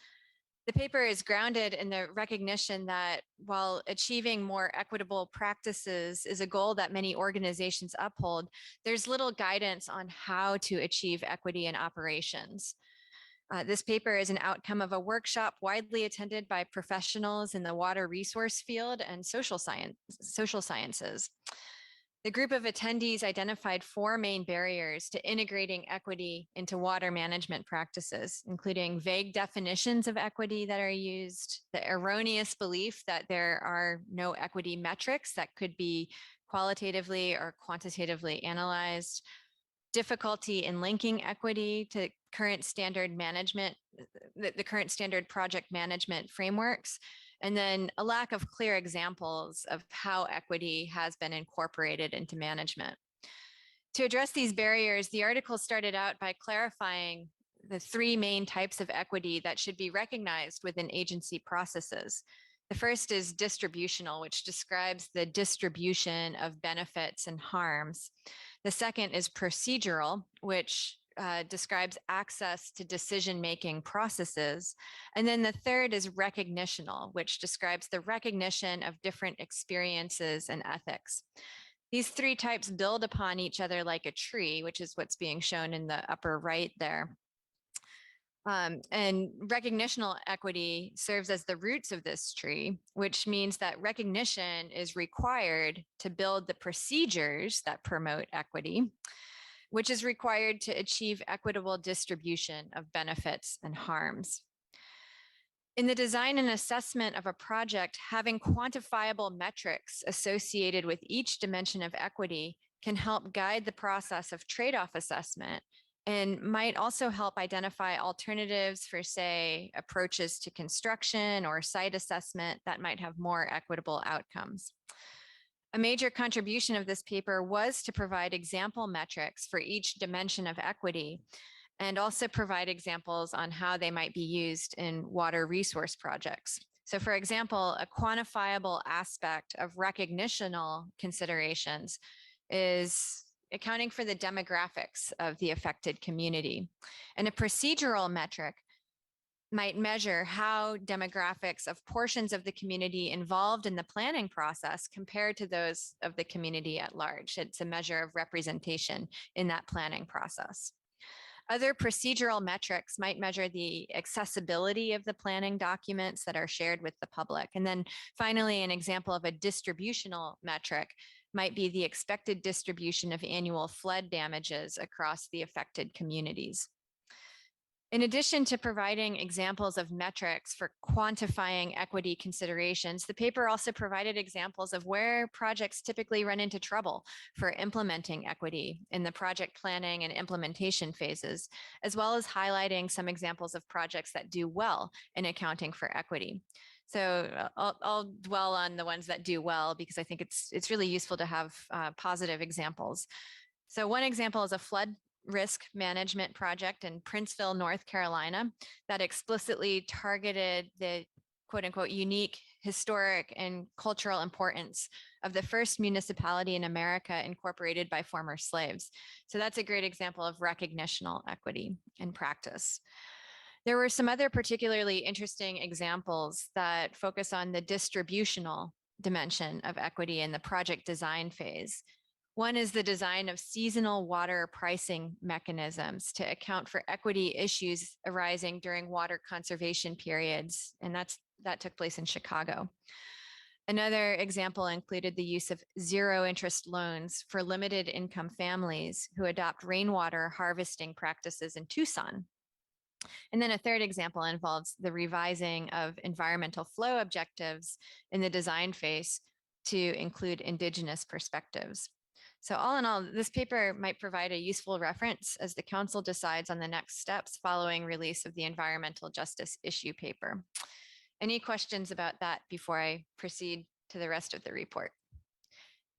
The paper is grounded in the recognition that while achieving more equitable practices is a goal that many organizations uphold, there's little guidance on how to achieve equity in operations. This paper is an outcome of a workshop widely attended by professionals in the water resource field and social sciences. The group of attendees identified 4 main barriers to integrating equity into water management practices, including vague definitions of equity that are used, the erroneous belief that there are no equity metrics that could be qualitatively or quantitatively analyzed, difficulty in linking equity to current standard management, the current standard project management frameworks, and then a lack of clear examples of how equity has been incorporated into management. To address these barriers, the article started out by clarifying the 3 main types of equity that should be recognized within agency processes. The first is distributional, which describes the distribution of benefits and harms. The second is procedural, which describes access to decision-making processes. And then the third is recognitional, which describes the recognition of different experiences and ethics. These 3 types build upon each other like a tree, which is what's being shown in the upper right there. And recognitional equity serves as the roots of this tree, which means that recognition is required to build the procedures that promote equity, which is required to achieve equitable distribution of benefits and harms. In the design and assessment of a project, having quantifiable metrics associated with each dimension of equity can help guide the process of trade-off assessment and might also help identify alternatives for, say, approaches to construction or site assessment that might have more equitable outcomes. A major contribution of this paper was to provide example metrics for each dimension of equity and also provide examples on how they might be used in water resource projects. So for example, a quantifiable aspect of recognitional considerations is accounting for the demographics of the affected community. And a procedural metric might measure how demographics of portions of the community involved in the planning process compare to those of the community at large. It's a measure of representation in that planning process. Other procedural metrics might measure the accessibility of the planning documents that are shared with the public. And then finally, an example of a distributional metric might be the expected distribution of annual flood damages across the affected communities. In addition to providing examples of metrics for quantifying equity considerations, the paper also provided examples of where projects typically run into trouble for implementing equity in the project planning and implementation phases, as well as highlighting some examples of projects that do well in accounting for equity. So I'll dwell on the ones that do well because I think it's really useful to have positive examples. So one example is a flood risk management project in Princeville, North Carolina, that explicitly targeted the quote unquote unique historic and cultural importance of the first municipality in America incorporated by former slaves. So that's a great example of recognitional equity in practice. There were some other particularly interesting examples that focus on the distributional dimension of equity in the project design phase. One is the design of seasonal water pricing mechanisms to account for equity issues arising during water conservation periods, and that took place in Chicago. Another example included the use of zero interest loans for limited income families who adopt rainwater harvesting practices in Tucson. And then a third example involves the revising of environmental flow objectives in the design phase to include indigenous perspectives. So all in all, this paper might provide a useful reference as the council decides on the next steps following release of the environmental justice issue paper. Any questions about that before I proceed to the rest of the report?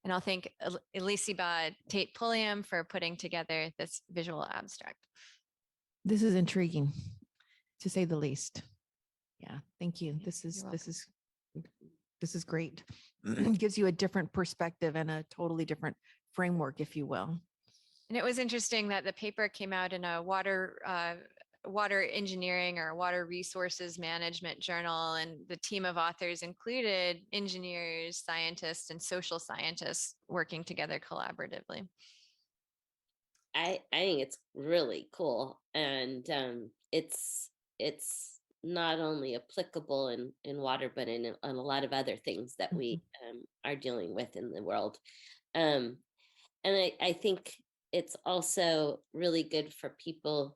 And I'll thank Elisiba Tate Pulliam for putting together this visual abstract.
This is intriguing, to say the least. Yeah, thank you. This is great. It gives you a different perspective and a totally different framework, if you will.
And it was interesting that the paper came out in a water engineering or water resources management journal, and the team of authors included engineers, scientists, and social scientists working together collaboratively.
I think it's really cool, and it's not only applicable in water, but in a lot of other things that we are dealing with in the world. And I think it's also really good for people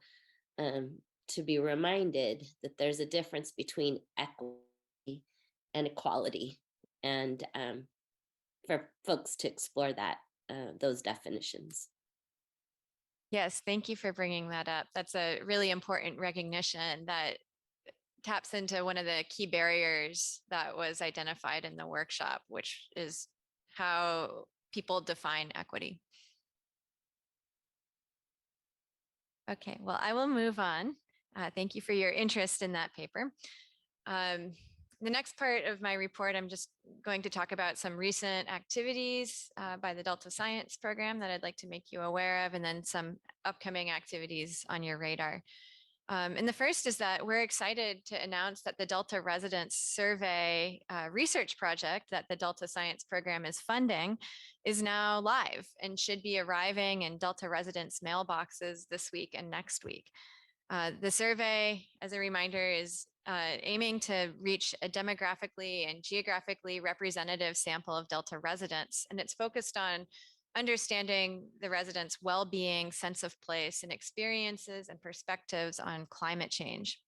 to be reminded that there's a difference between equity and equality, and for folks to explore that those definitions.
Yes, thank you for bringing that up. That's a really important recognition that taps into one of the key barriers that was identified in the workshop, which is how people define equity. Okay, well, I will move on. Thank you for your interest in that paper. The next part of my report, I'm just going to talk about some recent activities by the Delta Science Program that I'd like to make you aware of, and then some upcoming activities on your radar. And the first is that we're excited to announce that the Delta Residents Survey research project that the Delta Science Program is funding is now live and should be arriving in Delta residents' mailboxes this week and next week. The survey, as a reminder, is aiming to reach a demographically and geographically representative sample of Delta residents, and it's focused on understanding the residents' well-being, sense of place, and experiences and perspectives on climate change.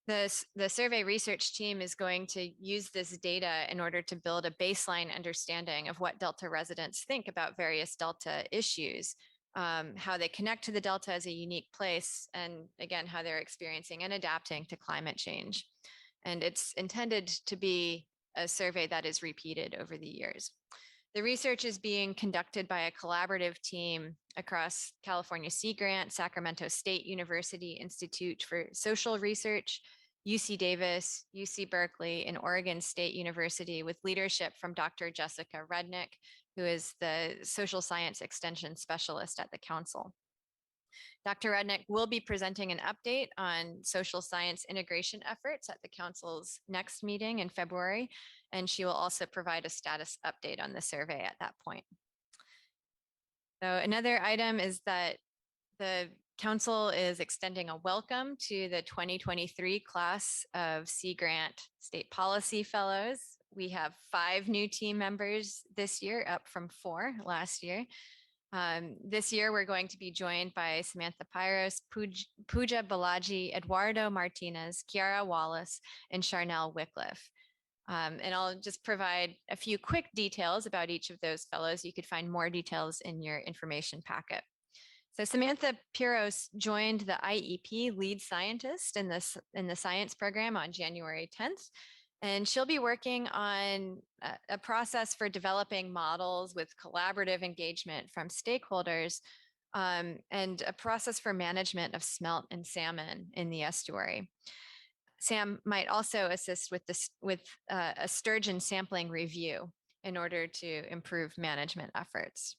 The survey research team is going to use this data in order to build a baseline understanding of what Delta residents think about various Delta issues, how they connect to the Delta as a unique place, and again, how they're experiencing and adapting to climate change. And it's intended to be a survey that is repeated over the years. The research is being conducted by a collaborative team across California Sea Grant, Sacramento State University Institute for Social Research, UC Davis, UC Berkeley, and Oregon State University, with leadership from Dr. Jessica Rudnick, who is the social science extension specialist at the council. Dr. Rudnick will be presenting an update on social science integration efforts at the council's next meeting in February, and she will also provide a status update on the survey at that point. So another item is that the council is extending a welcome to the 2023 class of Sea Grant State Policy Fellows. We have 5 new team members this year, up from 4 last year. This year, we're going to be joined by Samantha Pyros, Pooja Balaji, Eduardo Martinez, Kiara Wallace, and Charnel Wycliffe. And I'll just provide a few quick details about each of those fellows. You could find more details in your information packet. So Samantha Pyros joined the IEP lead scientist in the science program on January 10th. And she'll be working on a process for developing models with collaborative engagement from stakeholders, and a process for management of smelt and salmon in the estuary. Sam might also assist with a sturgeon sampling review in order to improve management efforts.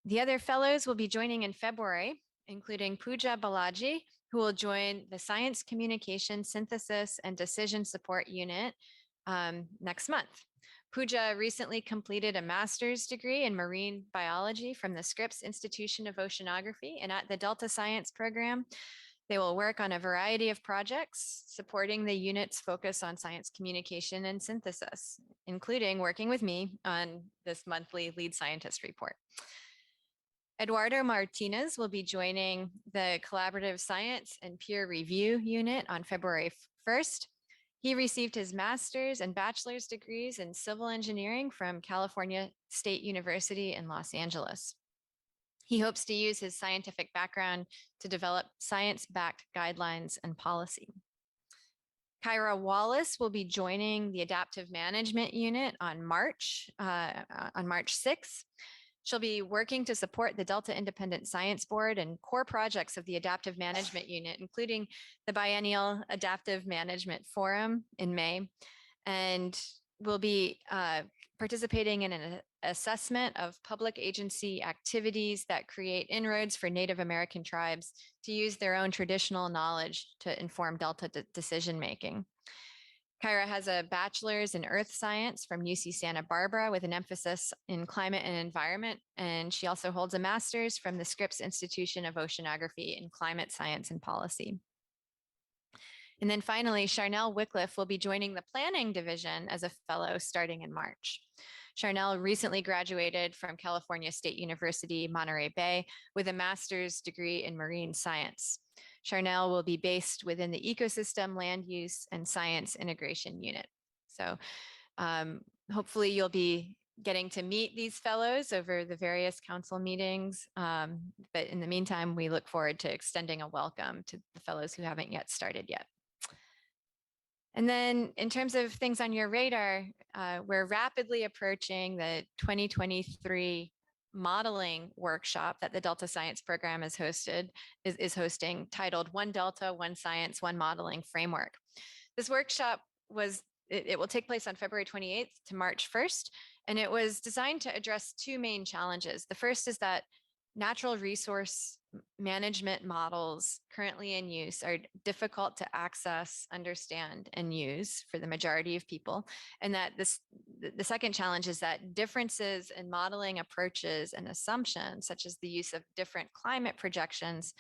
The other fellows will be joining in February, including Pooja Balaji, who will join the Science Communication Synthesis and Decision Support Unit next month. Pooja recently completed a master's degree in marine biology from the Scripps Institution of Oceanography, and at the Delta Science Program, they will work on a variety of projects supporting the unit's focus on science communication and synthesis, including working with me on this monthly lead scientist report. Eduardo Martinez will be joining the Collaborative Science and Peer Review Unit on February 1st. He received his master's and bachelor's degrees in civil engineering from California State University in Los Angeles. He hopes to use his scientific background to develop science-backed guidelines and policy. Kyra Wallace will be joining the Adaptive Management Unit on March 6th. She'll be working to support the Delta Independent Science Board and core projects of the Adaptive Management Unit, including the Biennial Adaptive Management Forum in May, and will be participating in an assessment of public agency activities that create inroads for Native American tribes to use their own traditional knowledge to inform Delta decision-making. Kyra has a bachelor's in earth science from UC Santa Barbara with an emphasis in climate and environment. And she also holds a master's from the Scripps Institution of Oceanography in climate science and policy. And then finally, Charnel Wycliffe will be joining the planning division as a fellow starting in March. Charnel recently graduated from California State University, Monterey Bay with a master's degree in marine science. Charnel will be based within the Ecosystem, Land Use, and Science Integration Unit. So hopefully you'll be getting to meet these fellows over the various council meetings. But in the meantime, we look forward to extending a welcome to the fellows who haven't yet started yet. And then in terms of things on your radar, we're rapidly approaching the 2023 modeling workshop that the Delta Science Program is hosting, titled One Delta, One Science, One Modeling Framework. This workshop it will take place on February 28th to March 1st, and it was designed to address two main challenges. The first is that natural resource management models currently in use are difficult to access, understand, and use for the majority of people. And that the second challenge is that differences in modeling approaches and assumptions, such as the use of different climate projections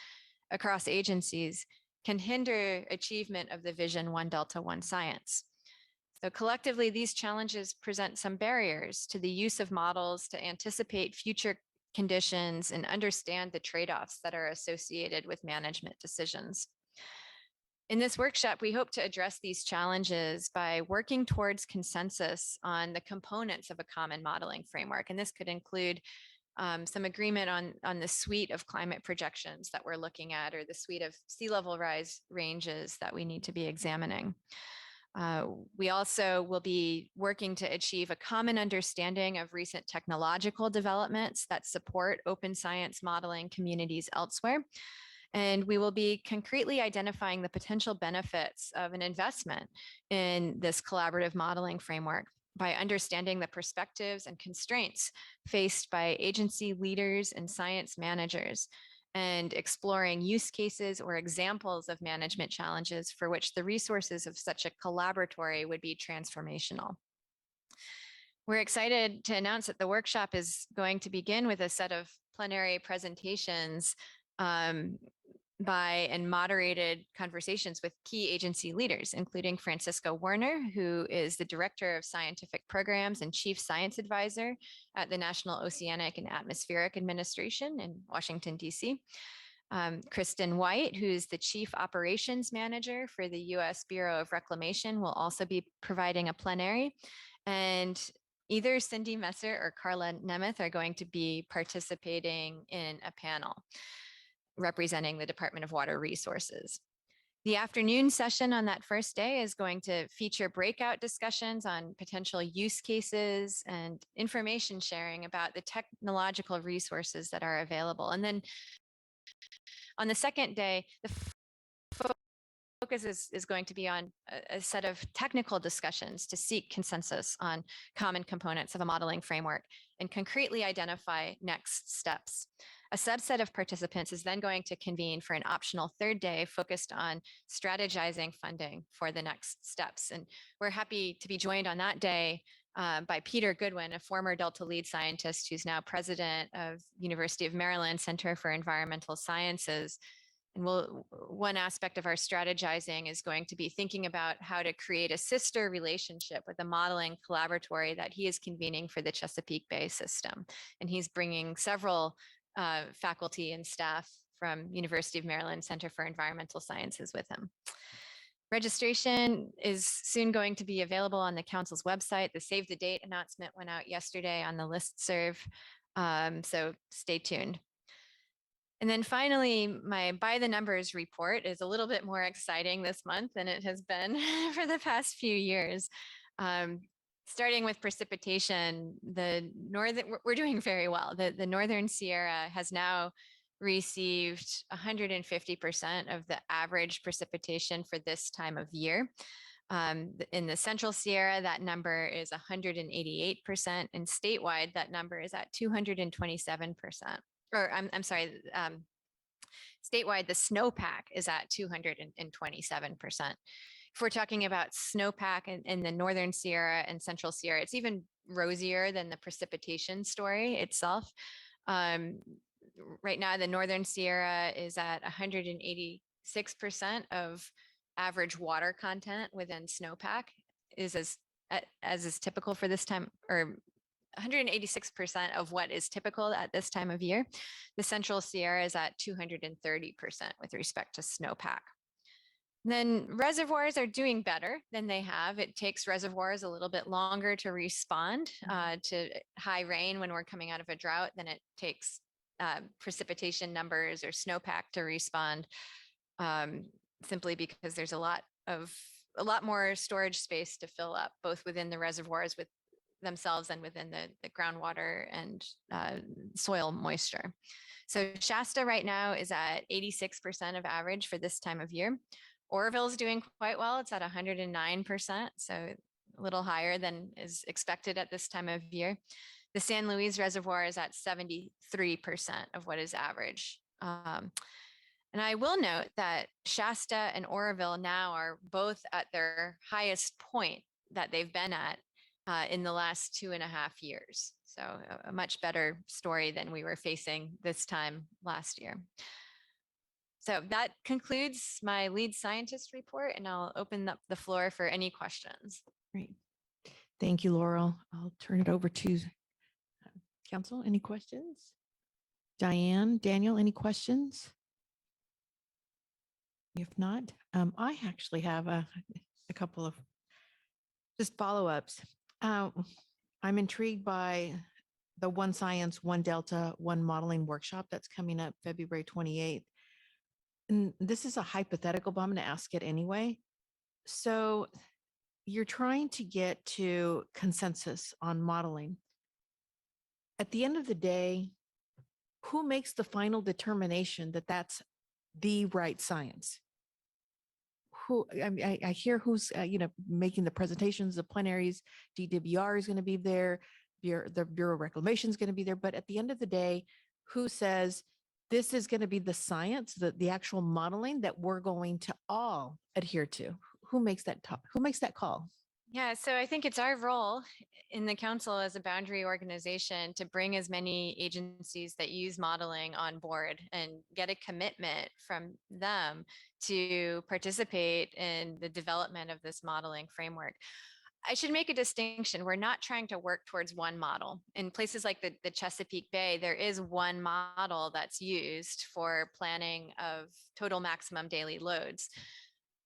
across agencies, can hinder achievement of the vision One Delta, One Science. So collectively, these challenges present some barriers to the use of models to anticipate future conditions and understand the trade-offs that are associated with management decisions. In this workshop, we hope to address these challenges by working towards consensus on the components of a common modeling framework. And this could include some agreement on the suite of climate projections that we're looking at, or the suite of sea level rise ranges that we need to be examining. We also will be working to achieve a common understanding of recent technological developments that support open science modeling communities elsewhere. And we will be concretely identifying the potential benefits of an investment in this collaborative modeling framework by understanding the perspectives and constraints faced by agency leaders and science managers, and exploring use cases or examples of management challenges for which the resources of such a collaboratory would be transformational. We're excited to announce that the workshop is going to begin with a set of plenary presentations by and moderated conversations with key agency leaders, including Francisco Werner, who is the Director of Scientific Programs and Chief Science Advisor at the National Oceanic and Atmospheric Administration in Washington, D.C. Kristen White, who's the Chief Operations Manager for the U.S. Bureau of Reclamation, will also be providing a plenary. And either Cindy Messer or Carla Nemeth are going to be participating in a panel representing the Department of Water Resources. The afternoon session on that first day is going to feature breakout discussions on potential use cases and information sharing about the technological resources that are available. And then on the second day, the focus is going to be on a set of technical discussions to seek consensus on common components of a modeling framework and concretely identify next steps. A subset of participants is then going to convene for an optional third day focused on strategizing funding for the next steps. And we're happy to be joined on that day by Peter Goodwin, a former Delta lead scientist who's now president of University of Maryland Center for Environmental Sciences. And one aspect of our strategizing is going to be thinking about how to create a sister relationship with a modeling collaboratory that he is convening for the Chesapeake Bay system. And he's bringing several faculty and staff from University of Maryland Center for Environmental Sciences with him. Registration is soon going to be available on the council's website. The save the date announcement went out yesterday on the listserv, so stay tuned. And then finally, my by the numbers report is a little bit more exciting this month than it has been for the past few years. Starting with precipitation, we're doing very well. The Northern Sierra has now received 150% of the average precipitation for this time of year. In the Central Sierra, that number is 188%, and statewide, that number is at 227%. Or I'm sorry, statewide, the snowpack is at 227%. If we're talking about snowpack in the Northern Sierra and Central Sierra, it's even rosier than the precipitation story itself. Right now, the Northern Sierra is at 186% of average water content within snowpack, is as is typical for this time, or 186% of what is typical at this time of year. The Central Sierra is at 230% with respect to snowpack. Then reservoirs are doing better than they have. It takes reservoirs a little bit longer to respond to high rain when we're coming out of a drought than it takes precipitation numbers or snowpack to respond, simply because there's a lot more storage space to fill up, both within the reservoirs with themselves and within the groundwater and soil moisture. So Shasta right now is at 86% of average for this time of year. Oroville is doing quite well. It's at 109%, so a little higher than is expected at this time of year. The San Luis Reservoir is at 73% of what is average. And I will note that Shasta and Oroville now are both at their highest point that they've been at in the last 2.5 years. So a much better story than we were facing this time last year. So that concludes my lead scientist report, and I'll open up the floor for any questions.
Great. Thank you, Laurel. I'll turn it over to council. Any questions? Diane, Daniel, any questions? If not, I actually have a couple of just follow-ups. I'm intrigued by the One Science, One Delta, One Modeling workshop that's coming up February 28th. And this is a hypothetical, but I'm going to ask it anyway. So you're trying to get to consensus on modeling. At the end of the day, who makes the final determination that that's the right science? Who, I hear who's, making the presentations, the plenaries, DWR is going to be there, the Bureau of Reclamation is going to be there. But at the end of the day, who says this is going to be the science, the actual modeling that we're going to all adhere to? Who makes that call?
Yeah, so I think it's our role in the council as a boundary organization to bring as many agencies that use modeling on board and get a commitment from them to participate in the development of this modeling framework. I should make a distinction. We're not trying to work towards one model. In places like the Chesapeake Bay, there is one model that's used for planning of total maximum daily loads.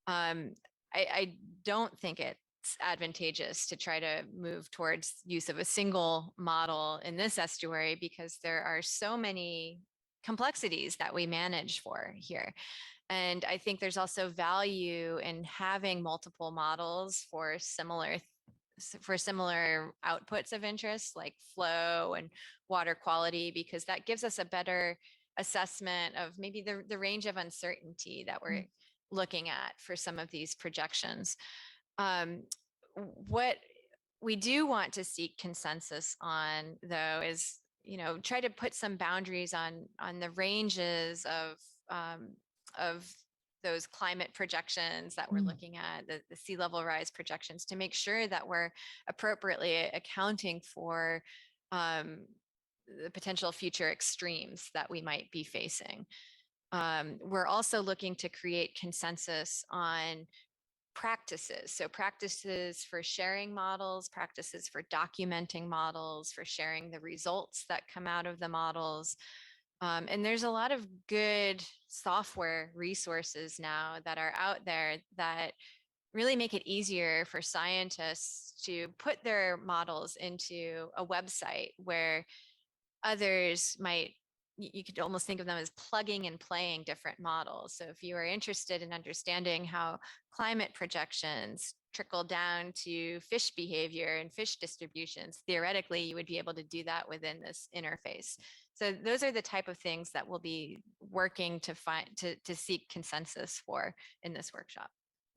I don't think it's advantageous to try to move towards use of a single model in this estuary because there are so many complexities that we manage for here. And I think there's also value in having multiple models for similar outputs of interest like flow and water quality, because that gives us a better assessment of maybe the range of uncertainty that we're looking at for some of these projections. What we do want to seek consensus on, though, is try to put some boundaries on the ranges of those climate projections that we're looking at, the sea level rise projections, to make sure that we're appropriately accounting for the potential future extremes that we might be facing. We're also looking to create consensus on practices. So practices for sharing models, practices for documenting models, for sharing the results that come out of the models. And there's a lot of good software resources now that are out there that really make it easier for scientists to put their models into a website where others might, you could almost think of them as plugging and playing different models. So if you are interested in understanding how climate projections trickle down to fish behavior and fish distributions, theoretically, you would be able to do that within this interface. So those are the type of things that we'll be working to find, to seek consensus for in this workshop.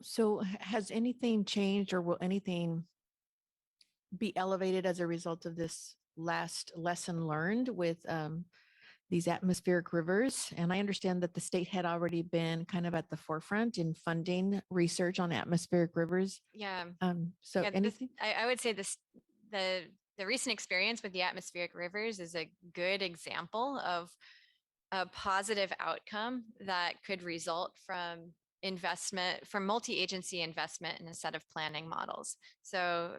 So has anything changed or will anything be elevated as a result of this last lesson learned with these atmospheric rivers? And I understand that the state had already been kind of at the forefront in funding research on atmospheric rivers.
Yeah.
So
Yeah,
anything?
I would say this, the recent experience with the atmospheric rivers is a good example of a positive outcome that could result from investment, from multi-agency investment in a set of planning models. So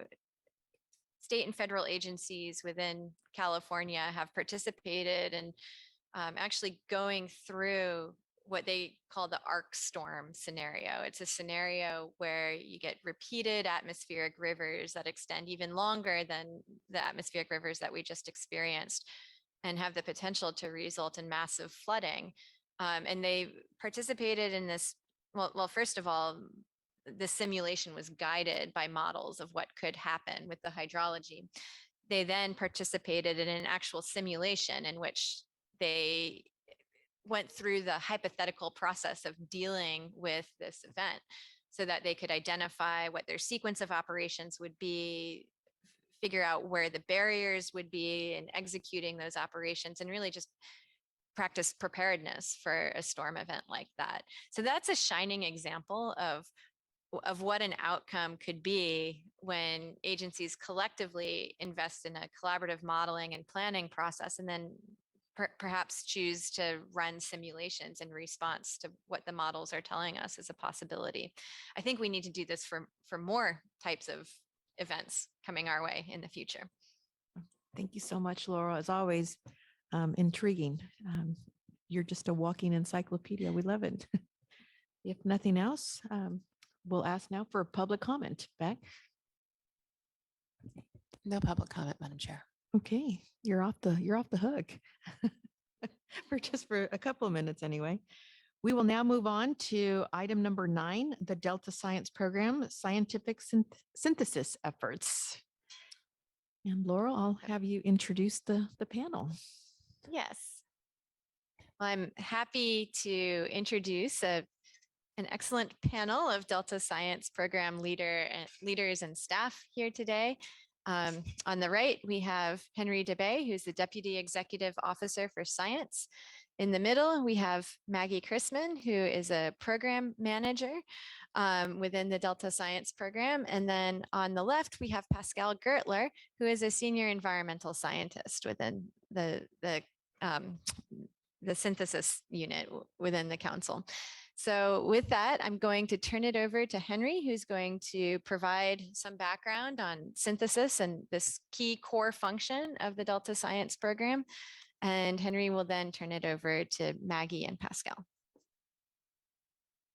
state and federal agencies within California have participated in actually going through what they call the arc storm scenario. It's a scenario where you get repeated atmospheric rivers that extend even longer than the atmospheric rivers that we just experienced and have the potential to result in massive flooding. And they participated in this, well, first of all, the simulation was guided by models of what could happen with the hydrology. They then participated in an actual simulation in which they went through the hypothetical process of dealing with this event so that they could identify what their sequence of operations would be, figure out where the barriers would be in executing those operations, and really just practice preparedness for a storm event like that. So that's a shining example of what an outcome could be when agencies collectively invest in a collaborative modeling and planning process, and then perhaps choose to run simulations in response to what the models are telling us is a possibility. I think we need to do this for more types of events coming our way in the future.
Thank you so much, Laurel. As always, intriguing. You're just a walking encyclopedia. We love it. If nothing else, we'll ask now for public comment. Beck?
No public comment, Madam Chair.
Okay, you're off the hook for a couple of minutes anyway. We will now move on to item number 9, the Delta Science Program Scientific Synthesis Efforts. And Laurel, I'll have you introduce the panel.
Yes. Well, I'm happy to introduce an excellent panel of Delta Science Program leaders and staff here today. On the right, we have Henry DeBay, who's the Deputy Executive Officer for Science. In the middle, we have Maggie Chrisman, who is a program manager within the Delta Science Program. And then on the left, we have Pascal Gertler, who is a senior environmental scientist within the synthesis unit within the council. So with that, I'm going to turn it over to Henry, who's going to provide some background on synthesis and this key core function of the Delta Science Program. And Henry will then turn it over to Maggie and Pascal.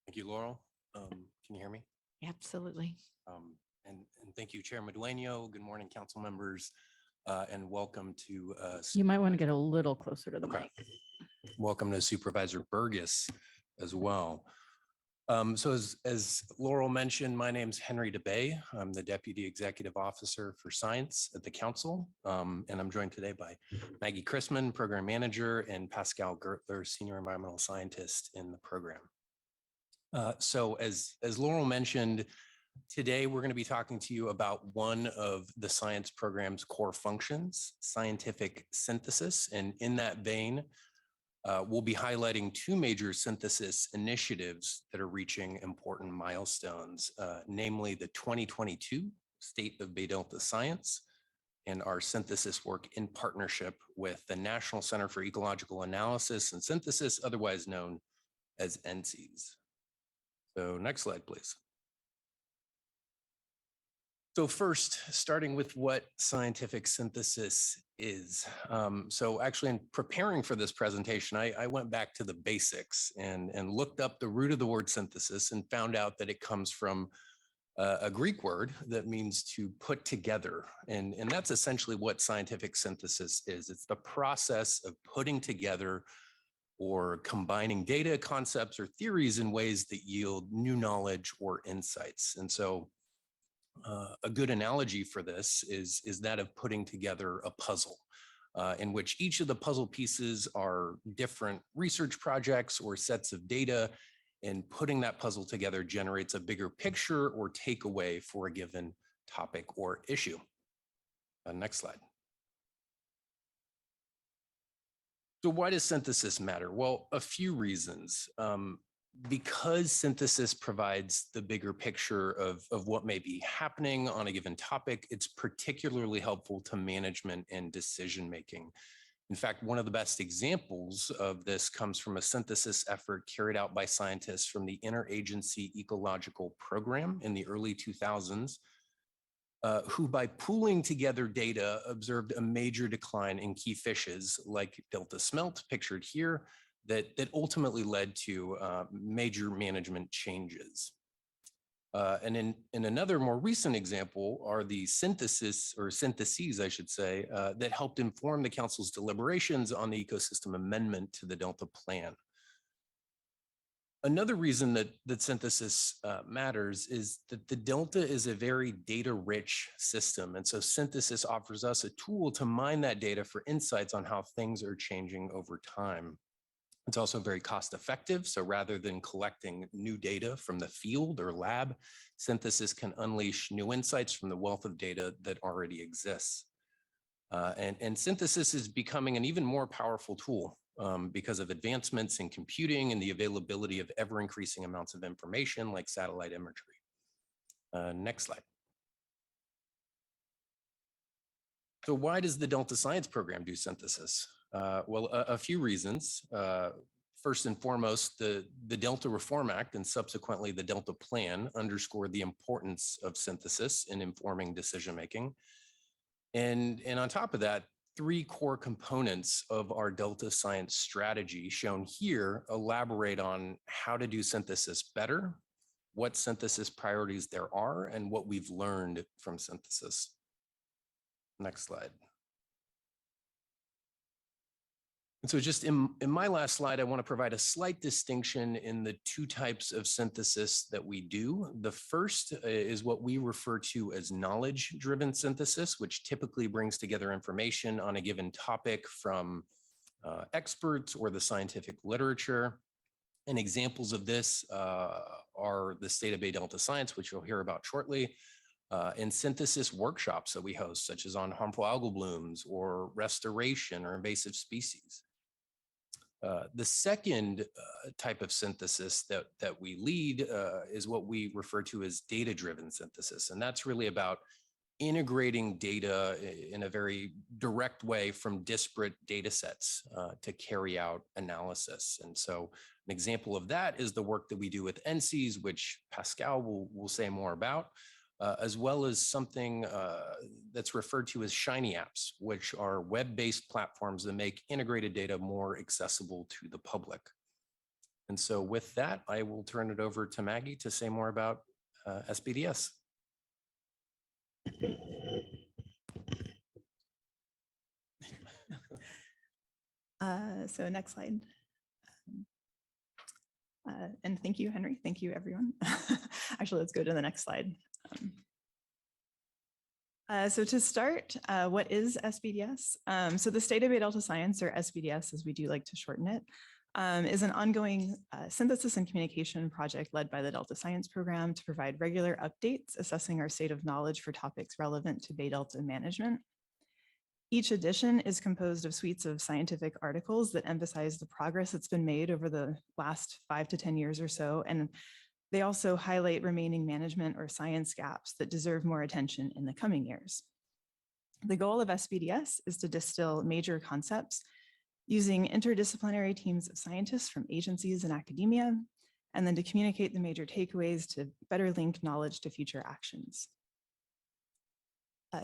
Thank you, Laurel. Can you hear me?
Absolutely.
And thank you, Chair Medueno. Good morning, council members, and welcome to
You might want to get a little closer to the mic.
welcome to Supervisor Burgess as well. So as Laurel mentioned, my name's Henry DeBay. I'm the Deputy Executive Officer for Science at the Council. And I'm joined today by Maggie Chrisman, Program Manager, and Pascal Gertler, Senior Environmental Scientist in the program. So as Laurel mentioned, today we're going to be talking to you about one of the science program's core functions, scientific synthesis. And in that vein, we'll be highlighting 2 major synthesis initiatives that are reaching important milestones, namely the 2022 State of Bay Delta Science and our synthesis work in partnership with the National Center for Ecological Analysis and Synthesis, otherwise known as NCES. So next slide, please. So first, starting with what scientific synthesis is. So actually in preparing for this presentation, I went back to the basics and looked up the root of the word synthesis and found out that it comes from a Greek word that means to put together. And that's essentially what scientific synthesis is. It's the process of putting together or combining data, concepts, or theories in ways that yield new knowledge or insights. And so a good analogy for this is that of putting together a puzzle in which each of the puzzle pieces are different research projects or sets of data, and putting that puzzle together generates a bigger picture or takeaway for a given topic or issue. Next slide. So why does synthesis matter? Well, a few reasons. Because synthesis provides the bigger picture of what may be happening on a given topic, it's particularly helpful to management and decision-making. In fact, one of the best examples of this comes from a synthesis effort carried out by scientists from the Interagency Ecological Program in the early 2000s, who by pooling together data observed a major decline in key fishes like Delta smelt, pictured here, that ultimately led to major management changes. And in another more recent example are the syntheses, I should say, that helped inform the council's deliberations on the ecosystem amendment to the Delta Plan. Another reason that synthesis matters is that the Delta is a very data-rich system. And so synthesis offers us a tool to mine that data for insights on how things are changing over time. It's also very cost effective. So rather than collecting new data from the field or lab, synthesis can unleash new insights from the wealth of data that already exists. And synthesis is becoming an even more powerful tool because of advancements in computing and the availability of ever increasing amounts of information like satellite imagery. Next slide. So why does the Delta Science Program do synthesis? Well, a few reasons. First and foremost, the Delta Reform Act and subsequently the Delta Plan underscore the importance of synthesis in informing decision-making. And on top of that, 3 core components of our Delta Science strategy shown here elaborate on how to do synthesis better, what synthesis priorities there are, and what we've learned from synthesis. Next slide. And so just in my last slide, I want to provide a slight distinction in the 2 types of synthesis that we do. The first is what we refer to as knowledge-driven synthesis, which typically brings together information on a given topic from experts or the scientific literature. And examples of this are the State of Bay Delta Science, which you'll hear about shortly, and synthesis workshops that we host, such as on harmful algal blooms or restoration or invasive species. The second type of synthesis that we lead is what we refer to as data-driven synthesis. And that's really about integrating data in a very direct way from disparate data sets to carry out analysis. And so an example of that is the work that we do with NCs, which Pascal will say more about, as well as something that's referred to as Shiny apps, which are web-based platforms that make integrated data more accessible to the public. And so with that, I will turn it over to Maggie to say more about SBDS.
So next slide. And thank you, Henry. Thank you, everyone. Actually, let's go to the next slide. So to start, what is SBDS? So the State of Bay Delta Science, or SBDS as we do like to shorten it, is an ongoing synthesis and communication project led by the Delta Science Program to provide regular updates assessing our state of knowledge for topics relevant to Bay Delta management. Each edition is composed of suites of scientific articles that emphasize the progress that's been made over the last 5 to 10 years or so, and they also highlight remaining management or science gaps that deserve more attention in the coming years. The goal of SBDS is to distill major concepts using interdisciplinary teams of scientists from agencies and academia, and then to communicate the major takeaways to better link knowledge to future actions.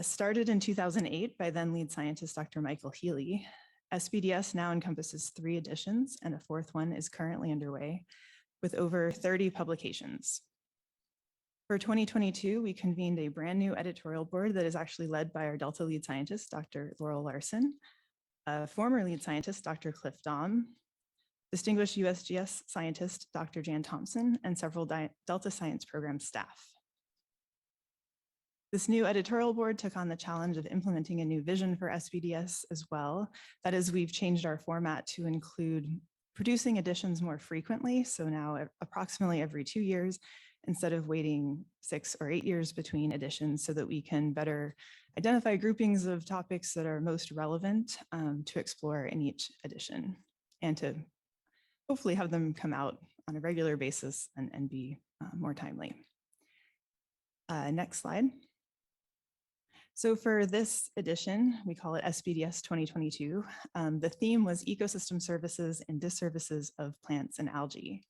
Started in 2008 by then lead scientist Dr. Michael Healy, SBDS now encompasses 3 editions, and a 4th one is currently underway with over 30 publications. For 2022, we convened a brand new editorial board that is actually led by our Delta lead scientist, Dr. Laurel Larson, former lead scientist, Dr. Cliff Daum, distinguished USGS scientist, Dr. Jan Thompson, and several Delta Science Program staff. This new editorial board took on the challenge of implementing a new vision for SBDS as well. That is, we've changed our format to include producing editions more frequently. So now approximately every 2 years, instead of waiting 6 or 8 years between editions, so that we can better identify groupings of topics that are most relevant to explore in each edition, and to hopefully have them come out on a regular basis and be more timely. Next slide. So for this edition, we call it SBDS 2022. The theme was ecosystem services and disservices of plants and algae.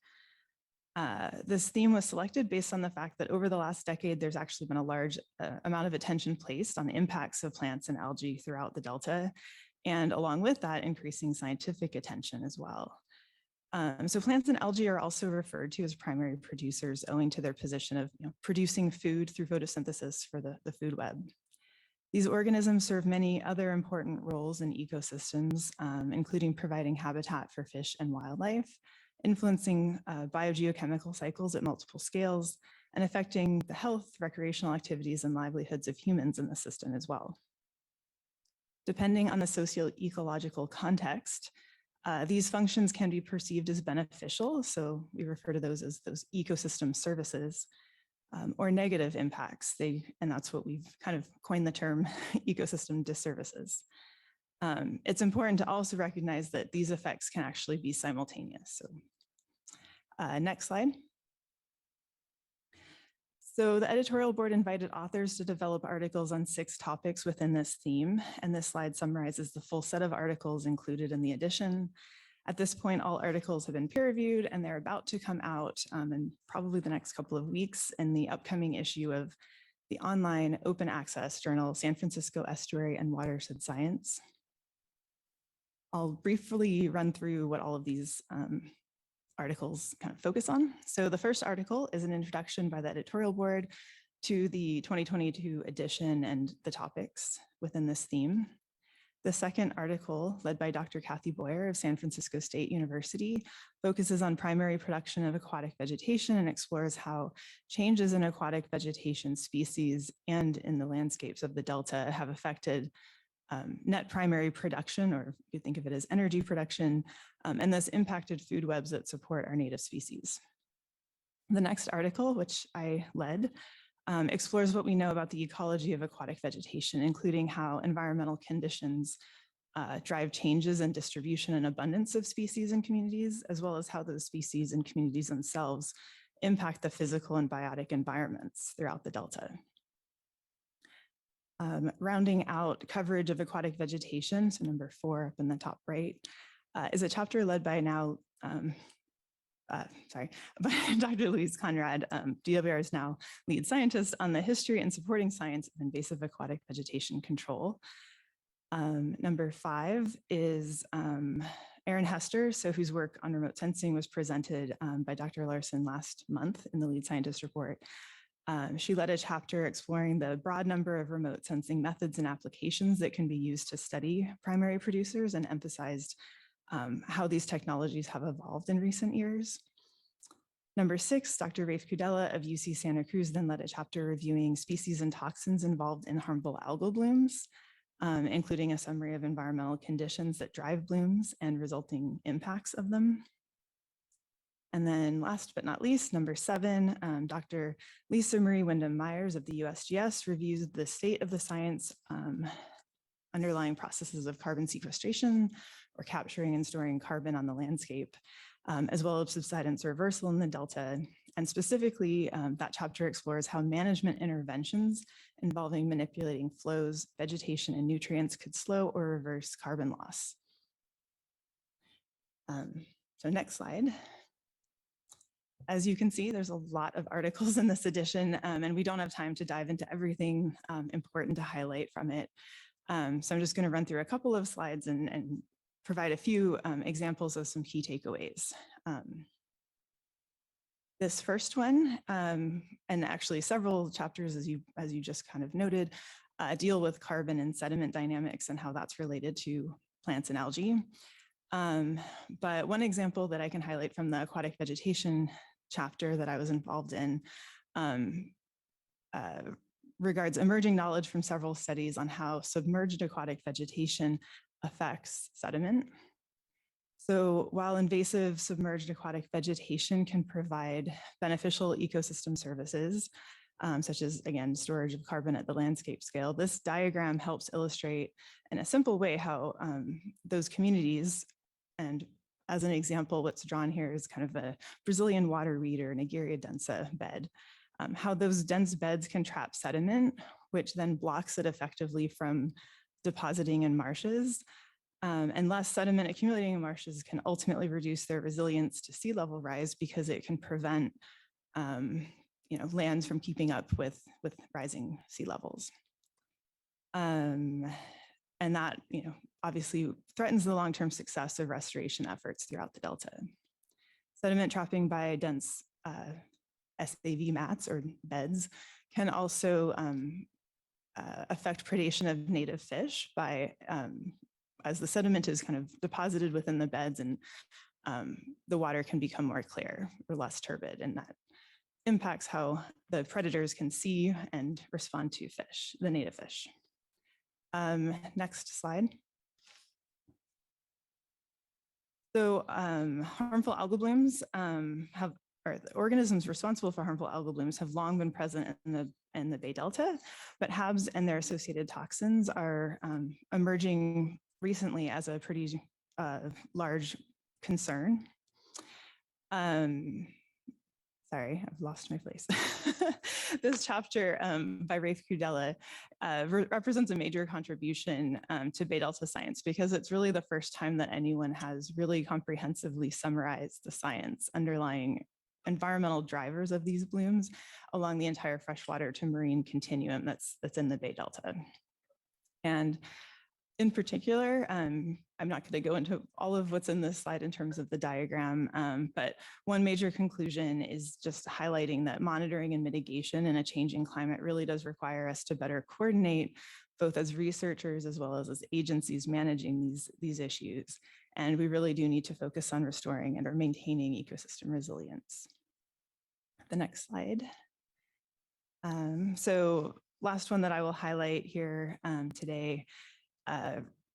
This theme was selected based on the fact that over the last decade, there's actually been a large amount of attention placed on the impacts of plants and algae throughout the Delta, and along with that, increasing scientific attention as well. So plants and algae are also referred to as primary producers owing to their position of producing food through photosynthesis for the food web. These organisms serve many other important roles in ecosystems, including providing habitat for fish and wildlife, influencing biogeochemical cycles at multiple scales, and affecting the health, recreational activities, and livelihoods of humans in the system as well. Depending on the socio-ecological context, these functions can be perceived as beneficial, so we refer to those as those ecosystem services, or negative impacts. And that's what we've kind of coined the term ecosystem disservices. It's important to also recognize that these effects can actually be simultaneous. So next slide. So the editorial board invited authors to develop articles on 6 topics within this theme, and this slide summarizes the full set of articles included in the edition. At this point, all articles have been peer-reviewed, and they're about to come out in probably the next couple of weeks in the upcoming issue of the online open access journal, San Francisco Estuary and Watershed Science. I'll briefly run through what all of these articles kind of focus on. So the first article is an introduction by the editorial board to the 2022 edition and the topics within this theme. The second article, led by Dr. Kathy Boyer of San Francisco State University, focuses on primary production of aquatic vegetation and explores how changes in aquatic vegetation species and in the landscapes of the Delta have affected net primary production, or you think of it as energy production, and thus impacted food webs that support our native species. The next article, which I led, explores what we know about the ecology of aquatic vegetation, including how environmental conditions drive changes in distribution and abundance of species and communities, as well as how those species and communities themselves impact the physical and biotic environments throughout the Delta. Rounding out coverage of aquatic vegetation, so number 4 up in the top right, is a chapter led by by Dr. Louise Conrad, DWR's now lead scientist, on the history and supporting science of invasive aquatic vegetation control. Number 5 is Erin Hester, whose work on remote sensing was presented by Dr. Larson last month in the lead scientist report. She led a chapter exploring the broad number of remote sensing methods and applications that can be used to study primary producers, and emphasized how these technologies have evolved in recent years. Number 6, Dr. Rafe Kudela of UC Santa Cruz then led a chapter reviewing species and toxins involved in harmful algal blooms, including a summary of environmental conditions that drive blooms and resulting impacts of them. And then last but not least, number 7, Dr. Lisa Marie Wyndham-Myers of the USGS reviews the state of the science underlying processes of carbon sequestration, or capturing and storing carbon on the landscape, as well as subsidence reversal in the Delta. And specifically, that chapter explores how management interventions involving manipulating flows, vegetation, and nutrients could slow or reverse carbon loss. So next slide. As you can see, there's a lot of articles in this edition, and we don't have time to dive into everything important to highlight from it. So I'm just going to run through a couple of slides and provide a few examples of some key takeaways. This first one, and actually several chapters, as you just kind of noted, deal with carbon and sediment dynamics and how that's related to plants and algae. But one example that I can highlight from the aquatic vegetation chapter that I was involved in regards emerging knowledge from several studies on how submerged aquatic vegetation affects sediment. So while invasive submerged aquatic vegetation can provide beneficial ecosystem services, such as, again, storage of carbon at the landscape scale, this diagram helps illustrate in a simple way how those communities, and as an example, what's drawn here is kind of a Brazilian water weed or Nageria densa bed, how those dense beds can trap sediment, which then blocks it effectively from depositing in marshes. And less sediment accumulating in marshes can ultimately reduce their resilience to sea level rise because it can prevent lands from keeping up with rising sea levels. And that obviously threatens the long-term success of restoration efforts throughout the Delta. Sediment trapping by dense SAV mats or beds can also affect predation of native fish by as the sediment is kind of deposited within the beds, and the water can become more clear or less turbid, and that impacts how the predators can see and respond to fish, the native fish. Next slide. So harmful algal blooms or the organisms responsible for harmful algal blooms have long been present in the Bay Delta, but HABs and their associated toxins are emerging recently as a pretty large concern. Sorry, I've lost my place. This chapter by Rafe Kudela represents a major contribution to Bay Delta science because it's really the first time that anyone has really comprehensively summarized the science underlying environmental drivers of these blooms along the entire freshwater to marine continuum that's in the Bay Delta. And in particular, I'm not going to go into all of what's in this slide in terms of the diagram, but one major conclusion is just highlighting that monitoring and mitigation in a changing climate really does require us to better coordinate, both as researchers as well as agencies managing these issues. And we really do need to focus on restoring and or maintaining ecosystem resilience. The next slide. So last one that I will highlight here today,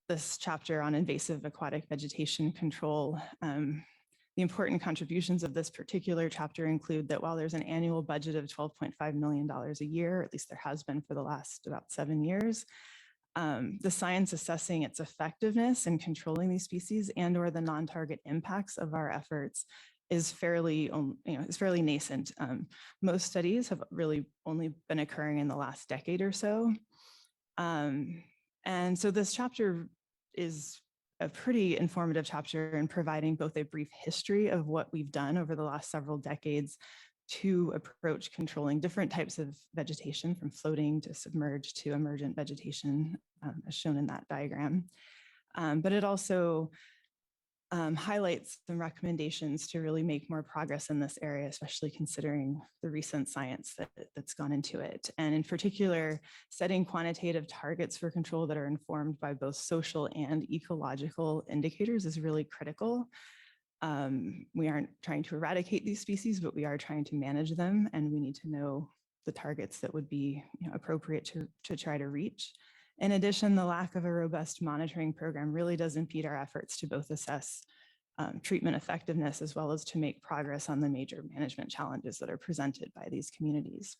this chapter on invasive aquatic vegetation control. The important contributions of this particular chapter include that while there's an annual budget of $12.5 million a year, at least there has been for the last about 7 years, the science assessing its effectiveness in controlling these species and or the non-target impacts of our efforts is fairly nascent. Most studies have really only been occurring in the last decade or so. And so this chapter is a pretty informative chapter in providing both a brief history of what we've done over the last several decades to approach controlling different types of vegetation, from floating to submerged to emergent vegetation, as shown in that diagram. But it also highlights some recommendations to really make more progress in this area, especially considering the recent science that's gone into it. And in particular, setting quantitative targets for control that are informed by both social and ecological indicators is really critical. We aren't trying to eradicate these species, but we are trying to manage them, and we need to know the targets that would be appropriate to try to reach. In addition, the lack of a robust monitoring program really does impede our efforts to both assess treatment effectiveness as well as to make progress on the major management challenges that are presented by these communities.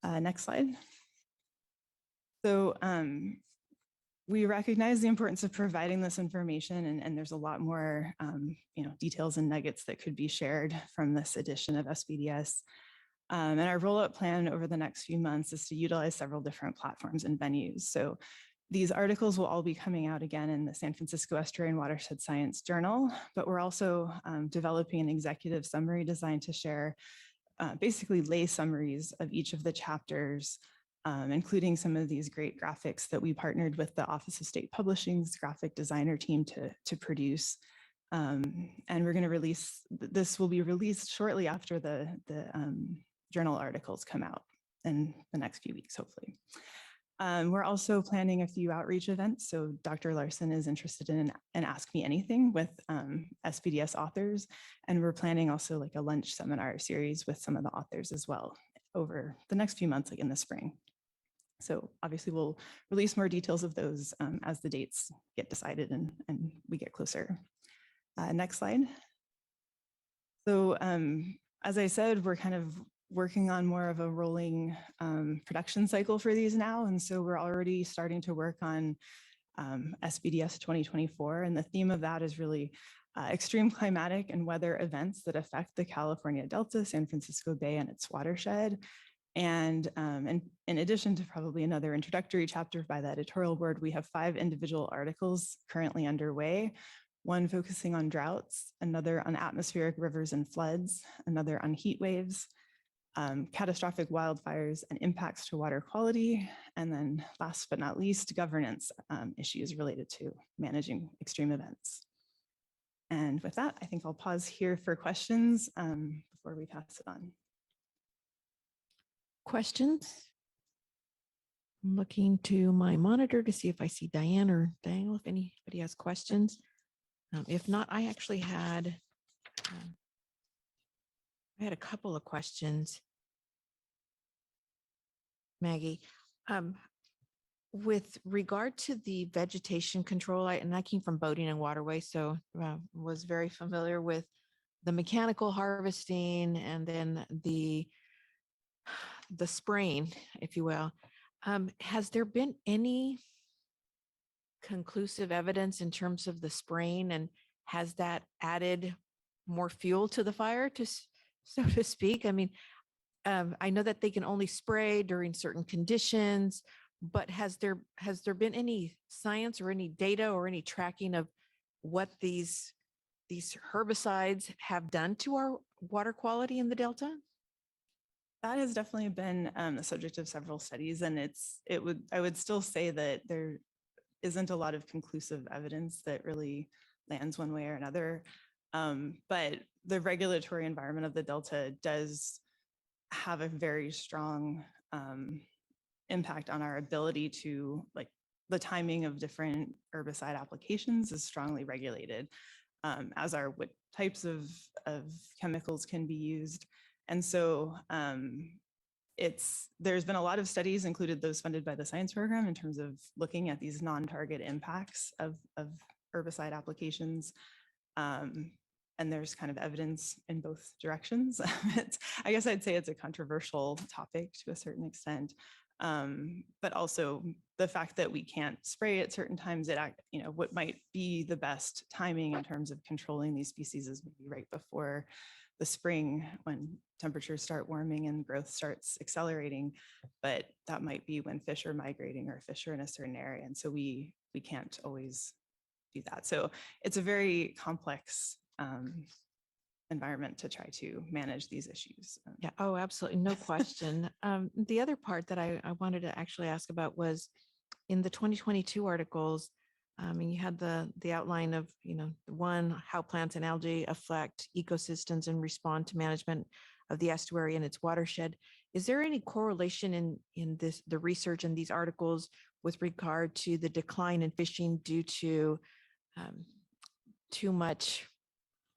Next slide. So we recognize the importance of providing this information, and there's a lot more details and nuggets that could be shared from this edition of SBDS. And our rollout plan over the next few months is to utilize several different platforms and venues. So these articles will all be coming out again in the San Francisco Estuary and Watershed Science Journal, but we're also developing an executive summary designed to share basically lay summaries of each of the chapters, including some of these great graphics that we partnered with the Office of State Publishing's graphic designer team to produce. And we're going to this will be released shortly after the journal articles come out in the next few weeks, hopefully. We're also planning a few outreach events. So Dr. Larson is interested in an Ask Me Anything with SPDS authors. And we're planning also like a lunch seminar series with some of the authors as well over the next few months, like in the spring. So obviously we'll release more details of those as the dates get decided and we get closer. Next slide. So as I said, we're kind of working on more of a rolling production cycle for these now. And so we're already starting to work on SPDS 2024. And the theme of that is really extreme climatic and weather events that affect the California Delta, San Francisco Bay, and its watershed. And in addition to probably another introductory chapter by the editorial board, we have 5 individual articles currently underway. One focusing on droughts, another on atmospheric rivers and floods, another on heat waves, catastrophic wildfires and impacts to water quality, and then last but not least, governance issues related to managing extreme events. And with that, I think I'll pause here for questions before we pass it on.
Questions? I'm looking to my monitor to see if I see Diane or Daniel, if anybody has questions. If not, I actually had a couple of questions, Maggie. With regard to the vegetation control, and I came from boating and waterway, so was very familiar with the mechanical harvesting and then the spraying, if you will. Has there been any conclusive evidence in terms of the spraying, and has that added more fuel to the fire, so to speak? I mean, I know that they can only spray during certain conditions, but has there been any science or any data or any tracking of what these herbicides have done to our water quality in the Delta?
That has definitely been the subject of several studies, and I would still say that there isn't a lot of conclusive evidence that really lands one way or another. But the regulatory environment of the Delta does have a very strong impact on our ability to, like, the timing of different herbicide applications is strongly regulated, as are what types of chemicals can be used. And so there's been a lot of studies, included those funded by the science program, in terms of looking at these non-target impacts of herbicide applications. And there's kind of evidence in both directions. I guess I'd say it's a controversial topic to a certain extent. But also the fact that we can't spray at certain times, what might be the best timing in terms of controlling these species is maybe right before the spring, when temperatures start warming and growth starts accelerating. But that might be when fish are migrating or fish are in a certain area. And so we can't always do that. So it's a very complex environment to try to manage these issues.
Yeah. Oh, absolutely. No question. The other part that I wanted to actually ask about was in the 2022 articles, and you had the outline of, one, how plants and algae affect ecosystems and respond to management of the estuary and its watershed. Is there any correlation in the research in these articles with regard to the decline in fishing due to too much?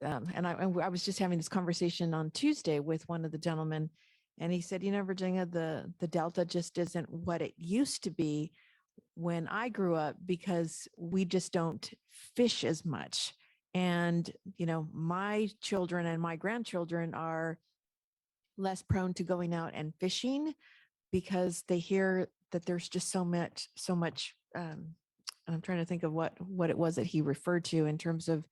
And I was just having this conversation on Tuesday with one of the gentlemen, and he said, Virginia, the Delta just isn't what it used to be when I grew up, because we just don't fish as much. And, my children and my grandchildren are less prone to going out and fishing because they hear that there's just so much. And I'm trying to think of what it was that he referred to in terms of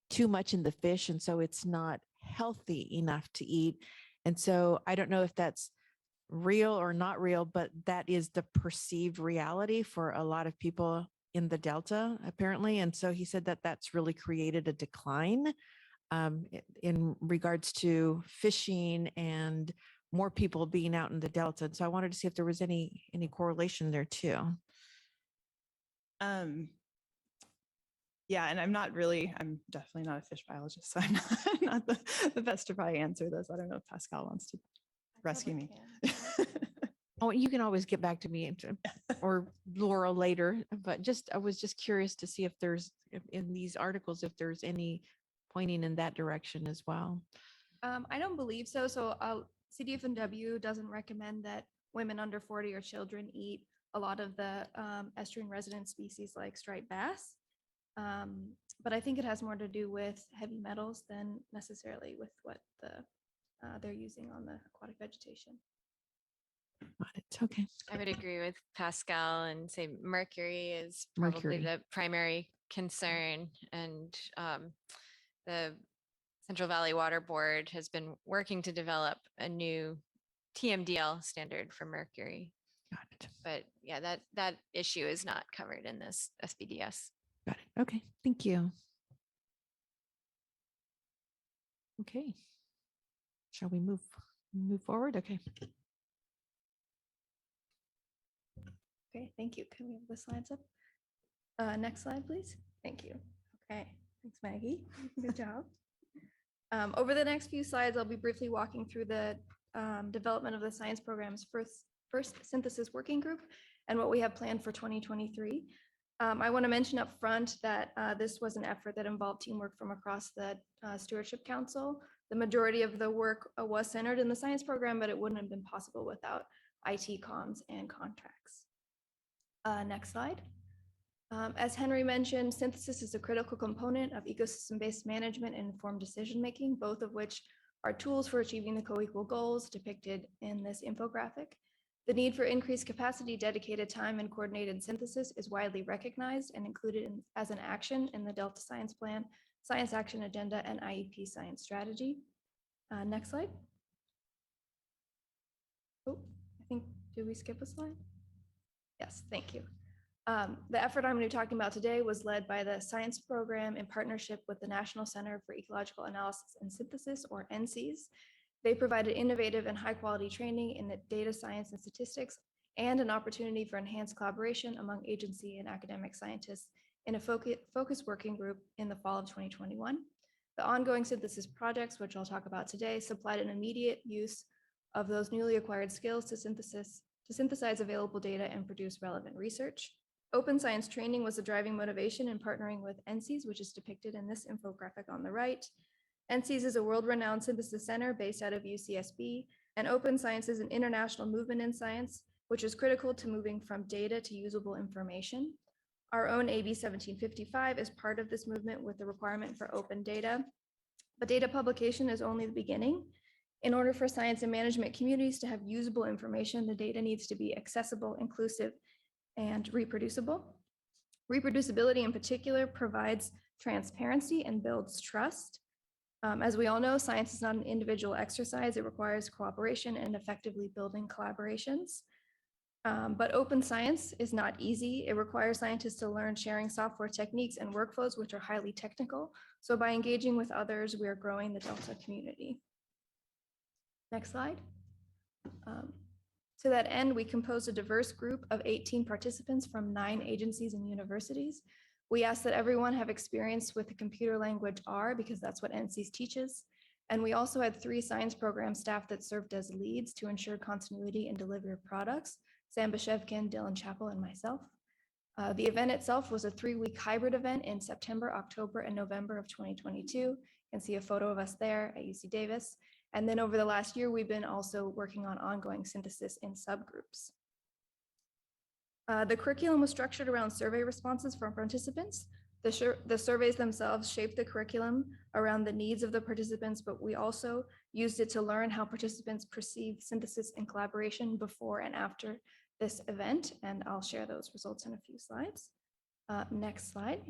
too much in the fish. And so it's not healthy enough to eat. And so I don't know if that's real or not real, but that is the perceived reality for a lot of people in the Delta, apparently. And so he said that that's really created a decline in regards to fishing and more people being out in the Delta. And so I wanted to see if there was any correlation there too.
Yeah, and I'm definitely not a fish biologist, so I'm not the best to probably answer this. I don't know if Pascal wants to rescue me.
Oh, you can always get back to me or Laura later, but I was just curious to see if there's in these articles, if there's any pointing in that direction as well.
I don't believe so. So CDFW doesn't recommend that women under 40 or children eat a lot of the estuarine resident species like striped bass. But I think it has more to do with heavy metals than necessarily with what they're using on the aquatic vegetation.
Got it. Okay.
I would agree with Pascal and say mercury is probably
Mercury.
the primary concern. And the Central Valley Water Board has been working to develop a new TMDL standard for mercury.
Got it.
But yeah, that issue is not covered in this SBDS.
Got it. Okay. Thank you. Okay. Shall we move forward? Okay.
Okay, thank you. Can we have the slides up? Next slide, please. Thank you. Okay, thanks, Maggie. Good job. Over the next few slides, I'll be briefly walking through the development of the science program's first synthesis working group and what we have planned for 2023. I want to mention up front that this was an effort that involved teamwork from across the Stewardship Council. The majority of the work was centered in the science program, but it wouldn't have been possible without IT comms and contracts. Next slide. As Henry mentioned, synthesis is a critical component of ecosystem-based management and informed decision-making, both of which are tools for achieving the co-equal goals depicted in this infographic. The need for increased capacity, dedicated time, and coordinated synthesis is widely recognized and included as an action in the Delta Science Plan, Science Action Agenda, and IEP Science Strategy. Next slide. Oh, I think, did we skip a slide? Yes, thank you. The effort I'm going to be talking about today was led by the science program in partnership with the National Center for Ecological Analysis and Synthesis, or NCES. They provided innovative and high quality training in the data science and statistics and an opportunity for enhanced collaboration among agency and academic scientists in a focus working group in the fall of 2021. The ongoing synthesis projects, which I'll talk about today, supplied an immediate use of those newly acquired skills to synthesize available data and produce relevant research. Open science training was the driving motivation in partnering with NCES, which is depicted in this infographic on the right. NCES is a world-renowned synthesis center based out of UCSB, and open science is an international movement in science, which is critical to moving from data to usable information. Our own AB 1755 is part of this movement with the requirement for open data, but data publication is only the beginning. In order for science and management communities to have usable information, the data needs to be accessible, inclusive, and reproducible. Reproducibility in particular provides transparency and builds trust. As we all know, science is not an individual exercise. It requires cooperation and effectively building collaborations. But open science is not easy. It requires scientists to learn sharing software techniques and workflows, which are highly technical. So by engaging with others, we are growing the Delta community. Next slide. To that end, we composed a diverse group of 18 participants from 9 agencies and universities. We asked that everyone have experience with the computer language R, because that's what NCES teaches. And we also had 3 science program staff that served as leads to ensure continuity and delivery of products: Sam Bashevkin, Dylan Chappell, and myself. The event itself was a 3-week hybrid event in September, October, and November of 2022. You can see a photo of us there at UC Davis. And then over the last year, we've been also working on ongoing synthesis in subgroups. The curriculum was structured around survey responses from participants. The surveys themselves shaped the curriculum around the needs of the participants, but we also used it to learn how participants perceive synthesis and collaboration before and after this event. And I'll share those results in a few slides. Next slide.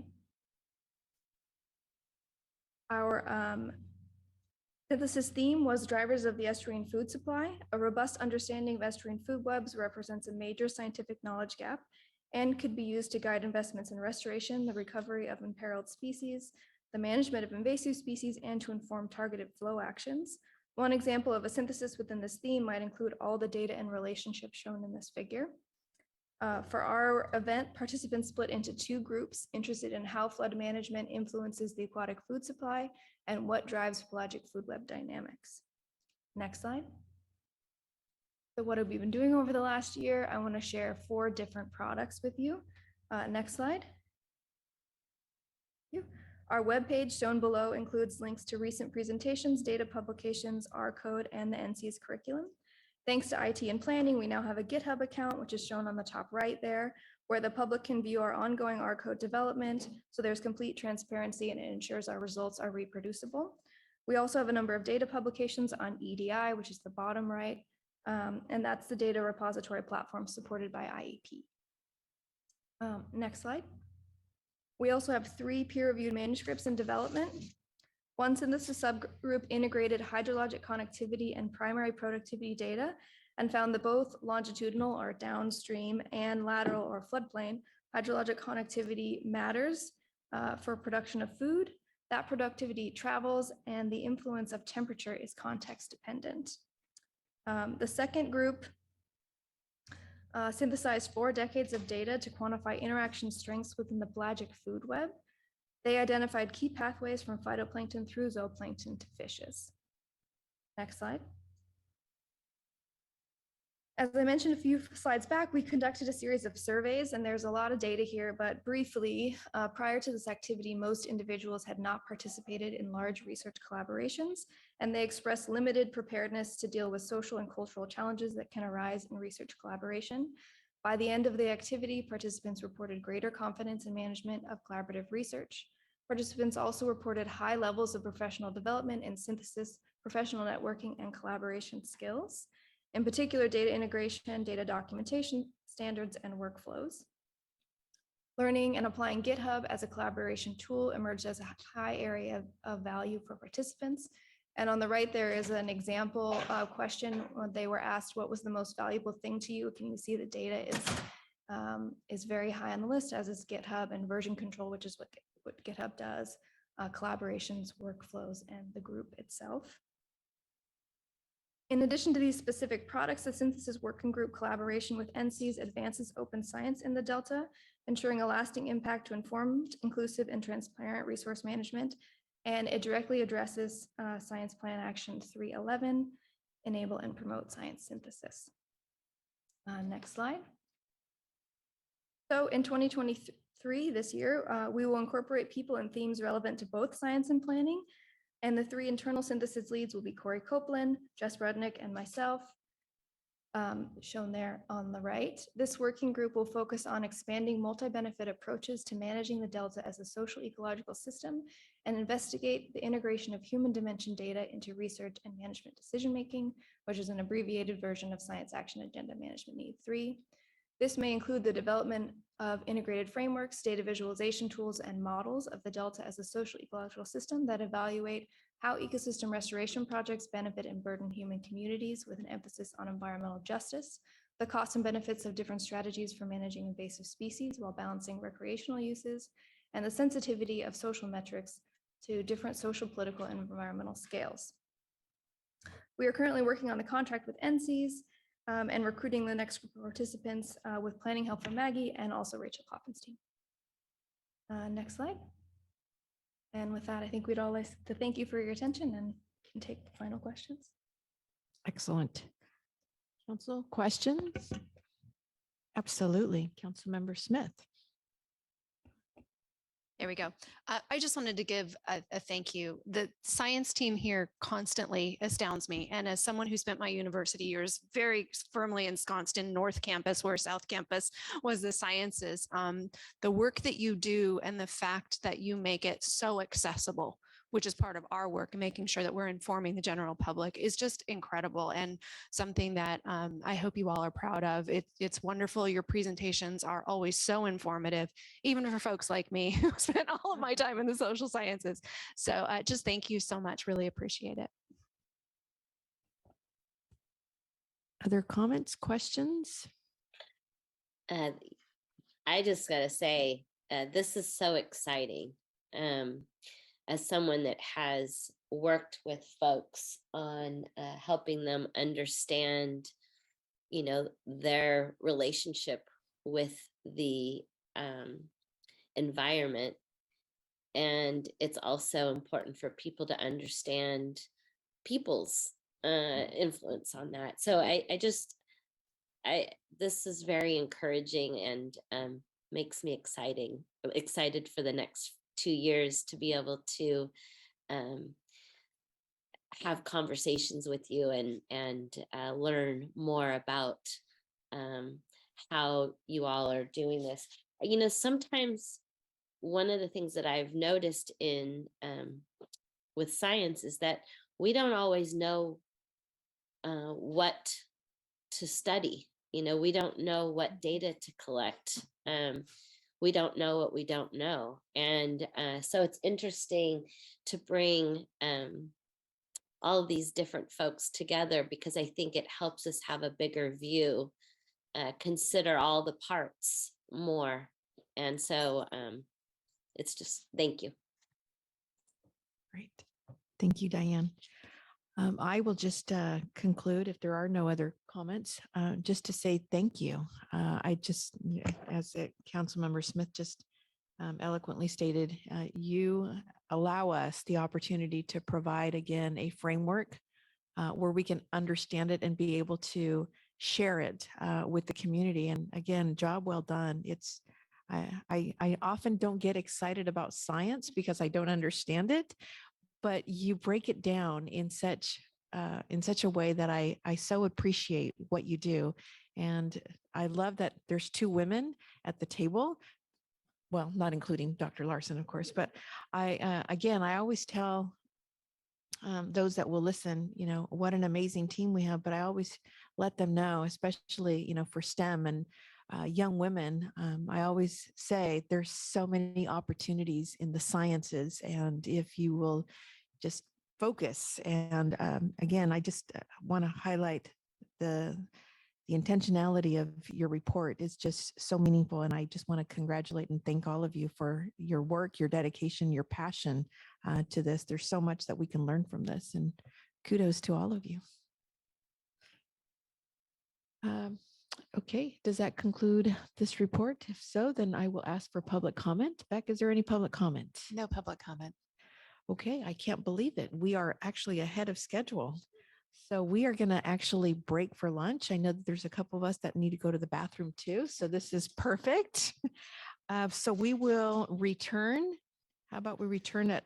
Our synthesis theme was drivers of the estuarine food supply. A robust understanding of estuarine food webs represents a major scientific knowledge gap and could be used to guide investments in restoration, the recovery of imperiled species, the management of invasive species, and to inform targeted flow actions. One example of a synthesis within this theme might include all the data and relationships shown in this figure. For our event, participants split into 2 groups interested in how flood management influences the aquatic food supply and what drives pelagic food web dynamics. Next slide. So what have we been doing over the last year? I want to share 4 different products with you. Next slide. Our webpage shown below includes links to recent presentations, data publications, our code, and the NC's curriculum. Thanks to IT and planning, we now have a GitHub account, which is shown on the top right there, where the public can view our ongoing R code development. So there's complete transparency and it ensures our results are reproducible. We also have a number of data publications on EDI, which is the bottom right, and that's the data repository platform supported by IEP. Next slide. We also have 3 peer-reviewed manuscripts in development. One synthesis subgroup integrated hydrologic connectivity and primary productivity data and found that both longitudinal or downstream and lateral or floodplain hydrologic connectivity matters for production of food. That productivity travels and the influence of temperature is context dependent. The second group synthesized 4 decades of data to quantify interaction strengths within the pelagic food web. They identified key pathways from phytoplankton through zooplankton to fishes. Next slide. As I mentioned a few slides back, we conducted a series of surveys and there's a lot of data here, but briefly, prior to this activity, most individuals had not participated in large research collaborations, and they expressed limited preparedness to deal with social and cultural challenges that can arise in research collaboration. By the end of the activity, participants reported greater confidence in management of collaborative research. Participants also reported high levels of professional development in synthesis, professional networking, and collaboration skills. In particular, data integration, data documentation standards, and workflows. Learning and applying GitHub as a collaboration tool emerged as a high area of value for participants. And on the right, there is an example question when they were asked, what was the most valuable thing to you? Can you see the data is very high on the list, as is GitHub and version control, which is what GitHub does, collaborations, workflows, and the group itself. In addition to these specific products, the Synthesis Working Group collaboration with NC's advances open science in the Delta, ensuring a lasting impact to informed, inclusive, and transparent resource management. And it directly addresses Science Plan Action 311, enable and promote science synthesis. Next slide. So in 2023, this year, we will incorporate people and themes relevant to both science and planning. And the 3 internal synthesis leads will be Corey Copeland, Jess Rudnick, and myself, shown there on the right. This working group will focus on expanding multi-benefit approaches to managing the Delta as a social ecological system and investigate the integration of human dimension data into research and management decision-making, which is an abbreviated version of Science Action Agenda Management Need 3. This may include the development of integrated frameworks, data visualization tools, and models of the Delta as a social ecological system that evaluate how ecosystem restoration projects benefit and burden human communities with an emphasis on environmental justice, the costs and benefits of different strategies for managing invasive species while balancing recreational uses, and the sensitivity of social metrics to different social, political, and environmental scales. We are currently working on the contract with NC's and recruiting the next group of participants with planning help from Maggie and also Rachel Coffin's team. Next slide. And with that, I think we'd all like to thank you for your attention and can take final questions.
Excellent. Council questions? Absolutely. Councilmember Smith.
There we go. I just wanted to give a thank you. The science team here constantly astounds me. And as someone who spent my university years very firmly ensconced in North Campus, where South Campus was the sciences, the work that you do and the fact that you make it so accessible, which is part of our work and making sure that we're informing the general public, is just incredible and something that I hope you all are proud of. It's wonderful. Your presentations are always so informative, even for folks like me who spent all of my time in the social sciences. So just thank you so much. Really appreciate it.
Other comments, questions?
I just gotta say, this is so exciting. As someone that has worked with folks on helping them understand, their relationship with the environment. And it's also important for people to understand people's influence on that. So this is very encouraging and makes me excited for the next 2 years to be able to have conversations with you and learn more about how you all are doing this. You know, sometimes one of the things that I've noticed in with science is that we don't always know what to study. You know, we don't know what data to collect. We don't know what we don't know. And so it's interesting to bring all of these different folks together, because I think it helps us have a bigger view, consider all the parts more. And so it's just, thank you.
Great. Thank you, Diane. I will just conclude, if there are no other comments, just to say thank you. I just, as Councilmember Smith just eloquently stated, you allow us the opportunity to provide, again, a framework where we can understand it and be able to share it with the community. And again, job well done. It's I often don't get excited about science because I don't understand it, but you break it down in such a way that I so appreciate what you do. And I love that there's 2 women at the table. Well, not including Dr. Larson, of course, but I always tell those that will listen, you know, what an amazing team we have, but I always let them know, especially, you know, for STEM and young women, I always say there's so many opportunities in the sciences. And if you will just focus, and again, I just want to highlight the intentionality of your report is just so meaningful. And I just want to congratulate and thank all of you for your work, your dedication, your passion to this. There's so much that we can learn from this, and kudos to all of you. Okay, does that conclude this report? If so, then I will ask for public comment. Beck, is there any public comment?
No public comment.
Okay, I can't believe it. We are actually ahead of schedule. So we are going to actually break for lunch. I know that there's a couple of us that need to go to the bathroom too. So this is perfect. So we will return. How about we return at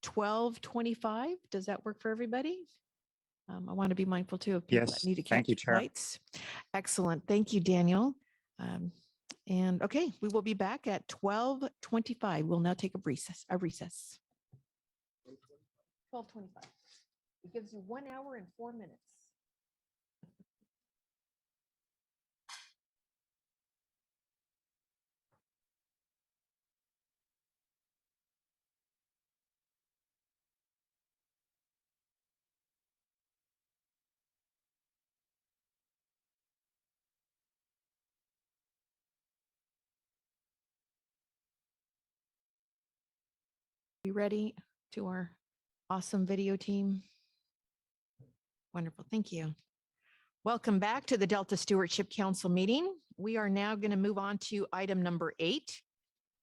12:25? Does that work for everybody? I want to be mindful too of people that need to catch flights. Excellent. Thank you, Daniel. And okay, we will be back at 12:25. We'll now take a recess. 12:25. It gives you 1 hour and 4 minutes. You ready to our awesome video team? Wonderful. Thank you. Welcome back to the Delta Stewardship Council meeting. We are now going to move on to item number 8.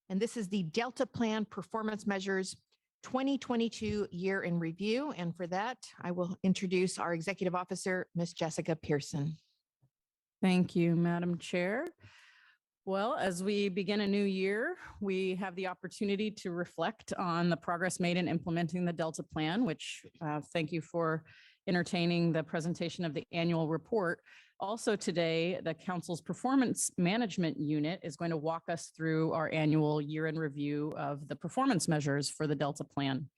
And this is the Delta Plan Performance Measures 2022 Year in Review. And for that, I will introduce our Executive Officer, Ms. Jessica Pearson.
Thank you, Madam Chair. Well, as we begin a new year, we have the opportunity to reflect on the progress made in implementing the Delta Plan, which thank you for entertaining the presentation of the annual report. Also today, the Council's Performance Management Unit is going to walk us through our annual year in review of the performance measures for the Delta Plan.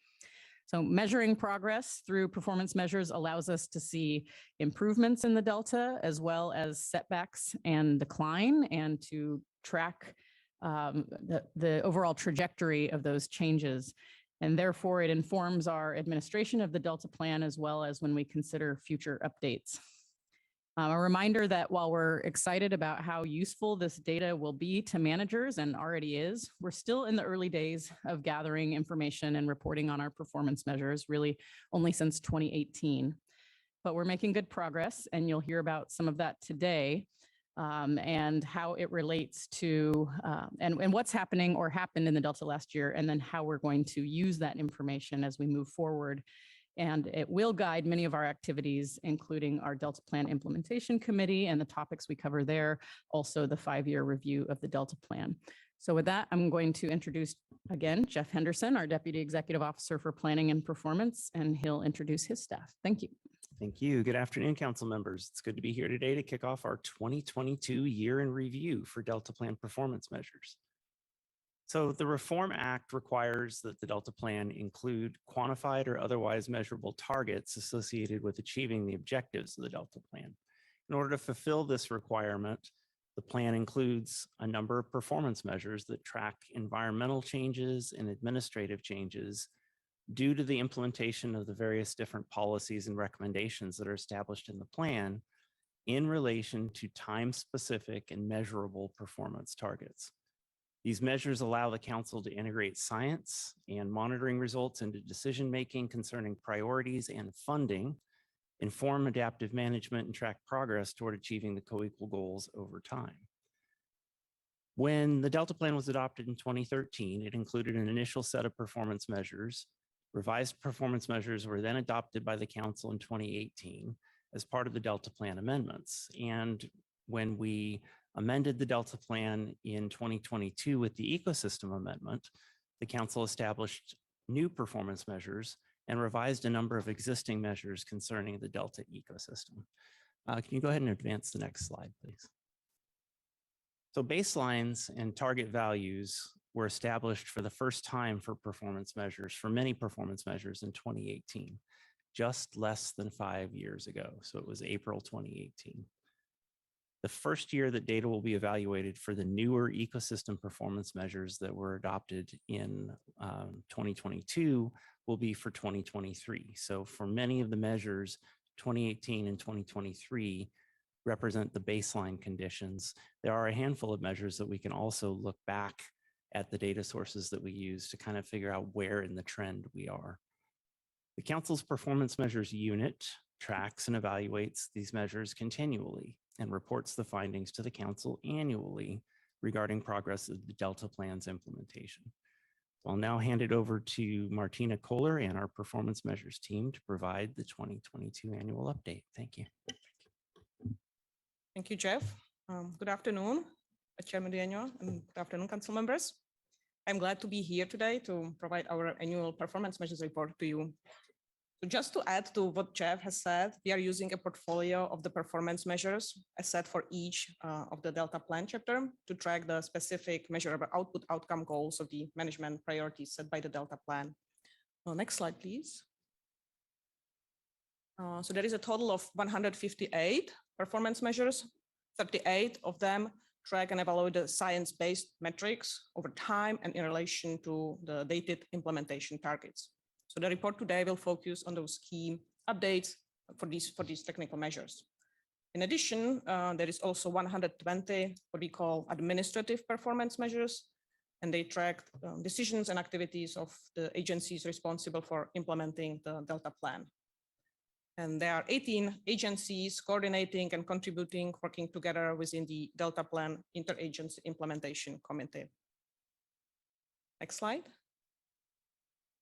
So measuring progress through performance measures allows us to see improvements in the Delta, as well as setbacks and decline, and to track the overall trajectory of those changes. And therefore, it informs our administration of the Delta Plan, as well as when we consider future updates. A reminder that while we're excited about how useful this data will be to managers, and already is, we're still in the early days of gathering information and reporting on our performance measures, really only since 2018. But we're making good progress, and you'll hear about some of that today. and how it relates to, and what's happening or happened in the Delta last year, and then how we're going to use that information as we move forward. And it will guide many of our activities, including our Delta Plan Implementation Committee and the topics we cover there, also the 5-year review of the Delta Plan. So with that, I'm going to introduce again, Jeff Henderson, our Deputy Executive Officer for Planning and Performance, and he'll introduce his staff. Thank you.
Thank you. Good afternoon, council members. It's good to be here today to kick off our 2022 year in review for Delta Plan performance measures. So the Reform Act requires that the Delta Plan include quantified or otherwise measurable targets associated with achieving the objectives of the Delta Plan. In order to fulfill this requirement, the plan includes a number of performance measures that track environmental changes and administrative changes due to the implementation of the various different policies and recommendations that are established in the plan in relation to time-specific and measurable performance targets. These measures allow the council to integrate science and monitoring results into decision-making concerning priorities and funding, inform adaptive management, and track progress toward achieving the co-equal goals over time. When the Delta Plan was adopted in 2013, it included an initial set of performance measures. Revised performance measures were then adopted by the council in 2018 as part of the Delta Plan amendments. And when we amended the Delta Plan in 2022 with the ecosystem amendment, the council established new performance measures and revised a number of existing measures concerning the Delta ecosystem. Can you go ahead and advance the next slide, please? So baselines and target values were established for the first time for performance measures, for many performance measures in 2018, just less than 5 years ago. So it was April 2018. The first year that data will be evaluated for the newer ecosystem performance measures that were adopted in 2022 will be for 2023. So for many of the measures, 2018 and 2023 represent the baseline conditions. There are a handful of measures that we can also look back at the data sources that we use to kind of figure out where in the trend we are. The council's performance measures unit tracks and evaluates these measures continually and reports the findings to the council annually regarding progress of the Delta Plan's implementation. I'll now hand it over to Martina Kohler and our performance measures team to provide the 2022 annual update. Thank you.
Thank you, Jeff. Good afternoon, Chairman Daniel, and good afternoon, council members. I'm glad to be here today to provide our annual performance measures report to you. So just to add to what Jeff has said, we are using a portfolio of the performance measures as set for each of the Delta Plan chapter to track the specific measurable outcome goals of the management priorities set by the Delta Plan. Next slide, please. So there is a total of 158 performance measures. 38 of them track and evaluate the science-based metrics over time and in relation to the dated implementation targets. So the report today will focus on those key updates for these technical measures. In addition, there is also 120 what we call administrative performance measures, and they track decisions and activities of the agencies responsible for implementing the Delta Plan. And there are 18 agencies coordinating and contributing, working together within the Delta Plan Interagency Implementation Committee. Next slide.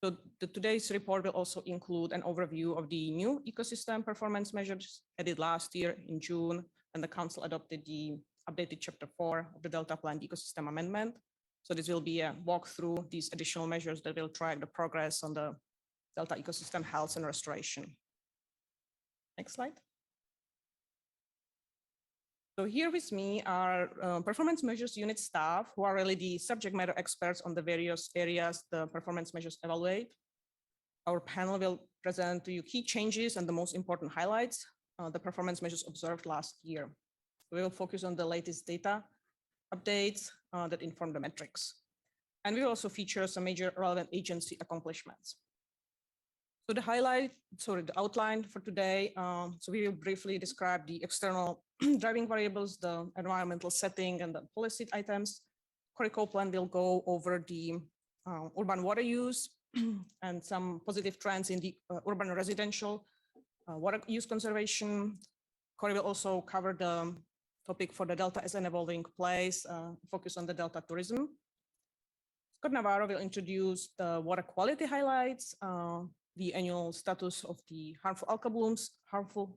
So today's report will also include an overview of the new ecosystem performance measures added last year in June, and the council adopted the updated chapter 4 of the Delta Plan Ecosystem Amendment. So this will be a walk through these additional measures that will track the progress on the Delta ecosystem health and restoration. Next slide. So here with me are performance measures unit staff who are really the subject matter experts on the various areas the performance measures evaluate. Our panel will present to you key changes and the most important highlights the performance measures observed last year. We will focus on the latest data updates that inform the metrics. And we will also feature some major relevant agency accomplishments. So the outline for today, so we will briefly describe the external driving variables, the environmental setting, and the policy items. Co-equal plan will go over the urban water use and some positive trends in the urban residential water use conservation. Corey will also cover the topic for the Delta as an evolving place, focus on the Delta tourism. Scott Navarro will introduce the water quality highlights, the annual status of the harmful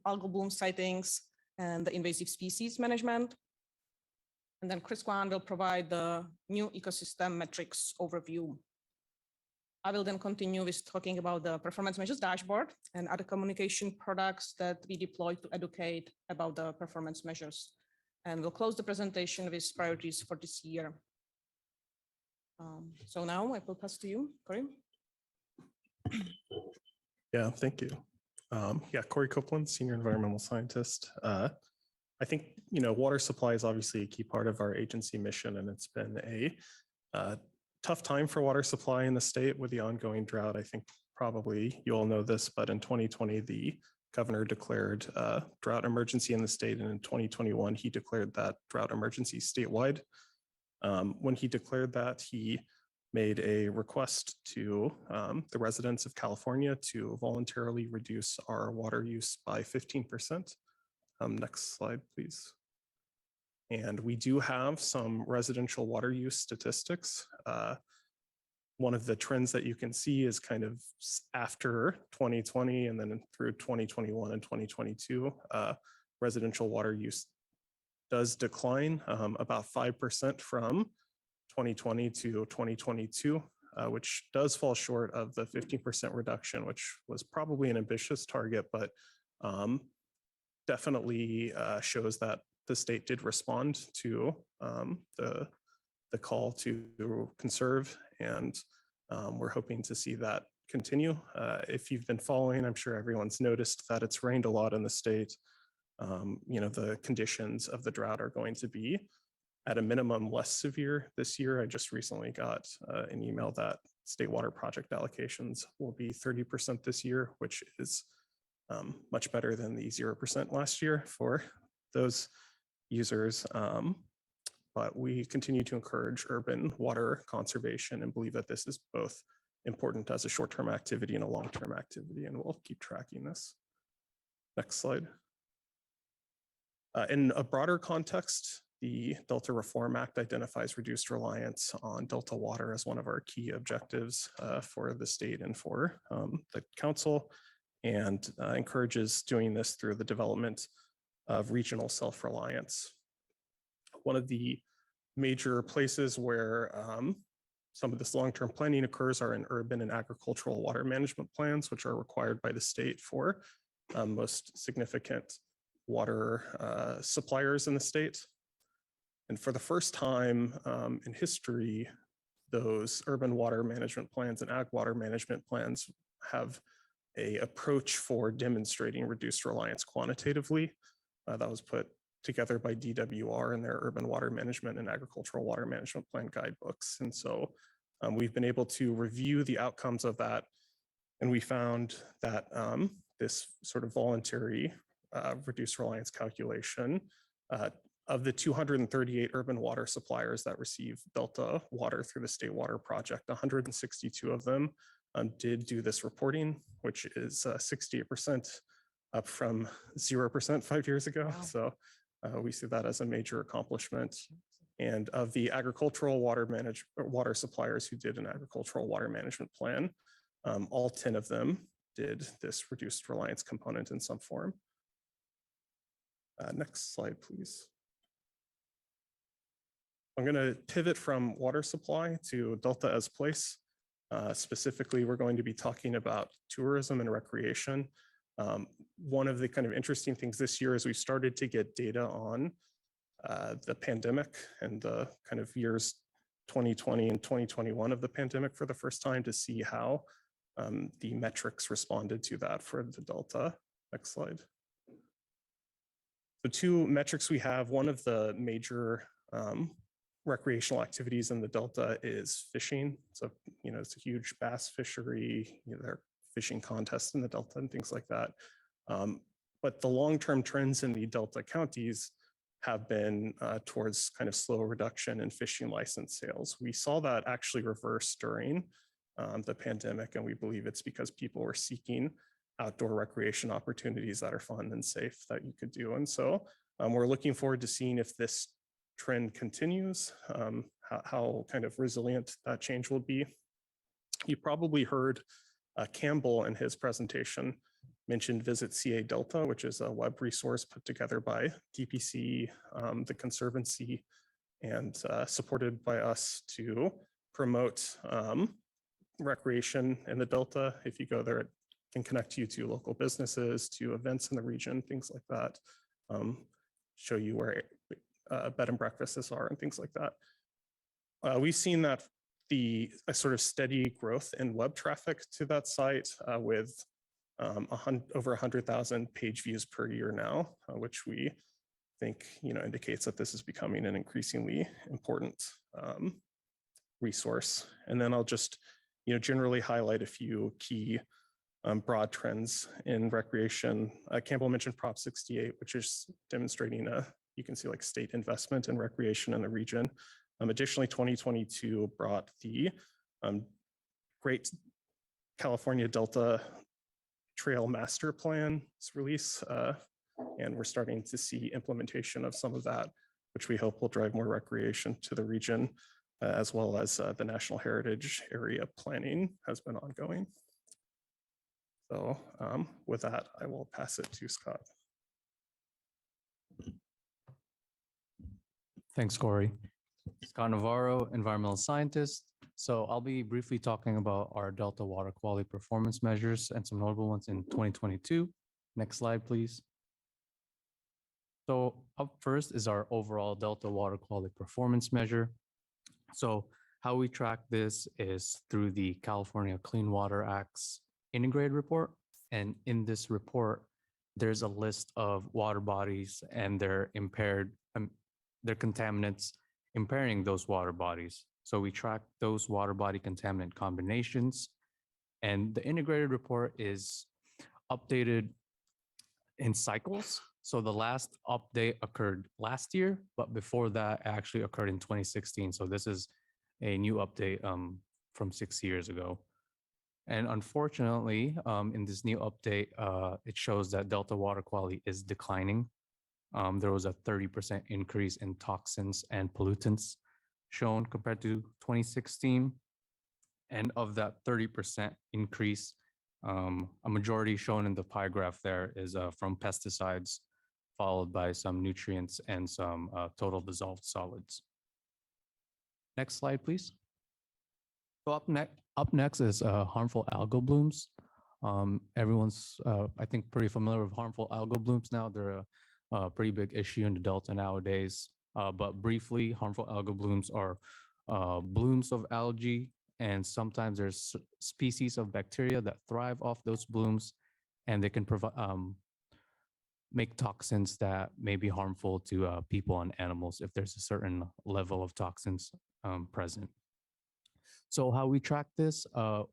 algal bloom sightings, and the invasive species management. And then Chris Kwan will provide the new ecosystem metrics overview. I will then continue with talking about the performance measures dashboard and other communication products that we deploy to educate about the performance measures. And we'll close the presentation with priorities for this year. So now I will pass to you, Corey.
Yeah, thank you. Yeah, Corey Copeland, Senior Environmental Scientist. I think, water supply is obviously a key part of our agency mission, and it's been a tough time for water supply in the state with the ongoing drought. I think probably you all know this, but in 2020, the governor declared a drought emergency in the state, and in 2021, he declared that drought emergency statewide. When he declared that, he made a request to the residents of California to voluntarily reduce our water use by 15%. Next slide, please. And we do have some residential water use statistics. One of the trends that you can see is kind of after 2020 and then through 2021 and 2022, residential water use does decline about 5% from 2020 to 2022, which does fall short of the 15% reduction, which was probably an ambitious target, but definitely shows that the state did respond to the call to conserve, and we're hoping to see that continue. If you've been following, I'm sure everyone's noticed that it's rained a lot in the state. The conditions of the drought are going to be at a minimum less severe this year. I just recently got an email that state water project allocations will be 30% this year, which is much better than the 0% last year for those users. But we continue to encourage urban water conservation and believe that this is both important as a short-term activity and a long-term activity, and we'll keep tracking this. Next slide. In a broader context, the Delta Reform Act identifies reduced reliance on Delta water as one of our key objectives for the state and for the council, and encourages doing this through the development of regional self-reliance. One of the major places where some of this long-term planning occurs are in urban and agricultural water management plans, which are required by the state for most significant water suppliers in the state. And for the first time in history, those urban water management plans and ag water management plans have an approach for demonstrating reduced reliance quantitatively. That was put together by DWR in their urban water management and agricultural water management plan guidebooks. And so we've been able to review the outcomes of that. And we found that this sort of voluntary reduced reliance calculation of the 238 urban water suppliers that receive Delta water through the State Water Project, 162 of them did do this reporting, which is 68% up from 0% 5 years ago. Wow. So we see that as a major accomplishment. And of the agricultural water suppliers who did an agricultural water management plan, all 10 of them did this reduced reliance component in some form. Next slide, please. I'm going to pivot from water supply to Delta as place. Specifically, we're going to be talking about tourism and recreation. One of the kind of interesting things this year is we started to get data on the pandemic and the kind of years 2020 and 2021 of the pandemic for the first time to see how the metrics responded to that for the Delta. Next slide. The two metrics we have, one of the major recreational activities in the Delta is fishing. So, it's a huge bass fishery, there are fishing contests in the Delta and things like that. But the long-term trends in the Delta counties have been towards kind of slow reduction in fishing license sales. We saw that actually reverse during the pandemic, and we believe it's because people were seeking outdoor recreation opportunities that are fun and safe that you could do. And so We're looking forward to seeing if this trend continues, how kind of resilient that change will be. You probably heard Campbell in his presentation mentioned Visit CA Delta, which is a web resource put together by DPC, the Conservancy, and supported by us to promote recreation in the Delta. If you go there, it can connect you to local businesses, to events in the region, things like that. Show you where bed and breakfasts are and things like that. We've seen that a sort of steady growth in web traffic to that site with over 100,000 page views per year now, which we think indicates that this is becoming an increasingly important resource. And then I'll just generally highlight a few key broad trends in recreation. Campbell mentioned Prop 68, which is demonstrating you can see like state investment in recreation in the region. Additionally, 2022 brought the Great California Delta Trail Master Plan's release, and we're starting to see implementation of some of that, which we hope will drive more recreation to the region, as well as the National Heritage Area planning has been ongoing. So with that, I will pass it to Scott.
Thanks, Corey. Scott Navarro, environmental scientist. So I'll be briefly talking about our Delta water quality performance measures and some notable ones in 2022. Next slide, please. So up first is our overall Delta water quality performance measure. So how we track this is through the California Clean Water Act's integrated report. And in this report, there's a list of water bodies and their contaminants impairing those water bodies. So we track those water body contaminant combinations, and the integrated report is updated in cycles. So the last update occurred last year, but before that actually occurred in 2016. So this is a new update from 6 years ago. And unfortunately, in this new update, it shows that Delta water quality is declining. There was a 30% increase in toxins and pollutants shown compared to 2016. And of that 30% increase, a majority shown in the pie graph there is from pesticides, followed by some nutrients and some total dissolved solids. Next slide, please. So up next is harmful algal blooms. Everyone's, I think, pretty familiar with harmful algal blooms now. They're a pretty big issue in the Delta nowadays. But briefly, harmful algal blooms are blooms of algae, and sometimes there's species of bacteria that thrive off those blooms, and they can provide make toxins that may be harmful to people and animals if there's a certain level of toxins present. So how we track this,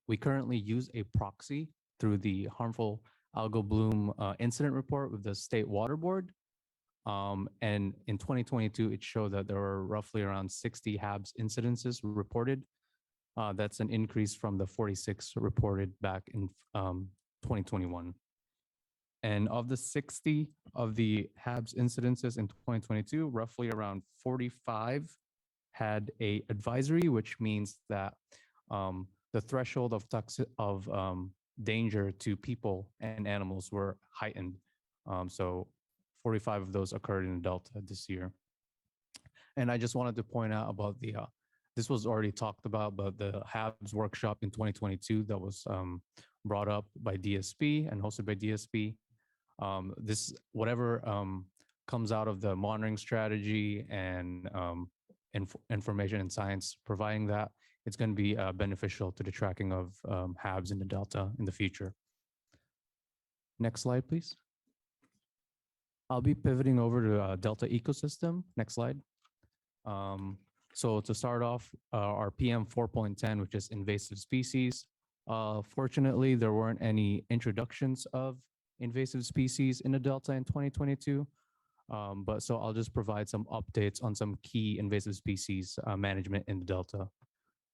we currently use a proxy through the harmful algal bloom incident report with the State Water Board. And in 2022, it showed that there were roughly around 60 HABs incidences reported. That's an increase from the 46 reported back in 2021. And of the 60 of the HABs incidences in 2022, roughly around 45 had a advisory, which means that the threshold of danger to people and animals were heightened. So 45 of those occurred in Delta this year. And I just wanted to point out about this was already talked about, but the HABs workshop in 2022 that was brought up by DSP and hosted by DSP. Whatever comes out of the monitoring strategy and information and science providing that, it's going to be beneficial to the tracking of HABs in the Delta in the future. Next slide, please. I'll be pivoting over to Delta ecosystem. Next slide. So to start off, our PM 4.10, which is invasive species. Fortunately, there weren't any introductions of invasive species in the Delta in 2022. But so I'll just provide some updates on some key invasive species management in the Delta.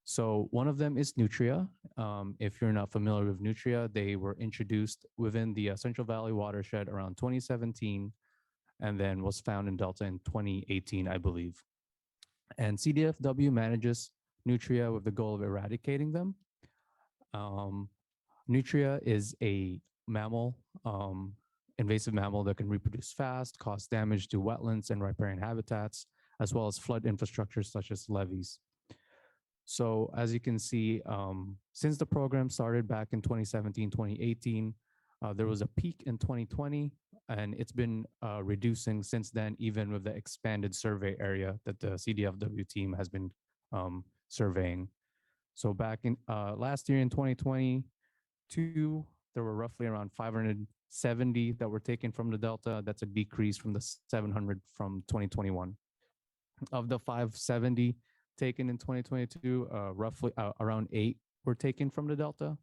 So one of them is nutria. If you're not familiar with nutria, they were introduced within the Central Valley watershed around 2017 and then was found in Delta in 2018, I believe. And CDFW manages nutria with the goal of eradicating them. Nutria is a mammal, invasive mammal that can reproduce fast, cause damage to wetlands and riparian habitats, as well as flood infrastructure such as levees. So as you can see, since the program started back in 2017, 2018, there was a peak in 2020, and it's been reducing since then, even with the expanded survey area that the CDFW team has been surveying. So back in last year in 2022, there were roughly around 570 that were taken from the Delta. That's a decrease from the 700 from 2021. Of the 570 taken in 2022, roughly around 8 were taken from the Delta.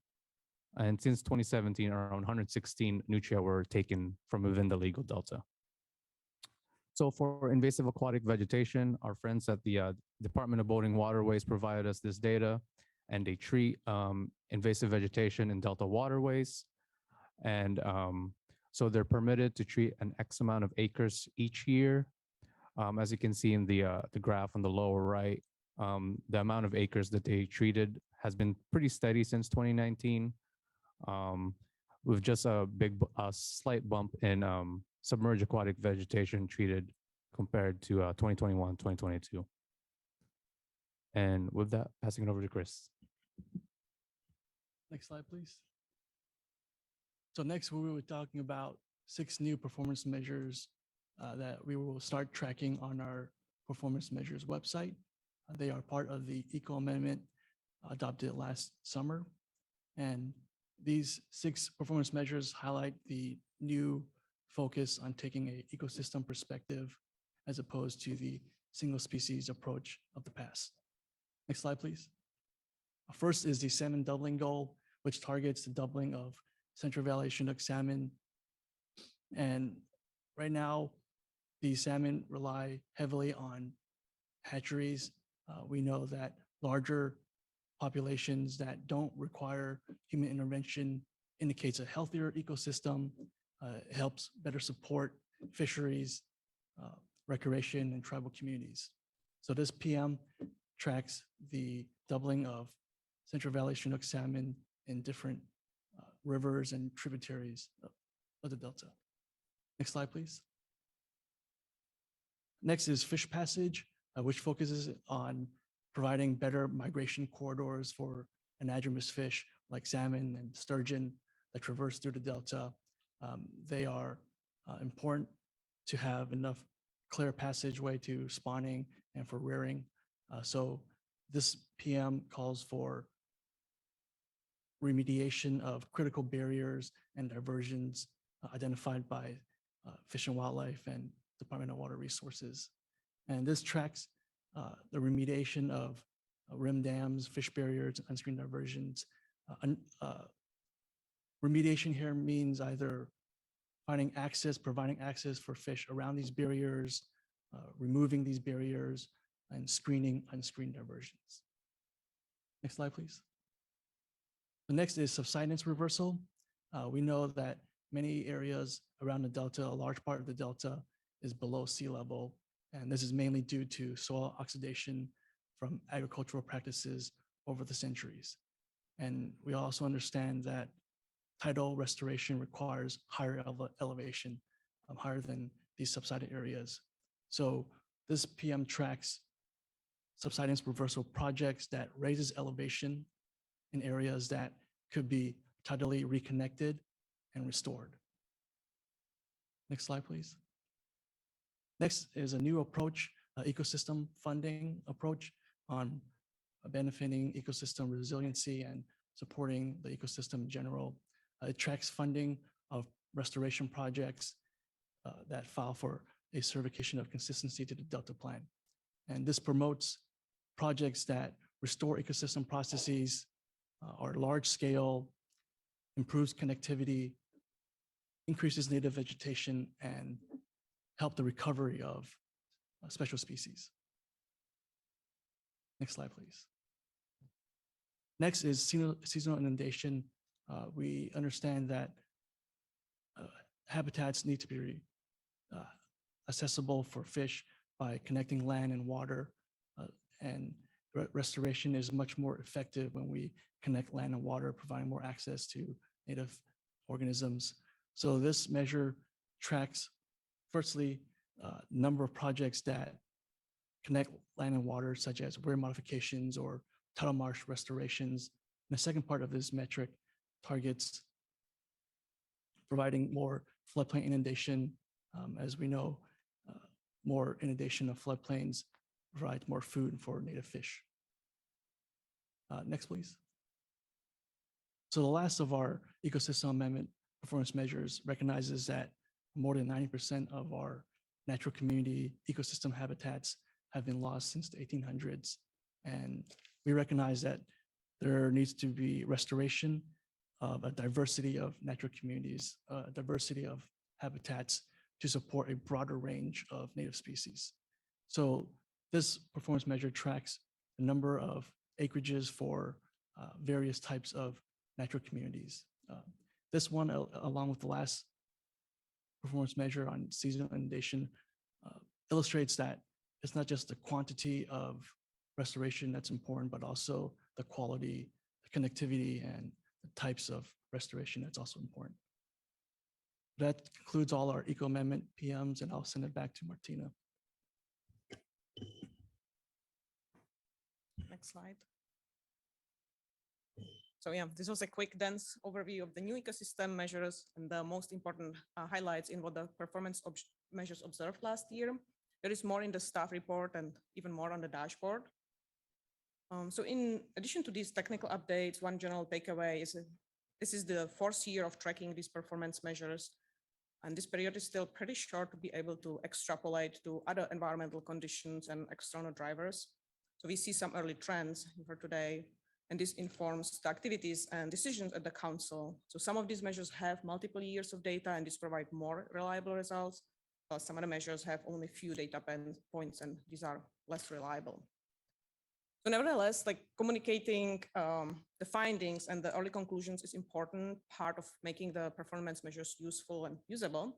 And since 2017, around 116 nutria were taken from within the legal Delta. So for invasive aquatic vegetation, our friends at the Department of Boating Waterways provided us this data, and they treat invasive vegetation in Delta waterways. And so they're permitted to treat an X amount of acres each year. As you can see in the graph on the lower right, the amount of acres that they treated has been pretty steady since 2019, with just a slight bump in submerged aquatic vegetation treated compared to 2021, 2022. And with that, passing it over to Chris.
Next slide, please. So next, we were talking about 6 new performance measures that we will start tracking on our performance measures website. They are part of the Eco Amendment adopted last summer. And these 6 performance measures highlight the new focus on taking an ecosystem perspective as opposed to the single species approach of the past. Next slide, please. First is the salmon doubling goal, which targets the doubling of Central Valley Chinook salmon. And right now, the salmon rely heavily on hatcheries. We know that larger populations that don't require human intervention indicates a healthier ecosystem, helps better support fisheries, recreation, and tribal communities. So this PM tracks the doubling of Central Valley Chinook salmon in different rivers and tributaries of the Delta. Next slide, please. Next is fish passage, which focuses on providing better migration corridors for anadromous fish like salmon and sturgeon that traverse through the Delta. They are important to have enough clear passageway to spawning and for rearing. So this PM calls for remediation of critical barriers and diversions identified by Fish and Wildlife and Department of Water Resources. And this tracks the remediation of rim dams, fish barriers, unscreened diversions. Remediation here means either finding access, providing access for fish around these barriers, removing these barriers, and screening unscreened diversions. Next slide, please. The next is subsidence reversal. We know that many areas around the Delta, a large part of the Delta is below sea level, and this is mainly due to soil oxidation from agricultural practices over the centuries. And we also understand that tidal restoration requires higher elevation, higher than these subsided areas. So this PM tracks subsidence reversal projects that raises elevation in areas that could be tidally reconnected and restored. Next slide, please. Next is a new approach, ecosystem funding approach on benefiting ecosystem resiliency and supporting the ecosystem in general. It tracks funding of restoration projects that file for a certification of consistency to the Delta Plan. And this promotes projects that restore ecosystem processes, are large scale, improves connectivity, increases native vegetation, and help the recovery of special species. Next slide, please. Next is seasonal inundation. We understand that habitats need to be accessible for fish by connecting land and water. And restoration is much more effective when we connect land and water, providing more access to native organisms. So this measure tracks, firstly, number of projects that connect land and water, such as weir modifications or tidal marsh restorations. And the second part of this metric targets providing more floodplain inundation. As we know, more inundation of floodplains provides more food for native fish. Next, please. So the last of our ecosystem amendment performance measures recognizes that more than 90% of our natural community ecosystem habitats have been lost since the 1800s. And we recognize that there needs to be restoration of a diversity of natural communities, diversity of habitats to support a broader range of native species. So this performance measure tracks the number of acreages for various types of natural communities. This one, along with the last performance measure on seasonal inundation, illustrates that it's not just the quantity of restoration that's important, but also the quality, the connectivity, and the types of restoration that's also important. That concludes all our eco amendment PMs, and I'll send it back to Martina.
Next slide. So yeah, this was a quick, dense overview of the new ecosystem measures and the most important highlights in what the performance measures observed last year. There is more in the staff report and even more on the dashboard. So in addition to these technical updates, one general takeaway is this is the 4th year of tracking these performance measures. And this period is still pretty short to be able to extrapolate to other environmental conditions and external drivers. So we see some early trends for today, and this informs the activities and decisions at the council. So some of these measures have multiple years of data, and these provide more reliable results, while some of the measures have only few data points, and these are less reliable. So nevertheless, like communicating the findings and the early conclusions is important part of making the performance measures useful and usable.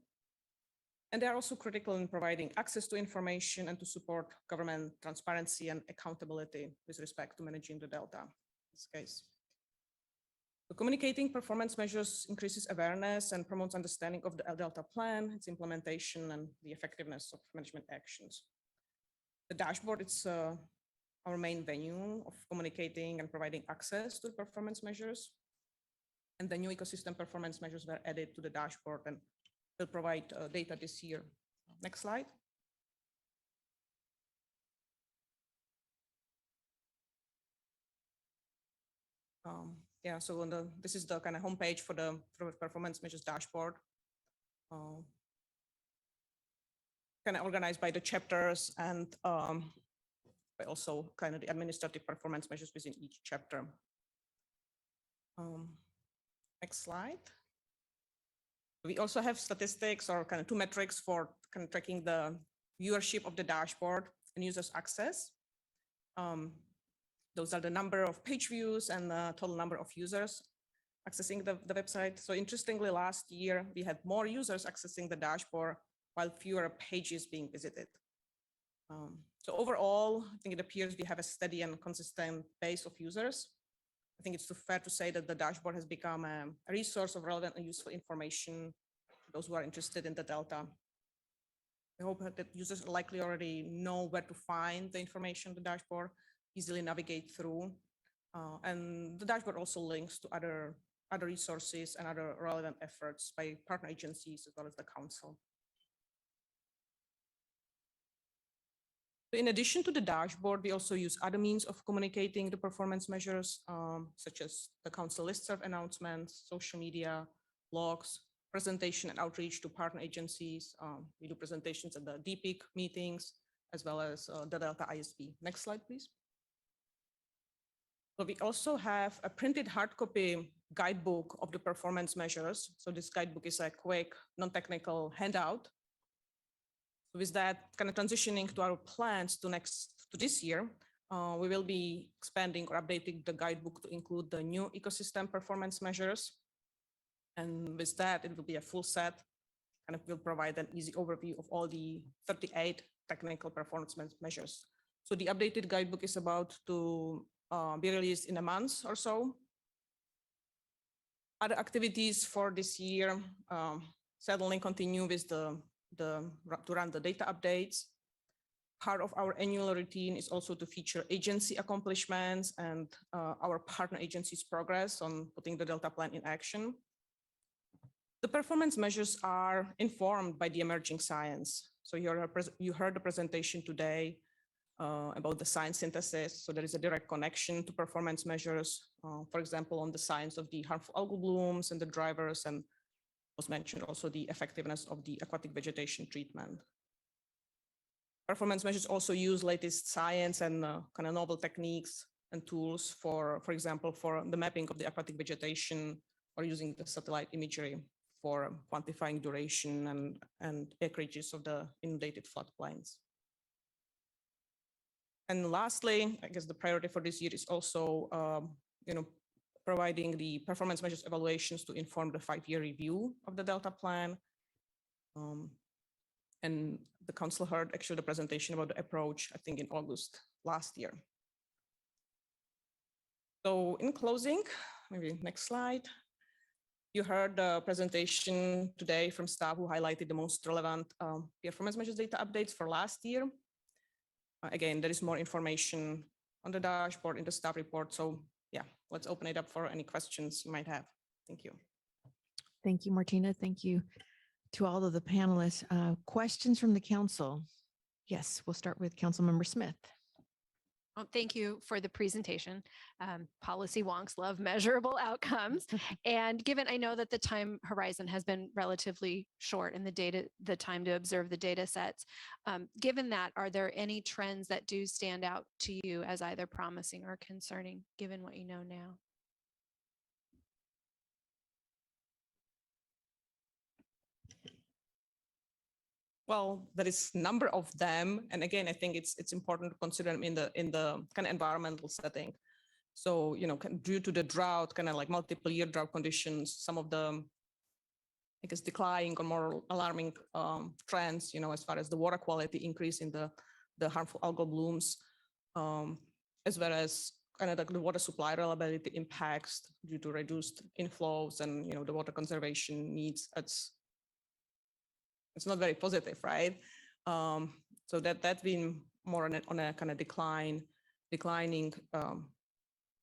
And they are also critical in providing access to information and to support government transparency and accountability with respect to managing the Delta in this case. So communicating performance measures increases awareness and promotes understanding of the Delta plan, its implementation, and the effectiveness of management actions. The dashboard is our main venue of communicating and providing access to performance measures. And the new ecosystem performance measures were added to the dashboard and will provide data this year. Next slide. Yeah, so this is the kind of homepage for the performance measures dashboard. Kind of organized by the chapters and but also kind of the administrative performance measures within each chapter. Next slide. We also have statistics or kind of 2 metrics for kind of tracking the viewership of the dashboard and users access. Those are the number of page views and the total number of users accessing the website. So interestingly, last year, we had more users accessing the dashboard while fewer pages being visited. So overall, I think it appears we have a steady and consistent base of users. I think it's fair to say that the dashboard has become a resource of relevant and useful information for those who are interested in the Delta. I hope that users likely already know where to find the information on the dashboard, easily navigate through. And the dashboard also links to other resources and other relevant efforts by partner agencies as well as the council. In addition to the dashboard, we also use other means of communicating the performance measures, such as the council listserv announcements, social media, blogs, presentation and outreach to partner agencies. We do presentations at the DPIC meetings, as well as the Delta ISB. Next slide, please. So we also have a printed hard copy guidebook of the performance measures. So this guidebook is a quick, non-technical handout. With that, kind of transitioning to our plans to this year, we will be expanding or updating the guidebook to include the new ecosystem performance measures. And with that, it will be a full set kind of will provide an easy overview of all the 38 technical performance measures. So the updated guidebook is about to be released in a month or so. Other activities for this year certainly continue with to run the data updates. Part of our annual routine is also to feature agency accomplishments and our partner agencies' progress on putting the Delta Plan in action. The performance measures are informed by the emerging science. So you heard the presentation today about the science synthesis. So there is a direct connection to performance measures, for example, on the science of the harmful algal blooms and the drivers, and was mentioned also the effectiveness of the aquatic vegetation treatment. Performance measures also use latest science and kind of novel techniques and tools for example, for the mapping of the aquatic vegetation or using the satellite imagery for quantifying duration and acreages of the inundated floodplains. And lastly, I guess the priority for this year is also, providing the performance measures evaluations to inform the 5-year review of the Delta Plan. And the council heard actually the presentation about the approach, I think in August last year. So in closing, maybe next slide. You heard the presentation today from staff who highlighted the most relevant performance measures data updates for last year. Again, there is more information on the dashboard in the staff report. So yeah, let's open it up for any questions you might have. Thank you.
Thank you, Martina. Thank you to all of the panelists. Questions from the council? Yes, we'll start with Councilmember Smith.
Well, thank you for the presentation. Policy wonks love measurable outcomes. And given I know that the time horizon has been relatively short in the time to observe the data sets, given that, are there any trends that do stand out to you as either promising or concerning, given what you know now?
Well, there is a number of them, and again, I think it's important to consider them in the kind of environmental setting. So due to the drought, kind of like multiple year drought conditions, some of the I guess declining or more alarming trends, as far as the water quality increase in the harmful algal blooms, as well as kind of the water supply reliability impacts due to reduced inflows and the water conservation needs. It's not very positive, right? So that's been more on a kind of declining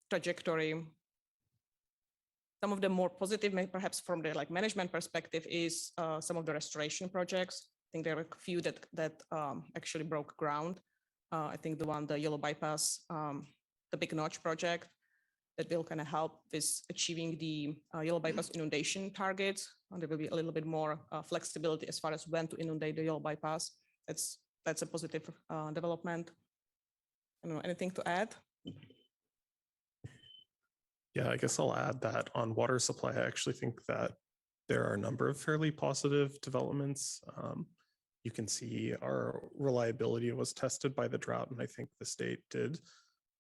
trajectory. Some of the more positive, perhaps from the management perspective, is some of the restoration projects. I think there are a few that actually broke ground. I think the Yellow Bypass, the Big Notch project, that will kind of help with achieving the Yellow Bypass inundation targets. And there will be a little bit more flexibility as far as when to inundate the Yellow Bypass. That's a positive development. I don't know, anything to add?
Yeah, I guess I'll add that on water supply, I actually think that there are a number of fairly positive developments. You can see our reliability was tested by the drought, and I think the state did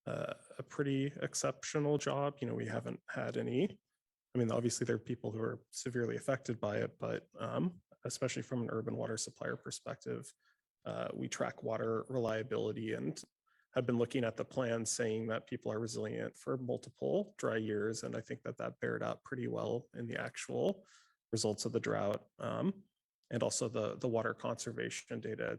a pretty exceptional job. We haven't had any, obviously there are people who are severely affected by it, but especially from an urban water supplier perspective, we track water reliability and have been looking at the plan saying that people are resilient for multiple dry years. And I think that bared out pretty well in the actual results of the drought. And also the water conservation data.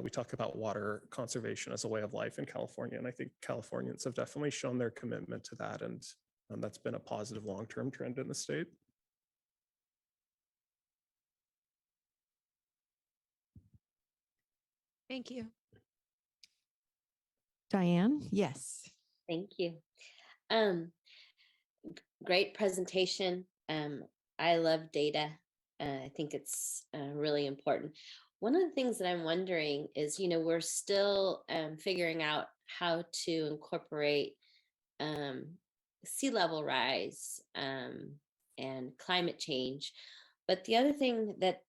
We talk about water conservation as a way of life in California. And I think Californians have definitely shown their commitment to that. And that's been a positive long-term trend in the state.
Thank you.
Diane, yes.
Thank you. Great presentation. I love data. I think it's really important. One of the things that I'm wondering is, we're still figuring out how to incorporate sea level rise and climate change. But the other thing that,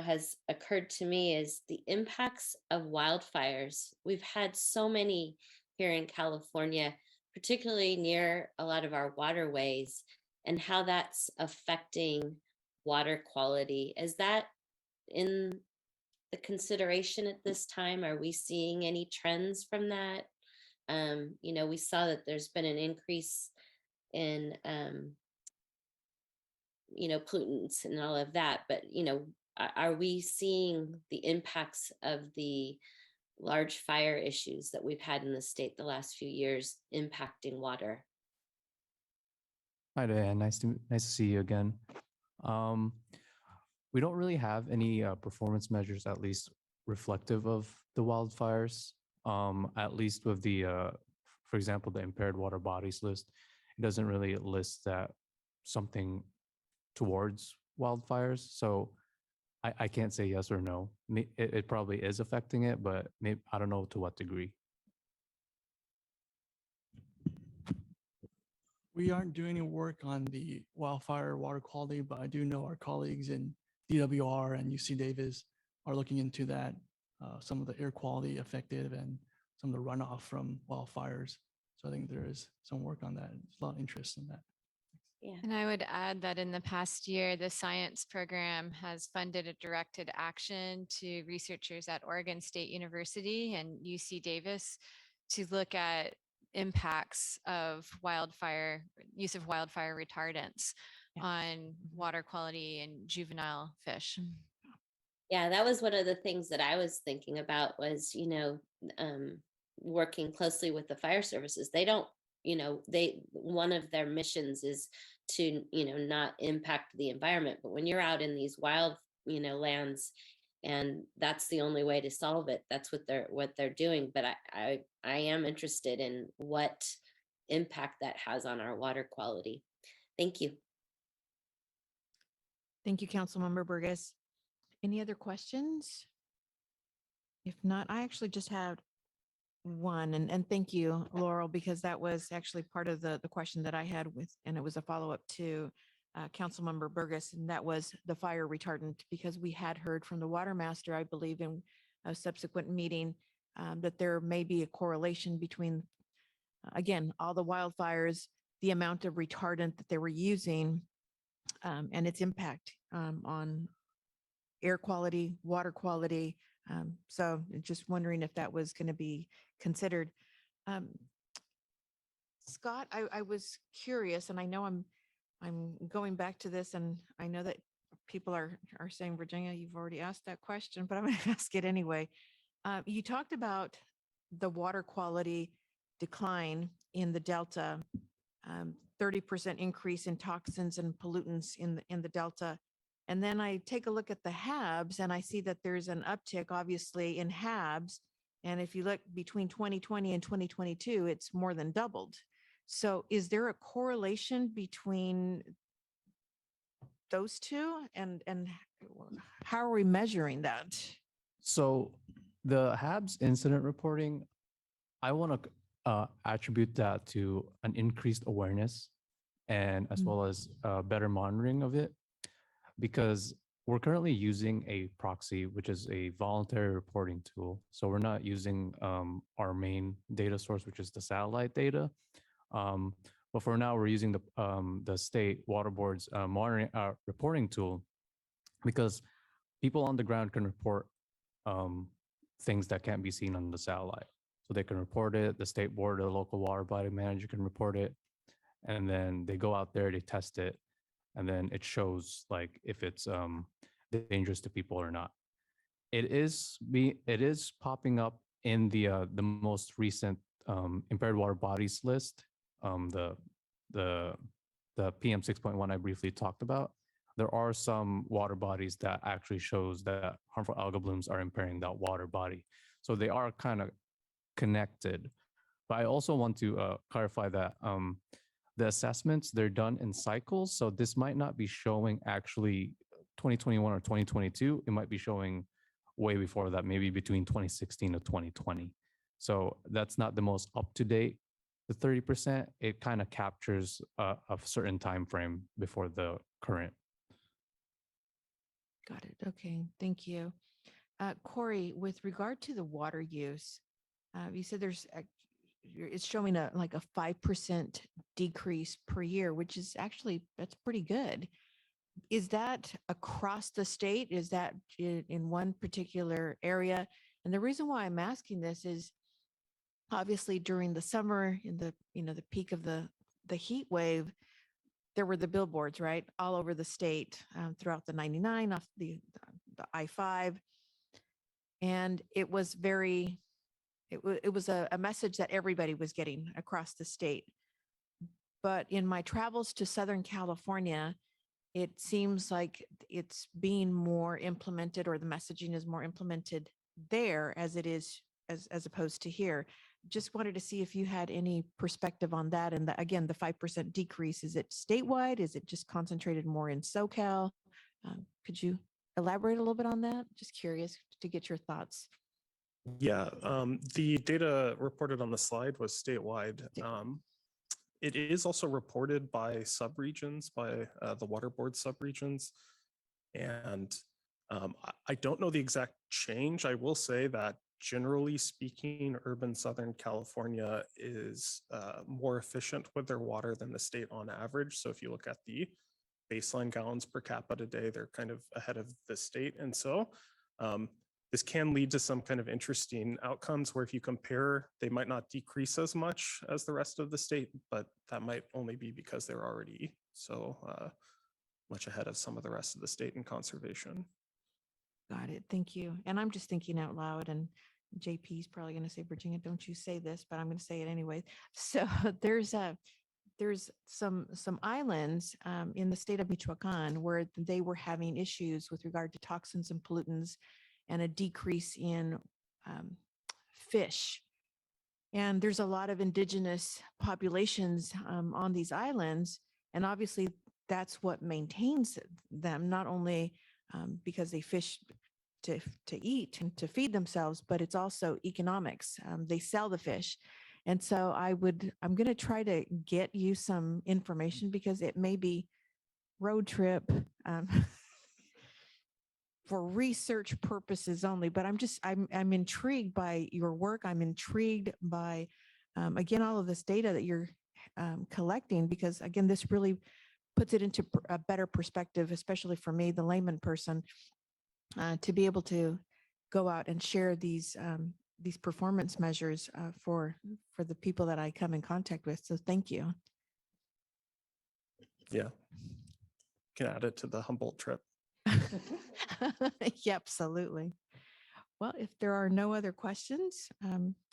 has occurred to me is the impacts of wildfires. We've had so many here in California, particularly near a lot of our waterways, and how that's affecting water quality. Is that in the consideration at this time? Are we seeing any trends from that? We saw that there's been an increase in pollutants and all of that, but are we seeing the impacts of the large fire issues that we've had in the state the last few years impacting water?
Hi, Diane. Nice to see you again. We don't really have any performance measures, at least reflective of the wildfires. At least with the, for example, the impaired water bodies list, it doesn't really list that something towards wildfires. So I can't say yes or no. It probably is affecting it, but maybe I don't know to what degree.
We aren't doing any work on the wildfire water quality, but I do know our colleagues in DWR and UC Davis are looking into that, some of the air quality affected and some of the runoff from wildfires. So I think there is some work on that. There's a lot of interest in that.
Yeah.
And I would add that in the past year, the science program has funded a directed action to researchers at Oregon State University and UC Davis to look at impacts of use of wildfire retardants on water quality and juvenile fish.
Yeah, that was one of the things that I was thinking about was, working closely with the fire services. They don't, one of their missions is to, not impact the environment. But when you're out in these wild, lands, and that's the only way to solve it, that's what they're doing. But I am interested in what impact that has on our water quality. Thank you.
Thank you, Councilmember Burgess. Any other questions? If not, I actually just had one, and thank you, Laurel, because that was actually part of the question that I had and it was a follow-up to Councilmember Burgess, and that was the fire retardant, because we had heard from the water master, I believe, in a subsequent meeting, that there may be a correlation between, again, all the wildfires, the amount of retardant that they were using, and its impact on air quality, water quality. So just wondering if that was going to be considered. Scott, I was curious, and I know I'm going back to this, and I know that people are saying, Virginia, you've already asked that question, but I'm going to ask it anyway. You talked about the water quality decline in the Delta, 30% increase in toxins and pollutants in the Delta. And then I take a look at the HABs and I see that there's an uptick, obviously, in HABs. And if you look between 2020 and 2022, it's more than doubled. So is there a correlation between those two? And how are we measuring that?
So the HABs incident reporting, I want to attribute that to an increased awareness and as well as better monitoring of it, because we're currently using a proxy, which is a voluntary reporting tool. So we're not using our main data source, which is the satellite data. But for now, we're using the state water board's monitoring reporting tool, because people on the ground can report things that can't be seen on the satellite. So they can report it, the state board or the local water body manager can report it, and then they go out there, they test it, and then it shows like if it's dangerous to people or not. It is popping up in the most recent impaired water bodies list, the PM 6.1 I briefly talked about. There are some water bodies that actually shows that harmful algal blooms are impairing that water body. So they are kind of connected. But I also want to clarify that the assessments, they're done in cycles. So this might not be showing actually 2021 or 2022. It might be showing way before that, maybe between 2016 to 2020. So that's not the most up-to-date. The 30%, it kind of captures a certain time frame before the current.
Got it. Okay, thank you. Corey, with regard to the water use, you said it's showing like a 5% decrease per year, which is actually, that's pretty good. Is that across the state? Is that in one particular area? And the reason why I'm asking this is obviously during the summer, in the, the peak of the heat wave, there were the billboards, right, all over the state, throughout the 99 off the I-5. And it was it was a message that everybody was getting across the state. But in my travels to Southern California, it seems like it's being more implemented, or the messaging is more implemented there as it is as opposed to here. Just wanted to see if you had any perspective on that. And again, the 5% decrease, is it statewide? Is it just concentrated more in SoCal? Could you elaborate a little bit on that? Just curious to get your thoughts.
Yeah, the data reported on the slide was statewide. It is also reported by subregions, by the water board subregions. And I don't know the exact change. I will say that generally speaking, urban Southern California is more efficient with their water than the state on average. So if you look at the baseline gallons per capita day, they're kind of ahead of the state. And so this can lead to some kind of interesting outcomes where if you compare, they might not decrease as much as the rest of the state, but that might only be because they're already so much ahead of some of the rest of the state in conservation.
Got it. Thank you. And I'm just thinking out loud, and JP is probably going to say, Virginia, don't you say this, but I'm going to say it anyway. So there's some islands in the state of Michoacan where they were having issues with regard to toxins and pollutants and a decrease in fish. And there's a lot of indigenous populations on these islands. And obviously that's what maintains them, not only because they fish to eat and to feed themselves, but it's also economics. They sell the fish. And so I'm going to try to get you some information, because it may be road trip for research purposes only, but I'm intrigued by your work. I'm intrigued by, again, all of this data that you're collecting, because again, this really puts it into a better perspective, especially for me, the layman person, to be able to go out and share these performance measures for the people that I come in contact with. So thank you.
Yeah, can add it to the Humboldt trip.
Yeah, absolutely. Well, if there are no other questions,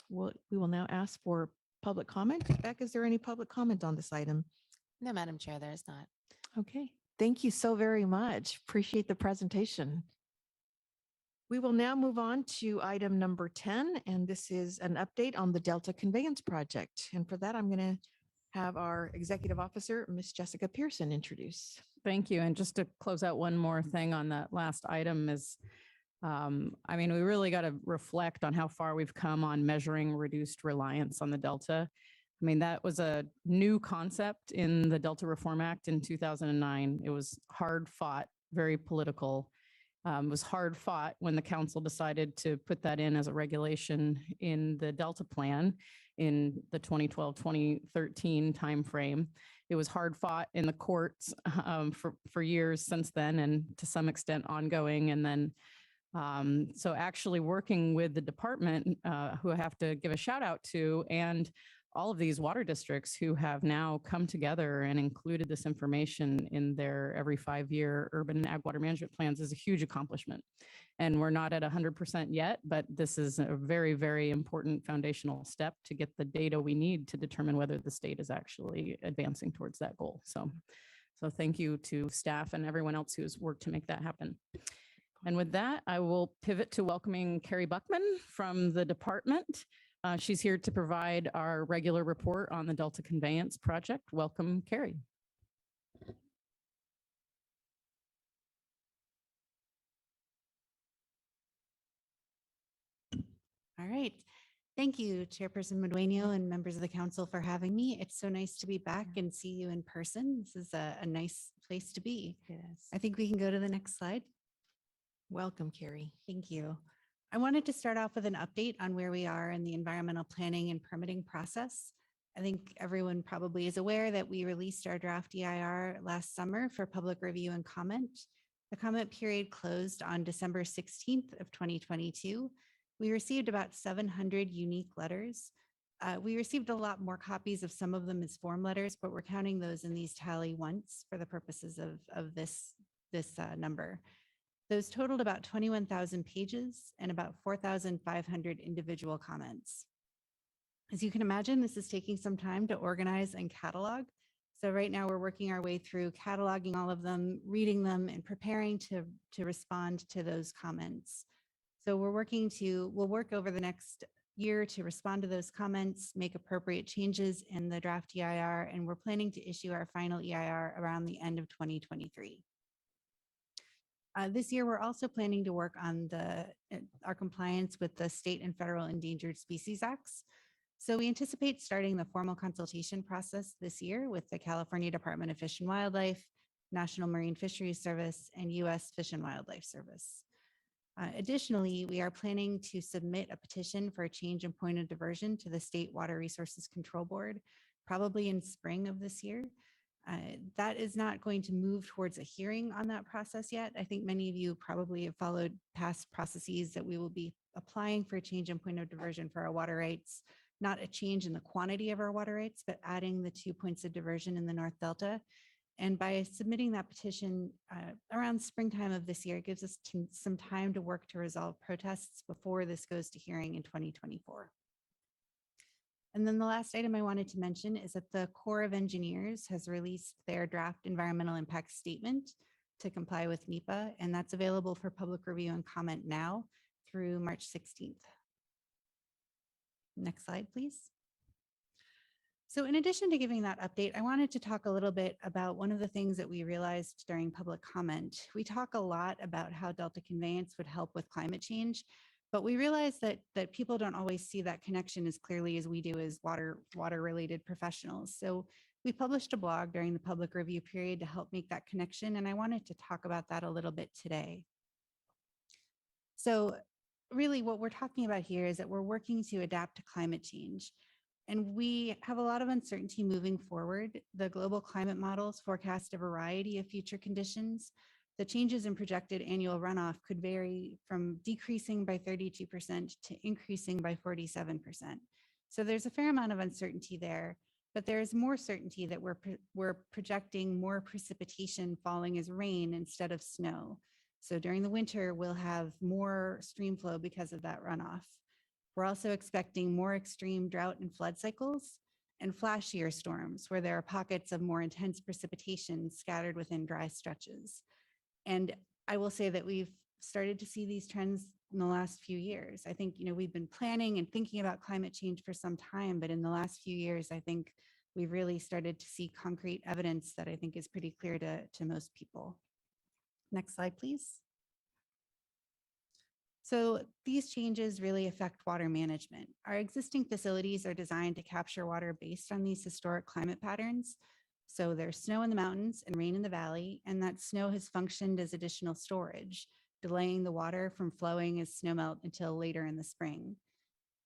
we will now ask for public comment. Beck, is there any public comment on this item?
No, Madam Chair, there is not.
Okay, thank you so very much. Appreciate the presentation. We will now move on to item number 10, and this is an update on the Delta Conveyance Project. And for that, I'm going to have our Executive Officer, Ms. Jessica Pearson, introduce.
Thank you. And just to close out one more thing on that last item is, I mean, we really got to reflect on how far we've come on measuring reduced reliance on the Delta. I mean, that was a new concept in the Delta Reform Act in 2009. It was hard fought, very political. It was hard fought when the council decided to put that in as a regulation in the Delta plan in the 2012-2013 timeframe. It was hard fought in the courts for years since then, and to some extent ongoing. And then, so actually working with the department, who I have to give a shout out to, and all of these water districts who have now come together and included this information in their every 5-year urban and ag water management plans is a huge accomplishment. And we're not at 100% yet, but this is a very, very important foundational step to get the data we need to determine whether the state is actually advancing towards that goal. So thank you to staff and everyone else who's worked to make that happen. And with that, I will pivot to welcoming Carrie Buckman from the department. She's here to provide our regular report on the Delta Conveyance Project. Welcome, Carrie.
All right. Thank you, Chairperson Medueno and members of the council for having me. It's so nice to be back and see you in person. This is a nice place to be.
Yes.
I think we can go to the next slide.
Welcome, Carrie.
Thank you. I wanted to start off with an update on where we are in the environmental planning and permitting process. I think everyone probably is aware that we released our draft EIR last summer for public review and comment. The comment period closed on December 16th of 2022. We received about 700 unique letters. We received a lot more copies of some of them as form letters, but we're counting those in these tally once for the purposes of this number. Those totaled about 21,000 pages and about 4,500 individual comments. As you can imagine, this is taking some time to organize and catalog. So right now we're working our way through cataloging all of them, reading them, and preparing to respond to those comments. So we'll work over the next year to respond to those comments, make appropriate changes in the draft EIR, and we're planning to issue our final EIR around the end of 2023. This year, we're also planning to work on our compliance with the state and federal Endangered Species Acts. So we anticipate starting the formal consultation process this year with the California Department of Fish and Wildlife, National Marine Fisheries Service, and U.S. Fish and Wildlife Service. Additionally, we are planning to submit a petition for a change in point of diversion to the State Water Resources Control Board, probably in spring of this year. That is not going to move towards a hearing on that process yet. I think many of you probably have followed past processes that we will be applying for a change in point of diversion for our water rights, not a change in the quantity of our water rights, but adding the 2 points of diversion in the North Delta. And by submitting that petition around springtime of this year, it gives us some time to work to resolve protests before this goes to hearing in 2024. And then the last item I wanted to mention is that the Corps of Engineers has released their draft environmental impact statement to comply with NEPA, and that's available for public review and comment now through March 16th. Next slide, please. So in addition to giving that update, I wanted to talk a little bit about one of the things that we realized during public comment. We talk a lot about how Delta conveyance would help with climate change, but we realize that people don't always see that connection as clearly as we do as water-related professionals. So we published a blog during the public review period to help make that connection, and I wanted to talk about that a little bit today. So really what we're talking about here is that we're working to adapt to climate change. And we have a lot of uncertainty moving forward. The global climate models forecast a variety of future conditions. The changes in projected annual runoff could vary from decreasing by 32% to increasing by 47%. So there's a fair amount of uncertainty there, but there's more certainty that we're projecting more precipitation falling as rain instead of snow. So during the winter, we'll have more stream flow because of that runoff. We're also expecting more extreme drought and flood cycles and flashier storms where there are pockets of more intense precipitation scattered within dry stretches. And I will say that we've started to see these trends in the last few years. I think, we've been planning and thinking about climate change for some time, but in the last few years, I think we've really started to see concrete evidence that I think is pretty clear to most people. Next slide, please. So these changes really affect water management. Our existing facilities are designed to capture water based on these historic climate patterns. So there's snow in the mountains and rain in the valley, and that snow has functioned as additional storage, delaying the water from flowing as snowmelt until later in the spring.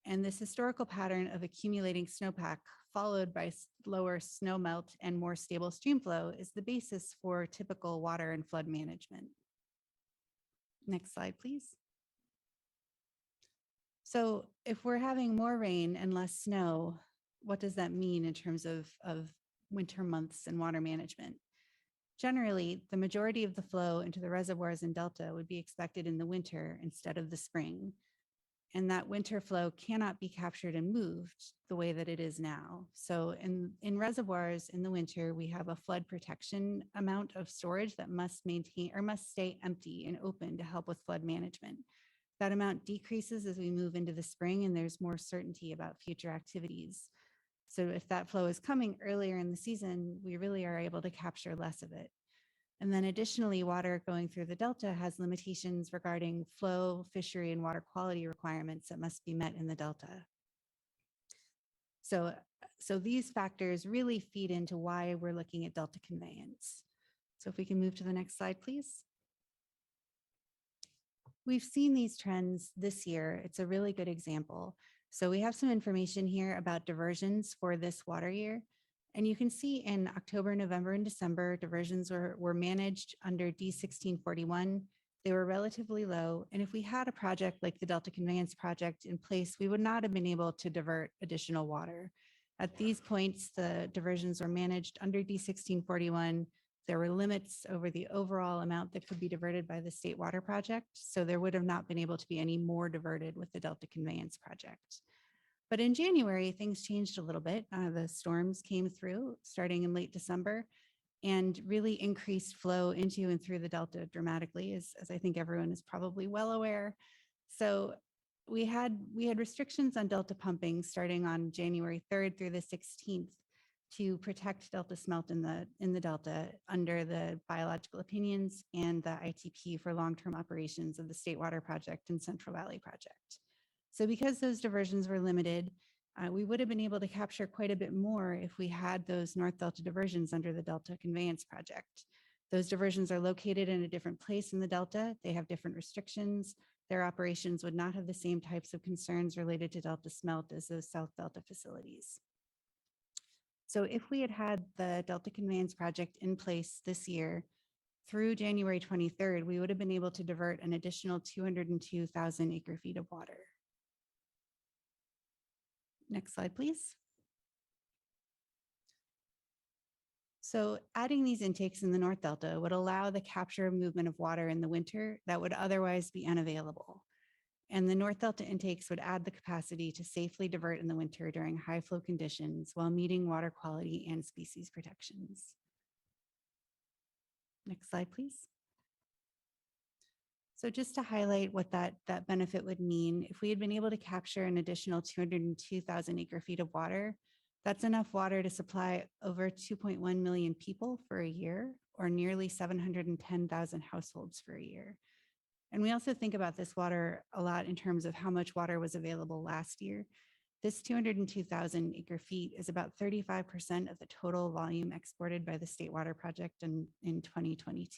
And this historical pattern of accumulating snowpack followed by lower snowmelt and more stable stream flow is the basis for typical water and flood management. Next slide, please. So if we're having more rain and less snow, what does that mean in terms of winter months and water management? Generally, the majority of the flow into the reservoirs in Delta would be expected in the winter instead of the spring. And that winter flow cannot be captured and moved the way that it is now. So in reservoirs in the winter, we have a flood protection amount of storage that must stay empty and open to help with flood management. That amount decreases as we move into the spring and there's more certainty about future activities. So if that flow is coming earlier in the season, we really are able to capture less of it. And then additionally, water going through the Delta has limitations regarding flow, fishery, and water quality requirements that must be met in the Delta. So these factors really feed into why we're looking at Delta conveyance. So if we can move to the next slide, please. We've seen these trends this year. It's a really good example. So we have some information here about diversions for this water year. And you can see in October, November, and December, diversions were managed under D1641. They were relatively low. And if we had a project like the Delta Conveyance Project in place, we would not have been able to divert additional water. At these points, the diversions were managed under D1641. There were limits over the overall amount that could be diverted by the State Water Project. So there would have not been able to be any more diverted with the Delta Conveyance Project. But in January, things changed a little bit. The storms came through starting in late December and really increased flow into and through the Delta dramatically, as I think everyone is probably well aware. So we had restrictions on Delta pumping starting on January 3rd through the 16th to protect Delta smelt in the Delta under the biological opinions and the ITP for long-term operations of the State Water Project and Central Valley Project. So because those diversions were limited, we would have been able to capture quite a bit more if we had those North Delta diversions under the Delta Conveyance Project. Those diversions are located in a different place in the Delta. They have different restrictions. Their operations would not have the same types of concerns related to Delta smelt as those South Delta facilities. So if we had had the Delta Conveyance Project in place this year, through January 23rd, we would have been able to divert an additional 202,000 acre feet of water. Next slide, please. So adding these intakes in the North Delta would allow the capture and movement of water in the winter that would otherwise be unavailable. And the North Delta intakes would add the capacity to safely divert in the winter during high flow conditions while meeting water quality and species protections. Next slide, please. So just to highlight what that benefit would mean, if we had been able to capture an additional 202,000 acre feet of water, that's enough water to supply over 2.1 million people for a year, or nearly 710,000 households for a year. And we also think about this water a lot in terms of how much water was available last year. This 202,000 acre feet is about 35% of the total volume exported by the State Water Project in 2022.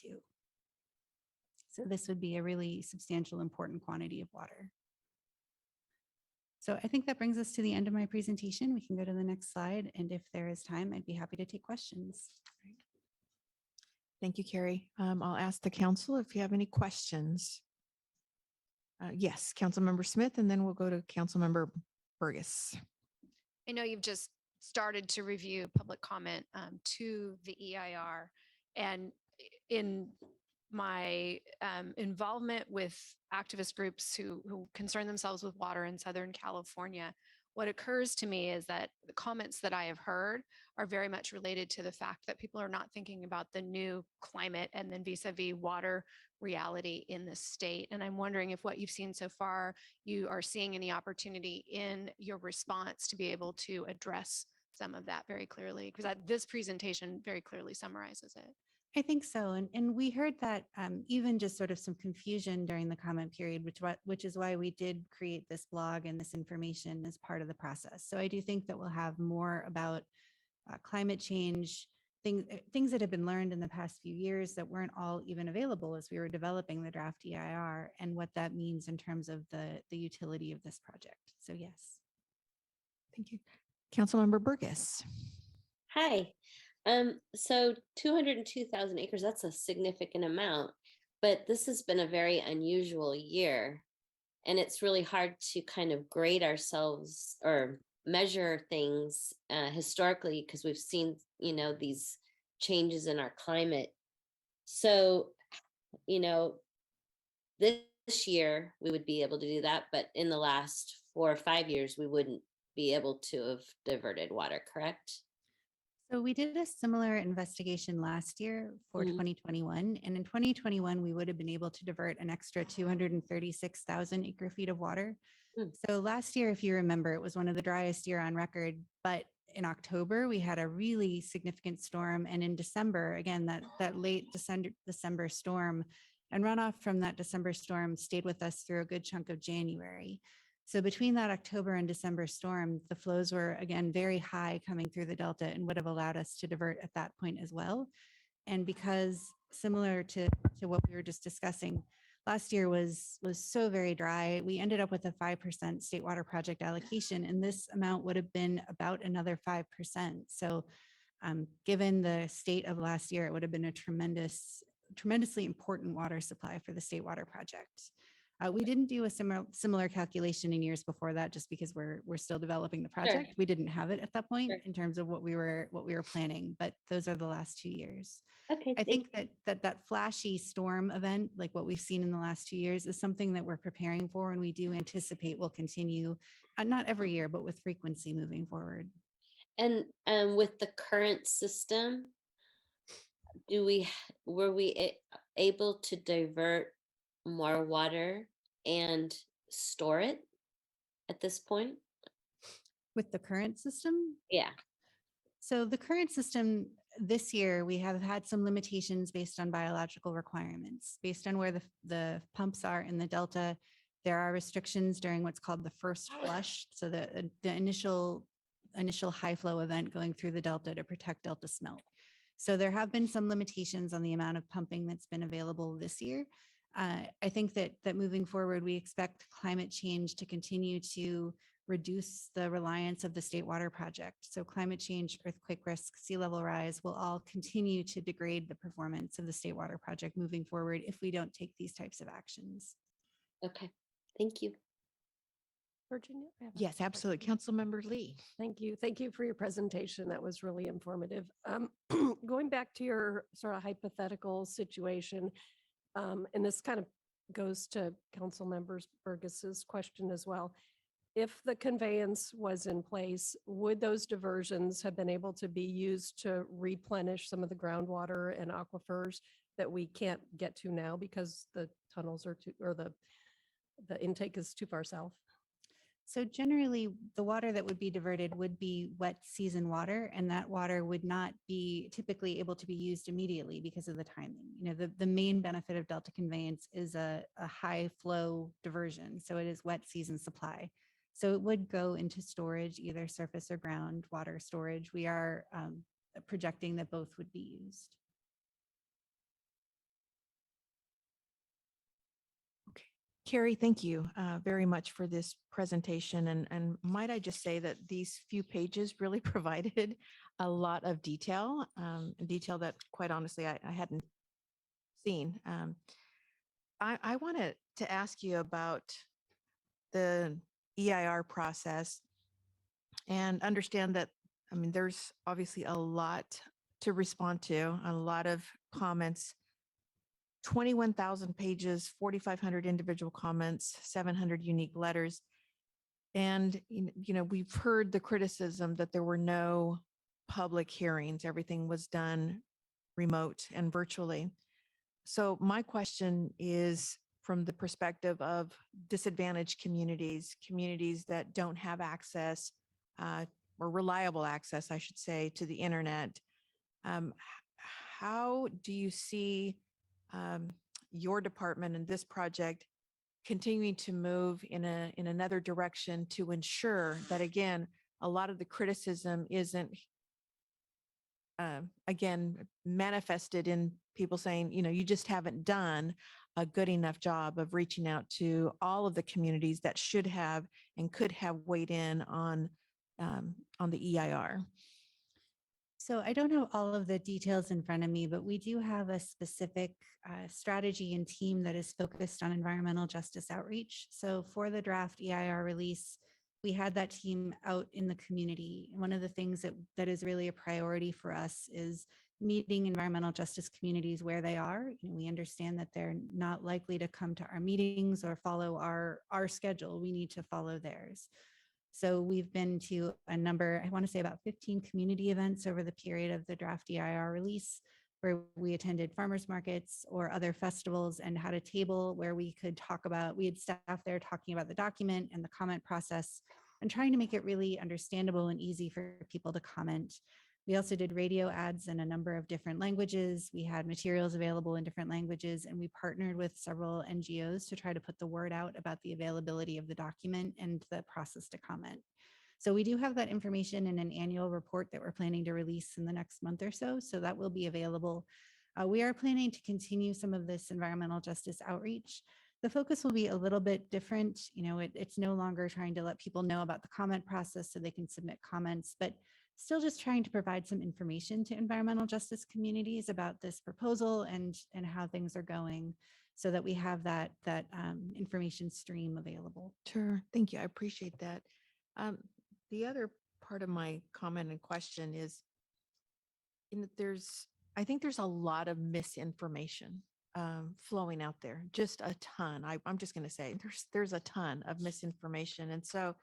So this would be a really substantial, important quantity of water. So I think that brings us to the end of my presentation. We can go to the next slide. And if there is time, I'd be happy to take questions.
Thank you, Carrie. I'll ask the council if you have any questions. Yes, Councilmember Smith, and then we'll go to Councilmember Burgess.
I know you've just started to review public comment to the EIR, and in my involvement with activist groups who concern themselves with water in Southern California, what occurs to me is that the comments that I have heard are very much related to the fact that people are not thinking about the new climate and then vis-a-vis water reality in the state. And I'm wondering if what you've seen so far, you are seeing any opportunity in your response to be able to address some of that very clearly, because this presentation very clearly summarizes it.
I think so. And we heard that even just sort of some confusion during the comment period, which is why we did create this blog and this information as part of the process. So I do think that we'll have more about climate change, things that have been learned in the past few years that weren't all even available as we were developing the draft EIR, and what that means in terms of the utility of this project. So yes.
Thank you. Councilmember Burgess.
Hi. So 202,000 acres, that's a significant amount, but this has been a very unusual year. And it's really hard to kind of grade ourselves or measure things historically, because we've seen, these changes in our climate. So, this year we would be able to do that, but in the last 4 or 5 years, we wouldn't be able to have diverted water, correct?
So we did a similar investigation last year for 2021. And in 2021, we would have been able to divert an extra 236,000 acre feet of water. So last year, if you remember, it was one of the driest year on record, but in October, we had a really significant storm. And in December, again, that late December storm and runoff from that December storm stayed with us through a good chunk of January. So between that October and December storm, the flows were, again, very high coming through the Delta and would have allowed us to divert at that point as well. And because similar to what we were just discussing, last year was so very dry. We ended up with a 5% state water project allocation, and this amount would have been about another 5%. So given the state of last year, it would have been a tremendously important water supply for the state water project. We didn't do a similar calculation in years before that, just because we're still developing the project. We didn't have it at that point in terms of what we were planning, but those are the last 2 years.
Okay,
I think that flashy storm event, like what we've seen in the last 2 years, is something that we're preparing for, and we do anticipate will continue, not every year, but with frequency moving forward.
And with the current system, were we able to divert more water and store it at this point?
With the current system?
Yeah.
So the current system this year, we have had some limitations based on biological requirements. Based on where the pumps are in the Delta, there are restrictions during what's called the first flush. So the initial high flow event going through the Delta to protect Delta smelt. So there have been some limitations on the amount of pumping that's been available this year. I think that moving forward, we expect climate change to continue to reduce the reliance of the state water project. So climate change, earthquake risk, sea level rise will all continue to degrade the performance of the state water project moving forward if we don't take these types of actions.
Okay, thank you.
Virginia?
Yes, absolutely. Councilmember Lee.
Thank you. Thank you for your presentation. That was really informative. Going back to your sort of hypothetical situation, and this kind of goes to Councilmember Burgess's question as well. If the conveyance was in place, would those diversions have been able to be used to replenish some of the groundwater and aquifers that we can't get to now because the tunnels are too, or the intake is too far south?
So generally, the water that would be diverted would be wet season water, and that water would not be typically able to be used immediately because of the timing. You know, the main benefit of Delta conveyance is a high flow diversion. So it is wet season supply. So it would go into storage, either surface or ground water storage. We are projecting that both would be used.
Carrie, thank you very much for this presentation. And might I just say that these few pages really provided a lot of detail, detail that quite honestly I hadn't seen. I wanted to ask you about the EIR process and understand that, I mean, there's obviously a lot to respond to, a lot of comments. 21,000 pages, 4,500 individual comments, 700 unique letters. And, you know, we've heard the criticism that there were no public hearings. Everything was done remote and virtually. So my question is from the perspective of disadvantaged communities, communities that don't have access or reliable access, I should say, to the internet. How do you see your department and this project continuing to move in another direction to ensure that, again, a lot of the criticism isn't again manifested in people saying, you know, you just haven't done a good enough job of reaching out to all of the communities that should have and could have weighed in on the EIR.
So I don't have all of the details in front of me, but we do have a specific strategy and team that is focused on environmental justice outreach. So for the draft EIR release, we had that team out in the community. One of the things that is really a priority for us is meeting environmental justice communities where they are. You know, we understand that they're not likely to come to our meetings or follow our schedule. We need to follow theirs. So we've been to a number, I want to say about 15 community events over the period of the draft EIR release, where we attended farmers markets or other festivals and had a table where we could talk about, we had staff there talking about the document and the comment process and trying to make it really understandable and easy for people to comment. We also did radio ads in a number of different languages. We had materials available in different languages, and we partnered with several NGOs to try to put the word out about the availability of the document and the process to comment. So we do have that information in an annual report that we're planning to release in the next month or so. So that will be available We are planning to continue some of this environmental justice outreach. The focus will be a little bit different. It's no longer trying to let people know about the comment process so they can submit comments, but still just trying to provide some information to environmental justice communities about this proposal and how things are going, so that we have that information stream available.
Sure. Thank you. I appreciate that. The other part of my comment and question is, I think there's a lot of misinformation flowing out there, just a ton. I'm just going to say there's a ton of misinformation. And so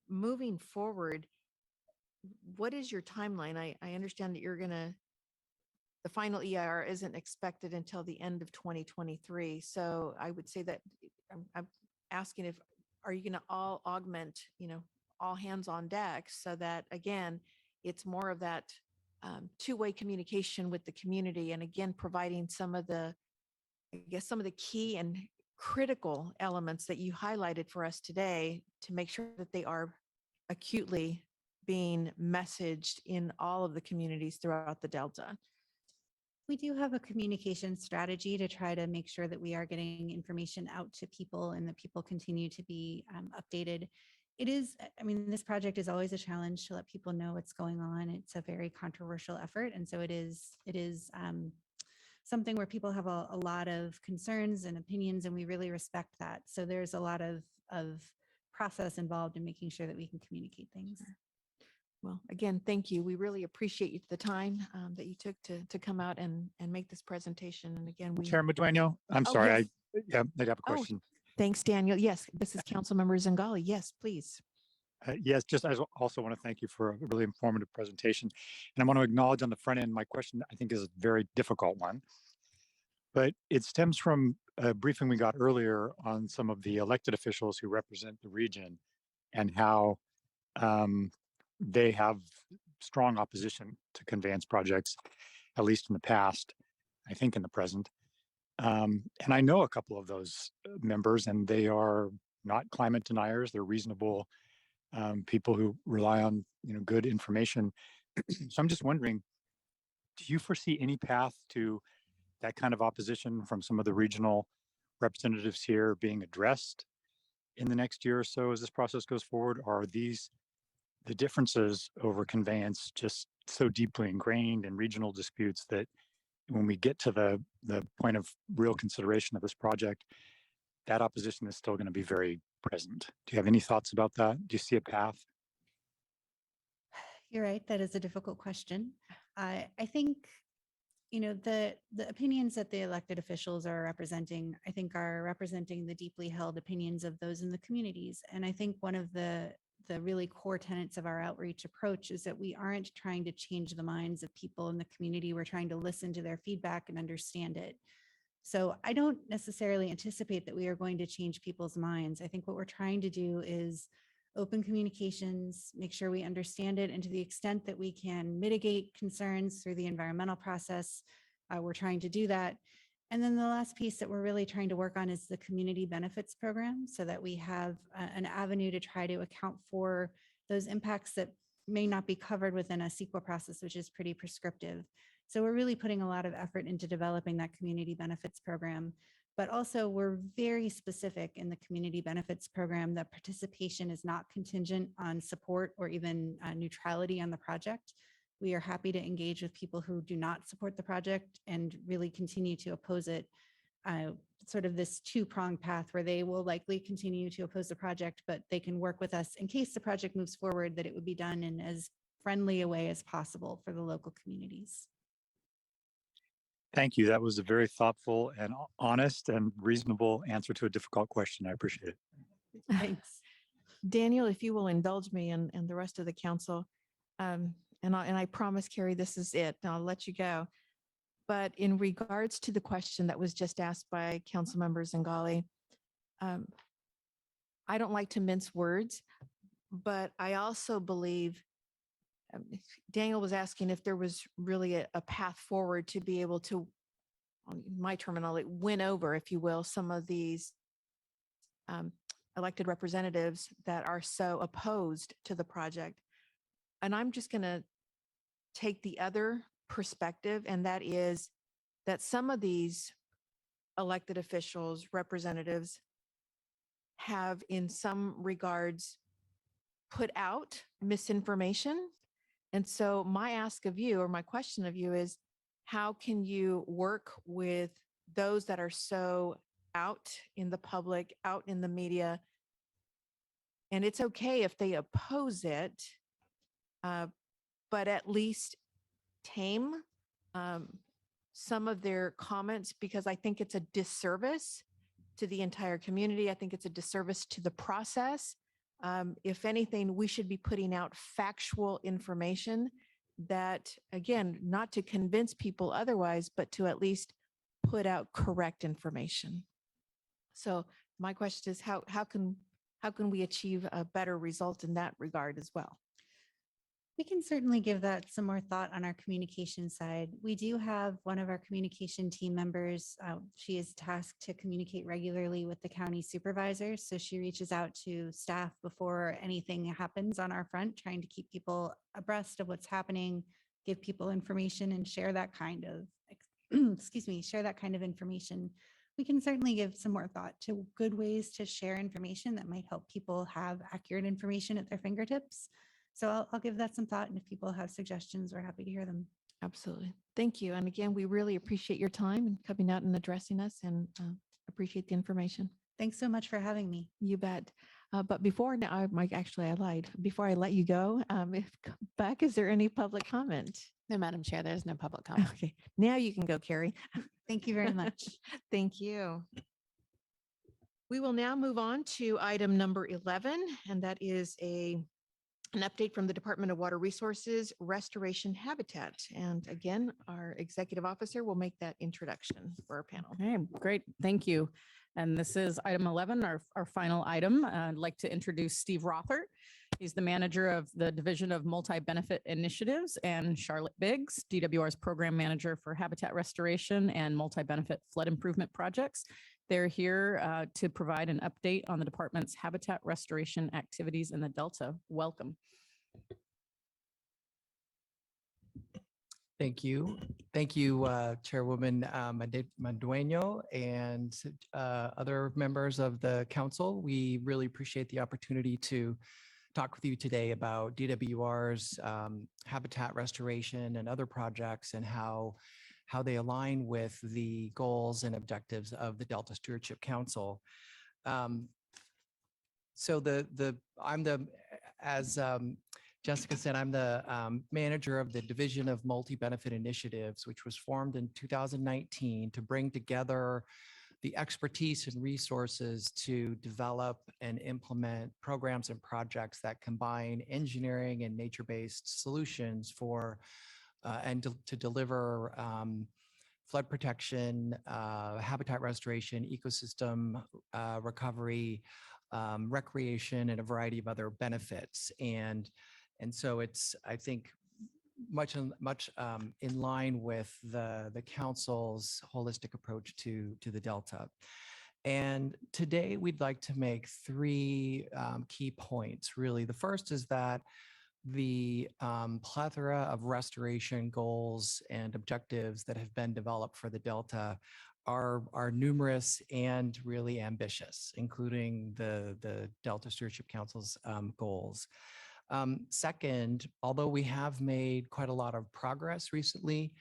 moving forward, what is your timeline? I understand that the final EIR isn't expected until the end of 2023. So I would say that I'm asking are you going to all augment, all hands on deck, so that, again, it's more of that two-way communication with the community, and again, providing some of the key and critical elements that you highlighted for us today to make sure that they are acutely being messaged in all of the communities throughout the Delta.
We do have a communication strategy to try to make sure that we are getting information out to people and that people continue to be updated. This project is always a challenge to let people know what's going on. It's a very controversial effort. And so it is something where people have a lot of concerns and opinions, and we really respect that. So there's a lot of process involved in making sure that we can communicate things.
Well, again, thank you. We really appreciate the time that you took to come out and make this presentation. And again,
Chairman Dueño, I'm
Oh,
sorry.
yes.
I have a
Oh,
question.
Thanks, Daniel. Yes, this is Councilmember Zingali. Yes, please.
Yes, I also want to thank you for a really informative presentation. And I want to acknowledge on the front end, my question, I think, is a very difficult one. But it stems from a briefing we got earlier on some of the elected officials who represent the region, and how they have strong opposition to conveyance projects, at least in the past, I think in the present. And I know a couple of those members, and they are not climate deniers. They're reasonable people who rely on good information. So I'm just wondering, do you foresee any path to that kind of opposition from some of the regional representatives here being addressed in the next year or so as this process goes forward? Or are the differences over conveyance just so deeply ingrained in regional disputes that when we get to the point of real consideration of this project, that opposition is still going to be very present? Do you have any thoughts about that? Do you see a path?
You're right. That is a difficult question. I think, the opinions that the elected officials are representing, I think, are representing the deeply held opinions of those in the communities. And I think one of the really core tenets of our outreach approach is that we aren't trying to change the minds of people in the community. We're trying to listen to their feedback and understand it. So I don't necessarily anticipate that we are going to change people's minds. I think what we're trying to do is open communications, make sure we understand it, and to the extent that we can mitigate concerns through the environmental process, we're trying to do that. And then the last piece that we're really trying to work on is the community benefits program, so that we have an avenue to try to account for those impacts that may not be covered within a CEQA process, which is pretty prescriptive. So we're really putting a lot of effort into developing that community benefits program. But also, we're very specific in the community benefits program that participation is not contingent on support or even neutrality on the project. We are happy to engage with people who do not support the project and really continue to oppose it. Sort of this two-pronged path where they will likely continue to oppose the project, but they can work with us in case the project moves forward, that it would be done in as friendly a way as possible for the local communities.
Thank you. That was a very thoughtful and honest and reasonable answer to a difficult question. I appreciate it.
Thanks.
Daniel, if you will indulge me and the rest of the council, and I promise, Carrie, this is it. I'll let you go. But in regards to the question that was just asked by Councilmember Zingali, I don't like to mince words, but I also believe Daniel was asking if there was really a path forward to be able to, on my terminology, win over, if you will, some of these elected representatives that are so opposed to the project. And I'm just going to take the other perspective, and that is that some of these elected officials, representatives have in some regards put out misinformation. And so my ask of you, or my question of you, is how can you work with those that are so out in the public, out in the media? And it's okay if they oppose it, but at least tame some of their comments, because I think it's a disservice to the entire community. I think it's a disservice to the process. If anything, we should be putting out factual information that, again, not to convince people otherwise, but to at least put out correct information. So my question is, how can we achieve a better result in that regard as well?
We can certainly give that some more thought on our communication side. We do have one of our communication team members. She is tasked to communicate regularly with the county supervisors. So she reaches out to staff before anything happens on our front, trying to keep people abreast of what's happening, give people information, and share that kind of, share that kind of information. We can certainly give some more thought to good ways to share information that might help people have accurate information at their fingertips. So I'll give that some thought, and if people have suggestions, we're happy to hear them.
Absolutely. Thank you. And again, we really appreciate your time and coming out and addressing us, and appreciate the information.
Thanks so much for having me.
You bet. But before now, I lied. Before I let you go, Buck, is there any public comment?
No, Madam Chair, there's no public comment.
Okay, now you can go, Carrie.
Thank you very much.
Thank you. We will now move on to item number 11, and that is an update from the Department of Water Resources, Restoration Habitat. And again, our executive officer will make that introduction for our panel.
Okay, great. Thank you. And this is item 11, our final item. I'd like to introduce Steve Rother. He's the manager of the Division of Multi-Benefit Initiatives, and Charlotte Biggs, DWR's program manager for habitat restoration and multi-benefit flood improvement projects. They're here to provide an update on the department's habitat restoration activities in the Delta. Welcome.
Thank you. Thank you, Chairwoman Madueño and other members of the council. We really appreciate the opportunity to talk with you today about DWR's habitat restoration and other projects, and how they align with the goals and objectives of the Delta Stewardship Council. As Jessica said, I'm the manager of the Division of Multi-Benefit Initiatives, which was formed in 2019 to bring together the expertise and resources to develop and implement programs and projects that combine engineering and nature-based solutions for to deliver flood protection, habitat restoration, ecosystem recovery, recreation, and a variety of other benefits. And so it's, I think, much in line with the council's holistic approach to the Delta. And today we'd like to make three key points, really. The first is that the plethora of restoration goals and objectives that have been developed for the Delta are numerous and really ambitious, including the Delta Stewardship Council's goals. Second, although we have made quite a lot of progress recently,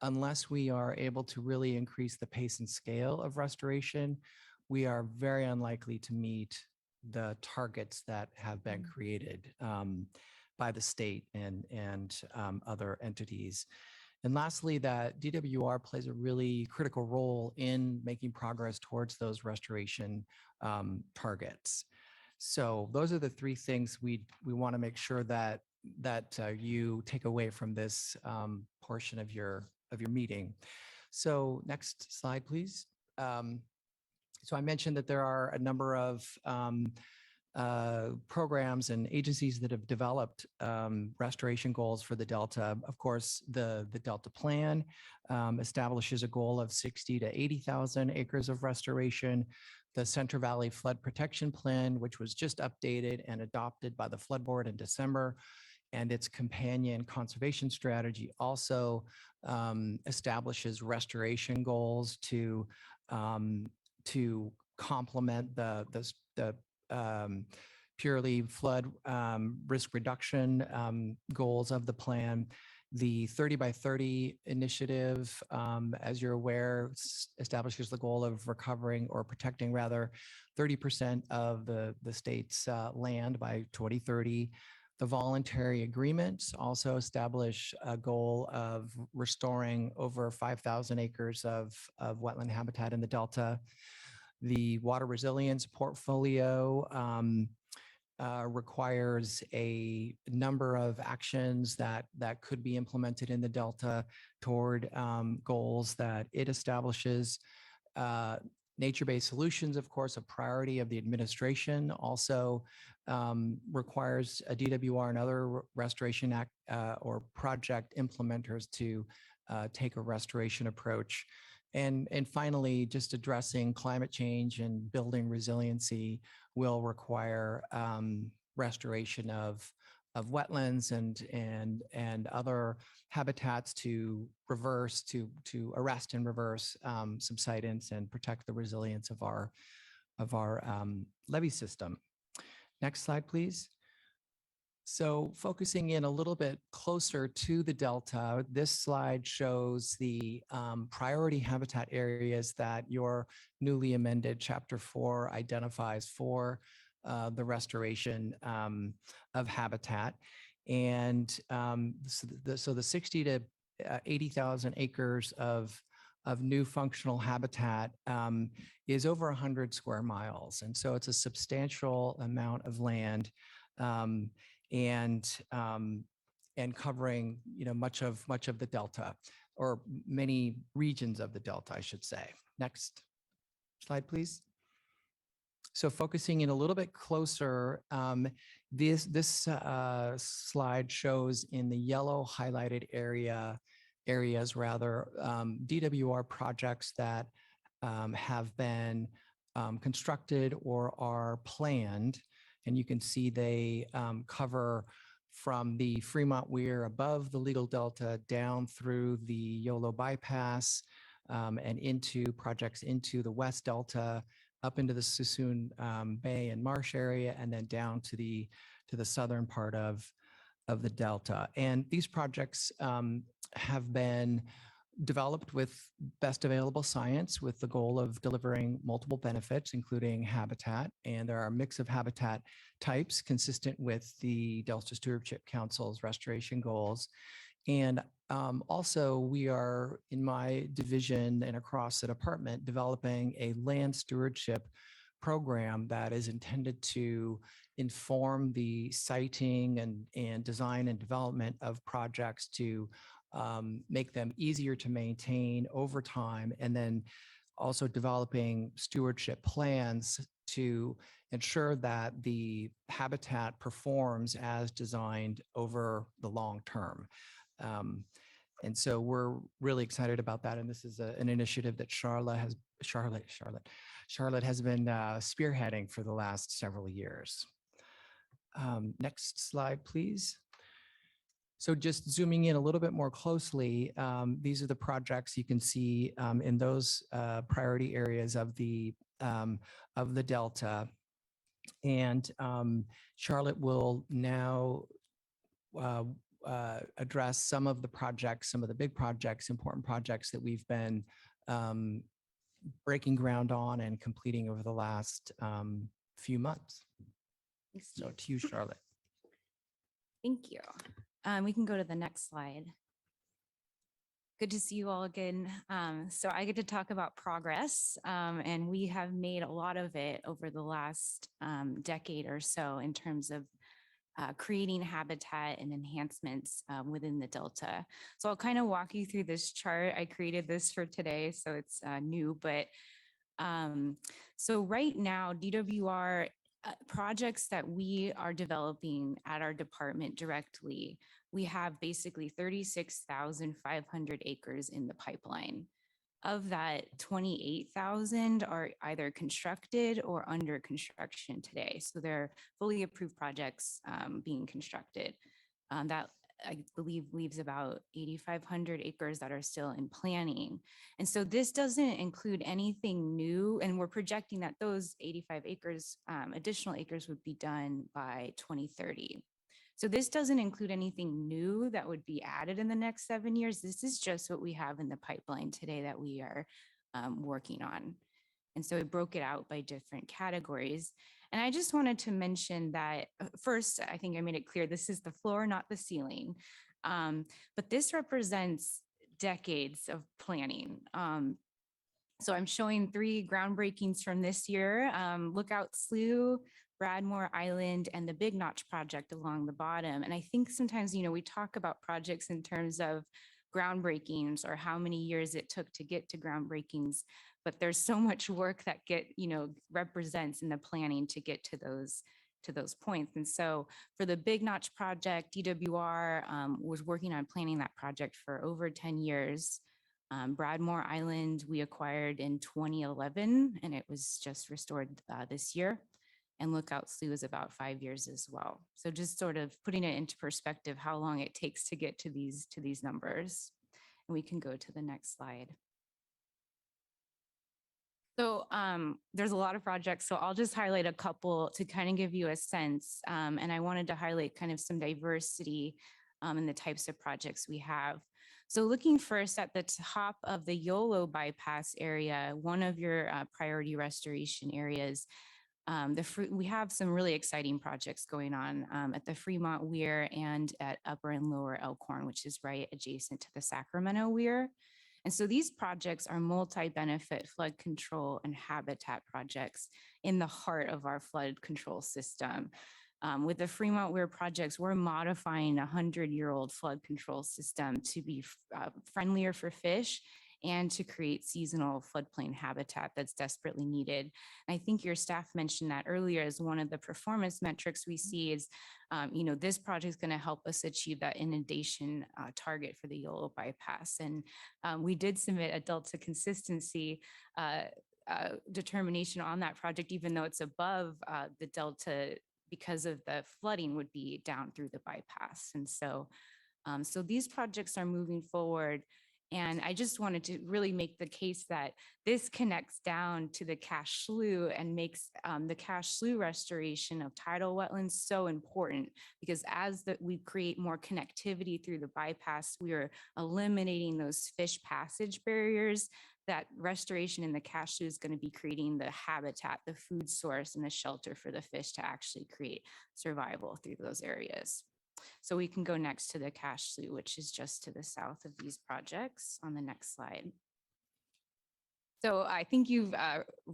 unless we are able to really increase the pace and scale of restoration, we are very unlikely to meet the targets that have been created by the state and other entities. And lastly, that DWR plays a really critical role in making progress towards those restoration targets. So those are the three things we want to make sure that you take away from this portion of your meeting. So next slide, please. So I mentioned that there are a number of programs and agencies that have developed restoration goals for the Delta. Of course, the Delta Plan establishes a goal of 60 to 80,000 acres of restoration. The Central Valley Flood Protection Plan, which was just updated and adopted by the Flood Board in December, its companion conservation strategy also establishes restoration goals to complement the purely flood risk reduction goals of the plan. The 30 by 30 initiative, as you're aware, establishes the goal of recovering or protecting rather 30% of the state's land by 2030. The voluntary agreements also establish a goal of restoring over 5,000 acres of wetland habitat in the Delta. The water resilience portfolio requires a number of actions that could be implemented in the Delta toward goals that it establishes. Nature-based solutions, of course, a priority of the administration, also requires a DWR and other restoration act or project implementers to take a restoration approach. And finally, just addressing climate change and building resiliency will require restoration of wetlands and other habitats to arrest and reverse subsidence and protect the resilience of our levee system. Next slide, please. So focusing in a little bit closer to the Delta, this slide shows the priority habitat areas that your newly amended Chapter 4 identifies for the restoration of habitat. And so the 60 to 80,000 acres of new functional habitat is over 100 square miles. And so it's a substantial amount of land. And covering, much of the Delta, or many regions of the Delta, I should say. Next slide, please. So focusing in a little bit closer, this slide shows in the yellow highlighted areas DWR projects that have been constructed or are planned. And you can see they cover from the Fremont Weir above the legal Delta down through the Yolo bypass and into projects into the West Delta, up into the Suisun Bay and Marsh area, and then down to the southern part of the Delta. And these projects have been developed with best available science with the goal of delivering multiple benefits, including habitat. And there are a mix of habitat types consistent with the Delta Stewardship Council's restoration goals. And also we are, in my division and across the department, developing a land stewardship program that is intended to inform the siting and design and development of projects to make them easier to maintain over time, and then also developing stewardship plans to ensure that the habitat performs as designed over the long term. And so we're really excited about that. And this is an initiative that Charlotte has been spearheading for the last several years. Next slide, please. So just zooming in a little bit more closely, these are the projects you can see in those priority areas of the Delta. And Charlotte will now address some of the projects, some of the big projects, important projects that we've been breaking ground on and completing over the last few months. So to you, Charlotte.
Thank you. We can go to the next slide. Good to see you all again. So I get to talk about progress, and we have made a lot of it over the last decade or so in terms of creating habitat and enhancements within the Delta. So I'll kind of walk you through this chart. I created this for today, so it's new, but so right now, DWR projects that we are developing at our department directly, we have basically 36,500 acres in the pipeline. Of that, 28,000 are either constructed or under construction today. So they're fully approved projects being constructed. That I believe leaves about 8,500 acres that are still in planning. And so this doesn't include anything new, and we're projecting that those 85 acres, additional acres would be done by 2030. So this doesn't include anything new that would be added in the next 7 years. This is just what we have in the pipeline today that we are working on. And so we broke it out by different categories. And I just wanted to mention that first, I think I made it clear, this is the floor, not the ceiling. But this represents decades of planning. So I'm showing 3 groundbreakings from this year, Lookout Slough, Bradmore Island, and the Big Notch project along the bottom. And I think sometimes, we talk about projects in terms of groundbreakings or how many years it took to get to groundbreakings, but there's so much work that represents in the planning to get to those points. And so for the Big Notch project, DWR was working on planning that project for over 10 years. Bradmore Island, we acquired in 2011, and it was just restored this year. And Lookout Slough is about 5 years as well. So just sort of putting it into perspective, how long it takes to get to these numbers. And we can go to the next slide. So there's a lot of projects, so I'll just highlight a couple to kind of give you a sense. And I wanted to highlight kind of some diversity in the types of projects we have. So looking first at the top of the YOLO bypass area, one of your priority restoration areas, we have some really exciting projects going on at the Fremont Weir and at Upper and Lower Elkhorn, which is right adjacent to the Sacramento Weir. And so these projects are multi-benefit flood control and habitat projects in the heart of our flood control system. With the Fremont Weir projects, we're modifying a 100-year-old flood control system to be friendlier for fish and to create seasonal floodplain habitat that's desperately needed. And I think your staff mentioned that earlier as one of the performance metrics we see is, this project is going to help us achieve that inundation target for the YOLO bypass. And we did submit a delta consistency determination on that project, even though it's above the delta because of the flooding would be down through the bypass. And so, so these projects are moving forward. And I just wanted to really make the case that this connects down to the Cache Slough and makes the Cache Slough restoration of tidal wetlands so important, because as we create more connectivity through the bypass, we are eliminating those fish passage barriers. That restoration in the Cache Slough is going to be creating the habitat, the food source, and the shelter for the fish to actually create survival through those areas. So we can go next to the Cache Slough, which is just to the south of these projects on the next slide. So I think you've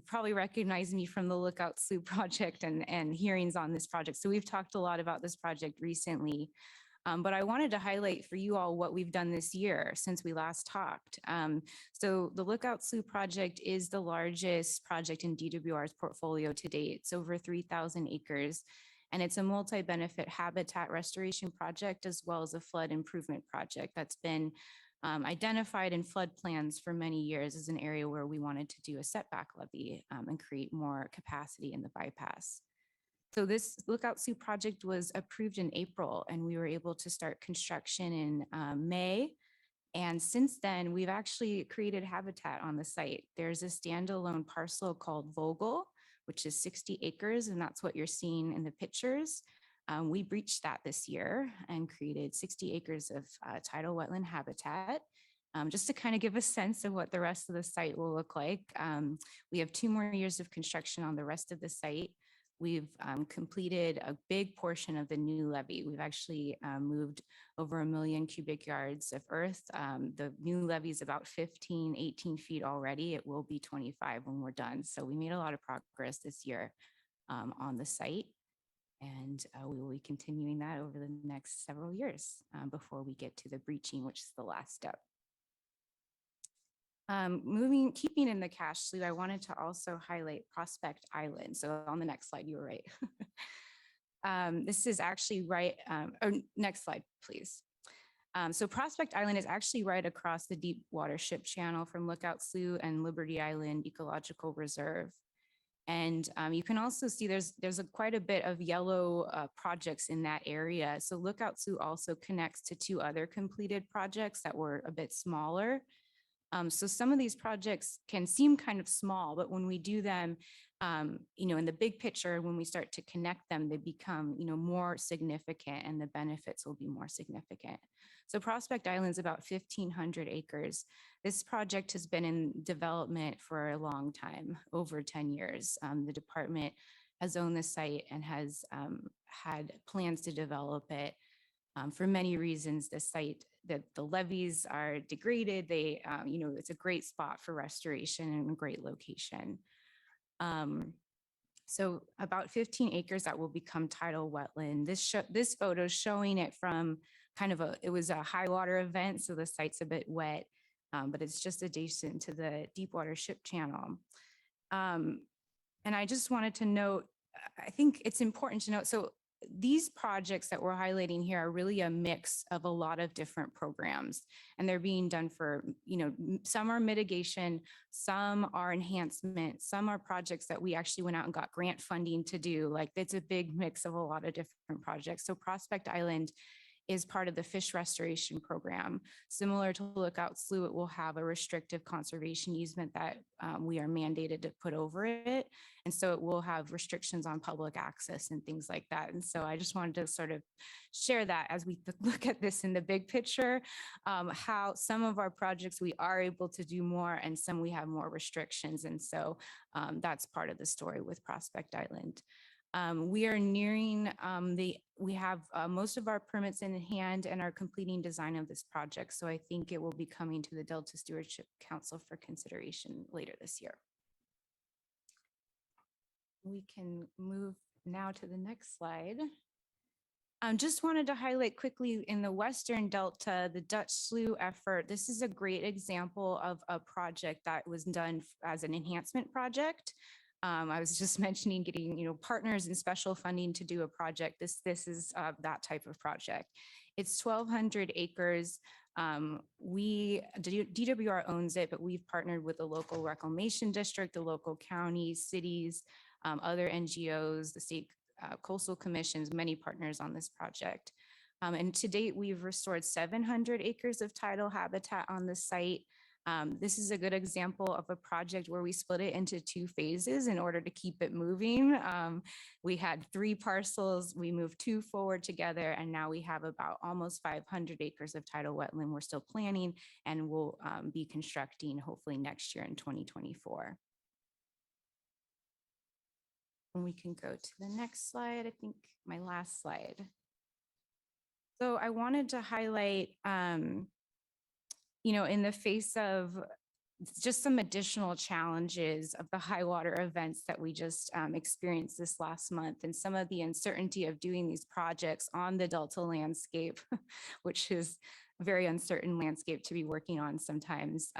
probably recognized me from the Lookout Slough project and hearings on this project. So we've talked a lot about this project recently, but I wanted to highlight for you all what we've done this year since we last talked. So the Lookout Slough project is the largest project in DWR's portfolio to date. It's over 3,000 acres. And it's a multi-benefit habitat restoration project, as well as a flood improvement project that's been identified in flood plans for many years as an area where we wanted to do a setback levee and create more capacity in the bypass. So this Lookout Slough project was approved in April, and we were able to start construction in May. And since then, we've actually created habitat on the site. There's a standalone parcel called Vogel, which is 60 acres, and that's what you're seeing in the pictures. We breached that this year and created 60 acres of tidal wetland habitat. Just to kind of give a sense of what the rest of the site will look like. We have 2 more years of construction on the rest of the site. We've completed a big portion of the new levee. We've actually moved over 1 million cubic yards of earth. The new levee is about 15, 18 feet already. It will be 25 when we're done. So we made a lot of progress this year on the site. And we will be continuing that over the next several years before we get to the breaching, which is the last step. Keeping in the Cache Slough, I wanted to also highlight Prospect Island. So on the next slide, you were right. This is actually right, or next slide, please. So Prospect Island is actually right across the deep water ship channel from Lookout Slough and Liberty Island Ecological Reserve. And you can also see there's quite a bit of yellow projects in that area. So Lookout Slough also connects to 2 other completed projects that were a bit smaller. So some of these projects can seem kind of small, but when we do them, in the big picture, when we start to connect them, they become, more significant and the benefits will be more significant. So Prospect Island is about 1,500 acres. This project has been in development for a long time, over 10 years. The department has owned the site and has had plans to develop it. For many reasons, the site, that the levees are degraded. They, it's a great spot for restoration and a great location. So about 15 acres that will become tidal wetland. This photo is showing it from it was a high water event, so the site's a bit wet, but it's just adjacent to the deep water ship channel. And I just wanted to note, I think it's important to note, so these projects that we're highlighting here are really a mix of a lot of different programs, and they're being done for, some are mitigation, some are enhancement, some are projects that we actually went out and got grant funding to do. Like, it's a big mix of a lot of different projects. So Prospect Island is part of the fish restoration program. Similar to Lookout Slough, it will have a restrictive conservation easement that we are mandated to put over it. And so it will have restrictions on public access and things like that. And so I just wanted to sort of share that as we look at this in the big picture, how some of our projects we are able to do more and some we have more restrictions. And so that's part of the story with Prospect Island. We are nearing we have most of our permits in hand and are completing design of this project. So I think it will be coming to the Delta Stewardship Council for consideration later this year. We can move now to the next slide. Just wanted to highlight quickly in the Western Delta, the Dutch Slough effort. This is a great example of a project that was done as an enhancement project. I was just mentioning getting, partners and special funding to do a project. This is that type of project. It's 1,200 acres. DWR owns it, but we've partnered with the local reclamation district, the local counties, cities, other NGOs, the state coastal commissions, many partners on this project. And to date, we've restored 700 acres of tidal habitat on the site. This is a good example of a project where we split it into 2 phases in order to keep it moving. We had 3 parcels, we moved 2 forward together, and now we have about almost 500 acres of tidal wetland. We're still planning and we'll be constructing hopefully next year in 2024. And we can go to the next slide, I think my last slide. So I wanted to highlight, in the face of just some additional challenges of the high water events that we just experienced this last month, and some of the uncertainty of doing these projects on the Delta landscape, which is a very uncertain landscape to be working on sometimes.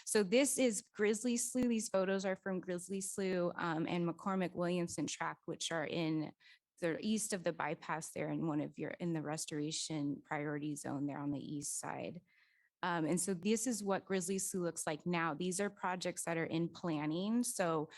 So this is Grizzly Slough. These photos are from Grizzly Slough and McCormick Williamson Tract, which are in the east of the bypass there in the restoration priority zone there on the east side. And so this is what Grizzly Slough looks like now. These are projects that are in planning. So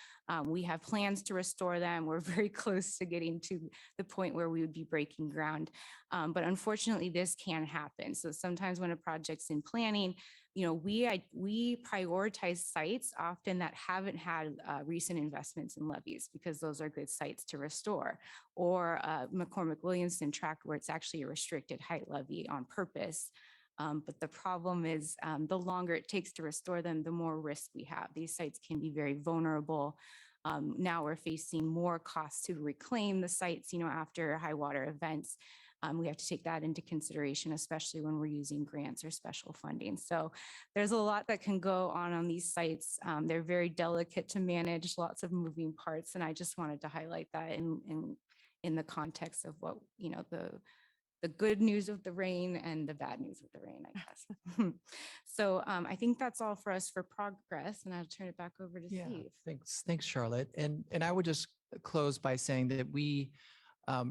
we have plans to restore them. We're very close to getting to the point where we would be breaking ground. But unfortunately, this can happen. So sometimes when a project's in planning, we prioritize sites often that haven't had recent investments in levees because those are good sites to restore. Or McCormick Williamson Tract where it's actually a restricted height levee on purpose. But the problem is the longer it takes to restore them, the more risk we have. These sites can be very vulnerable. Now we're facing more costs to reclaim the sites, after high water events. We have to take that into consideration, especially when we're using grants or special funding. So there's a lot that can go on these sites. They're very delicate to manage, lots of moving parts. And I just wanted to highlight that in the context of what, the good news of the rain and the bad news of the rain, I guess. So I think that's all for us for progress, and I'll turn it back over to Steve.
Thanks, Charlotte. And I would just close by saying that we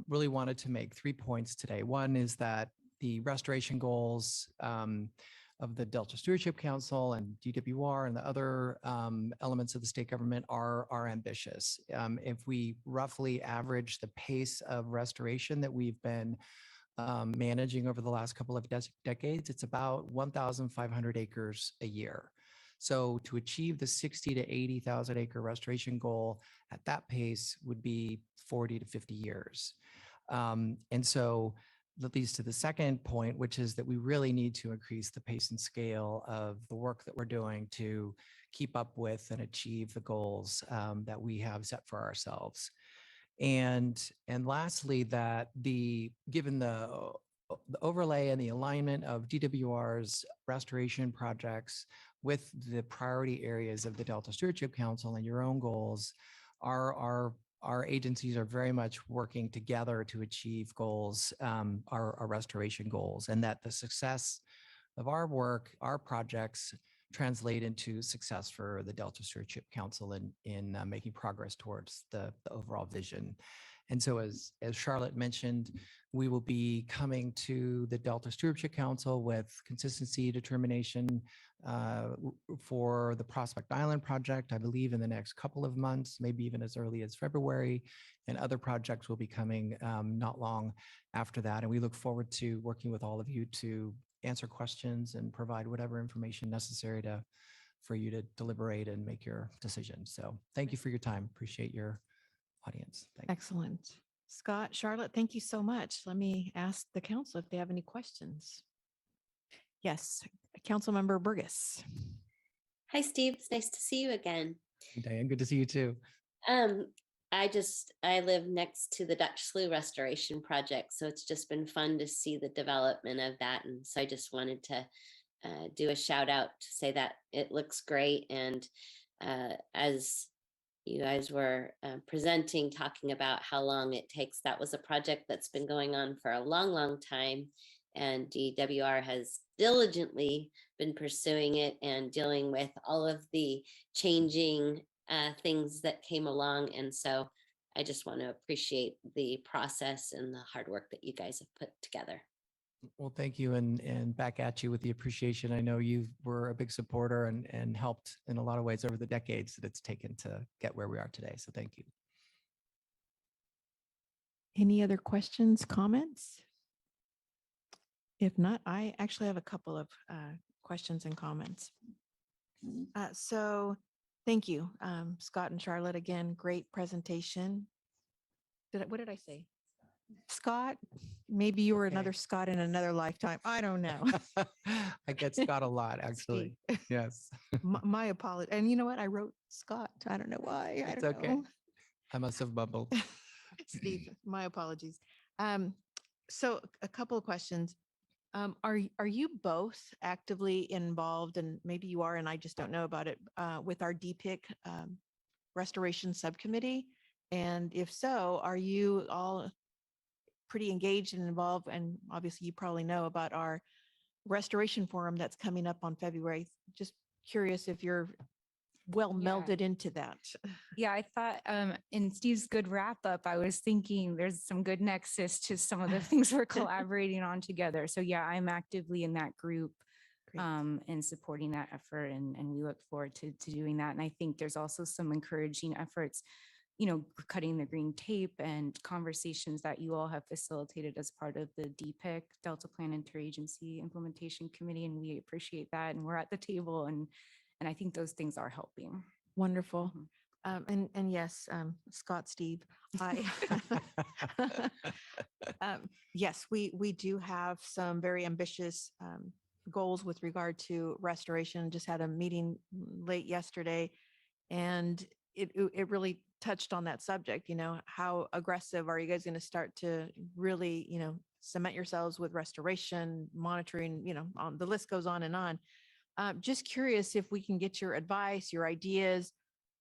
really wanted to make 3 points today. One is that the restoration goals the Delta Stewardship Council and DWR and the other elements of the state government are ambitious. If we roughly average the pace of restoration that we've been managing over the last couple of decades, it's about 1,500 acres a year. So to achieve the 60 to 80,000 acre restoration goal at that pace would be 40 to 50 years. And so that leads to the second point, which is that we really need to increase the pace and scale of the work that we're doing to keep up with and achieve the goals that we have set for ourselves. And lastly, that given the overlay and the alignment of DWR's restoration projects with the priority areas of the Delta Stewardship Council and your own goals, our agencies are very much working together to achieve goals, our restoration goals, and that the success of our work, our projects translate into success for the Delta Stewardship Council in making progress towards the overall vision. And so as Charlotte mentioned, we will be coming to the Delta Stewardship Council with consistency determination for the Prospect Island project, I believe in the next couple of months, maybe even as early as February, and other projects will be coming not long after that. And we look forward to working with all of you to answer questions and provide whatever information necessary for you to deliberate and make your decision. So thank you for your time. Appreciate your audience. Thanks.
Excellent. Scott, Charlotte, thank you so much. Let me ask the council if they have any questions. Yes, Councilmember Burgess.
Hi, Steve. It's nice to see you again.
Diane, good to see you too.
I live next to the Dutch Slough Restoration Project, so it's just been fun to see the development of that. And so I just wanted to do a shout out to say that it looks great. And as you guys were presenting, talking about how long it takes, that was a project that's been going on for a long, long time. And DWR has diligently been pursuing it and dealing with all of the changing things that came along. And so I just want to appreciate the process and the hard work that you guys have put together.
Well, thank you. And back at you with the appreciation. I know you were a big supporter and helped in a lot of ways over the decades that it's taken to get where we are today. So thank you.
Any other questions, comments? If not, I actually have a couple of questions and comments. So thank you, Scott and Charlotte. Again, great presentation. What did I say? Scott? Maybe you were another Scott in another lifetime. I don't know.
I get Scott a lot, actually. Yes.
My apology. And you know what? I wrote Scott. I don't know why.
It's okay. I must have bubbled.
Steve, my apologies. So a couple of questions. Are you both actively involved, and maybe you are and I just don't know about it, with our DPIC restoration subcommittee? And if so, are you all pretty engaged and involved? And obviously you probably know about our restoration forum that's coming up on February. Just curious if you're well melded into that.
Yeah, I thought in Steve's good wrap up, I was thinking there's some good nexus to some of the things we're collaborating on together. So yeah, I'm actively in that group and supporting that effort, and we look forward to doing that. And I think there's also some encouraging efforts, you know, cutting the green tape and conversations that you all have facilitated as part of the DPIC, Delta Plan Interagency Implementation Committee, and we appreciate that. And we're at the table, and I think those things are helping.
Wonderful. And yes, Scott, Steve, yes, we do have some very ambitious goals with regard to restoration. Just had a meeting late yesterday, and it really touched on that subject. You know, how aggressive are you guys going to start to really, you know, cement yourselves with restoration, monitoring, you know, the list goes on and on. Just curious if we can get your advice, your ideas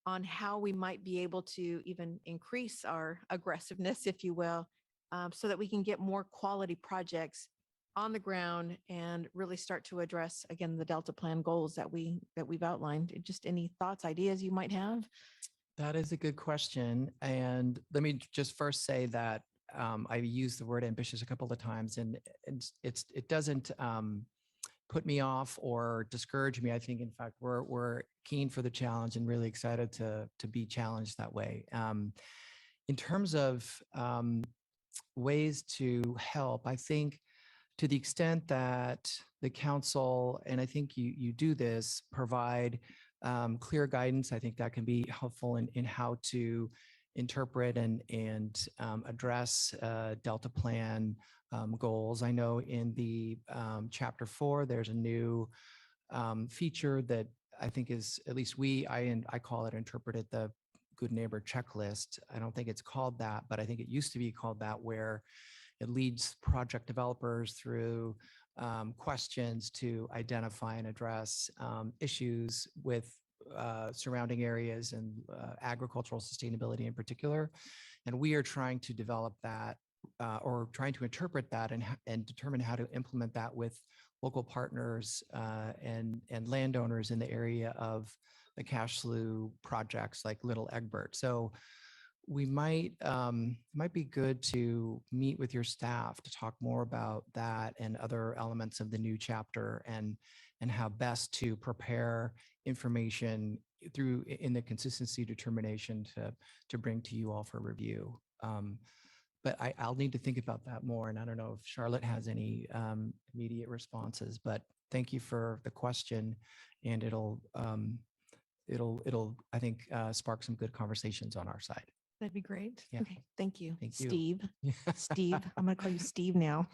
on how we might be able to even increase our aggressiveness, if you will, so that we can get more quality projects on the ground and really start to address, again, the Delta Plan goals that we've outlined. Just any thoughts, ideas you might have?
That is a good question. And let me just first say that I used the word ambitious a couple of times, and it doesn't put me off or discourage me. I think, in fact, we're keen for the challenge and really excited to be challenged that way. In terms of ways to help, I think to the extent that the council, and I think you do this, provide clear guidance, I think that can be helpful in how to interpret and address Delta Plan goals. I know in the Chapter 4, there's a new feature that I think is, at least I call it, interpreted the Good Neighbor Checklist. I don't think it's called that, but I think it used to be called that, where it leads project developers through questions to identify and address issues with surrounding areas and agricultural sustainability in particular. And we are trying to develop that or trying to interpret that and determine how to implement that with local partners and landowners in the area of the cash slough projects like Little Egbert. So we might be good to meet with your staff to talk more about that and other elements of the new chapter and how best to prepare information through in the consistency determination to bring to you all for review. But I'll need to think about that more. And I don't know if Charlotte has any immediate responses, but thank you for the question. And it'll I think spark some good conversations on our side.
That'd be great.
Yeah.
Okay, thank you.
Thank you.
Steve. Steve, I'm going to call you Steve now.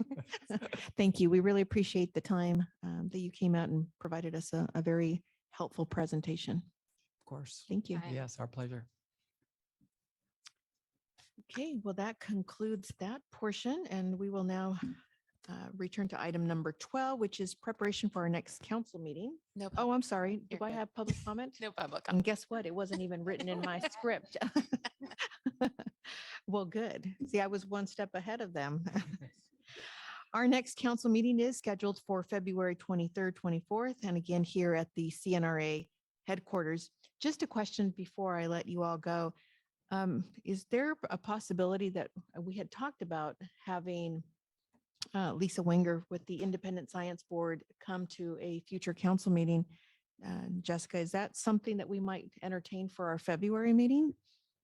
Thank you. We really appreciate the time that you came out and provided us a very helpful presentation.
Of course.
Thank you.
Yes, our pleasure.
Okay, well, that concludes that portion, and we will now return to item number 12, which is preparation for our next council meeting.
No.
Oh, I'm sorry. Do
You're
I
good.
have public comment?
No public.
And guess what? It wasn't even written in my script. Well, good. See, I was one step ahead of them. Our next council meeting is scheduled for February 23rd, 24th, and again here at the CNRA headquarters. Just a question before I let you all go. Is there a possibility that we had talked about having Lisa Wenger with the Independent Science Board come to a future council meeting? Jessica, is that something that we might entertain for our February meeting?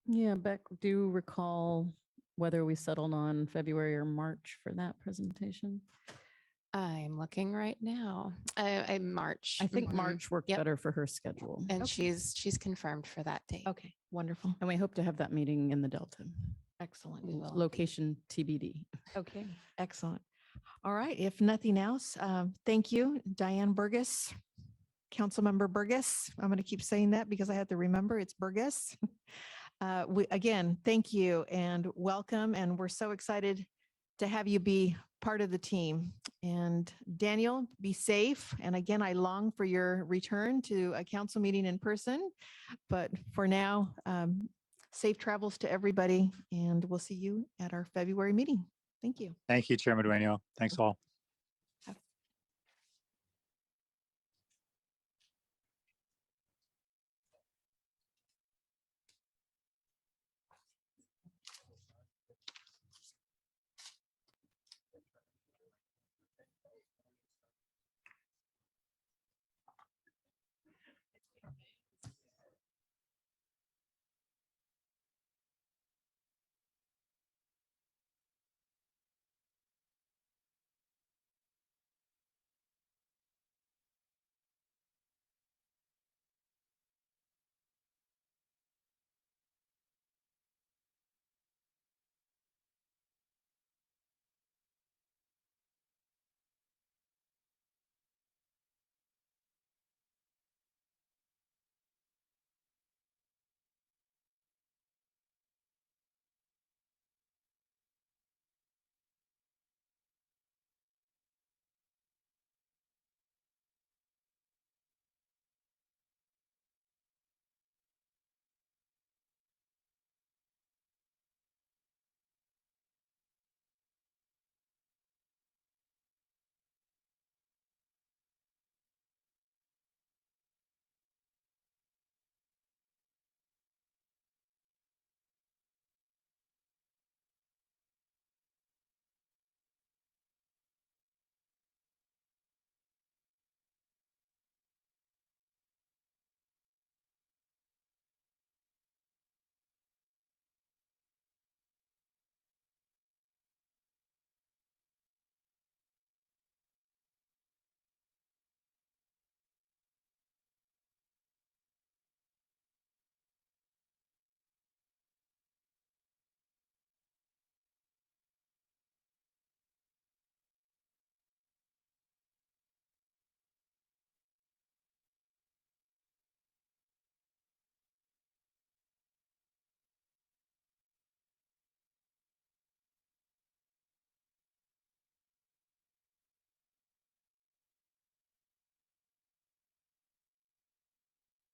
Yeah, Beck, do you recall whether we settled on February or March for that presentation?
I'm looking right now. I March.
I think
Mhm.
March worked
Yep.
better for her schedule.
And she's confirmed for that date.
Okay, wonderful.
And we hope to have that meeting in the Delta.
Excellent.
We will.
Location TBD.
Okay, excellent. All right, if nothing else, thank you, Diane Burgess, Councilmember Burgess. I'm going to keep saying that because I have to remember it's Burgess. Again, thank you and welcome. And we're so excited to have you be part of the team. And Daniel, be safe. And again, I long for your return to a council meeting in person. But for now, safe travels to everybody. And we'll see you at our February meeting. Thank you.
Thank you, Chairman Dueño. Thanks all.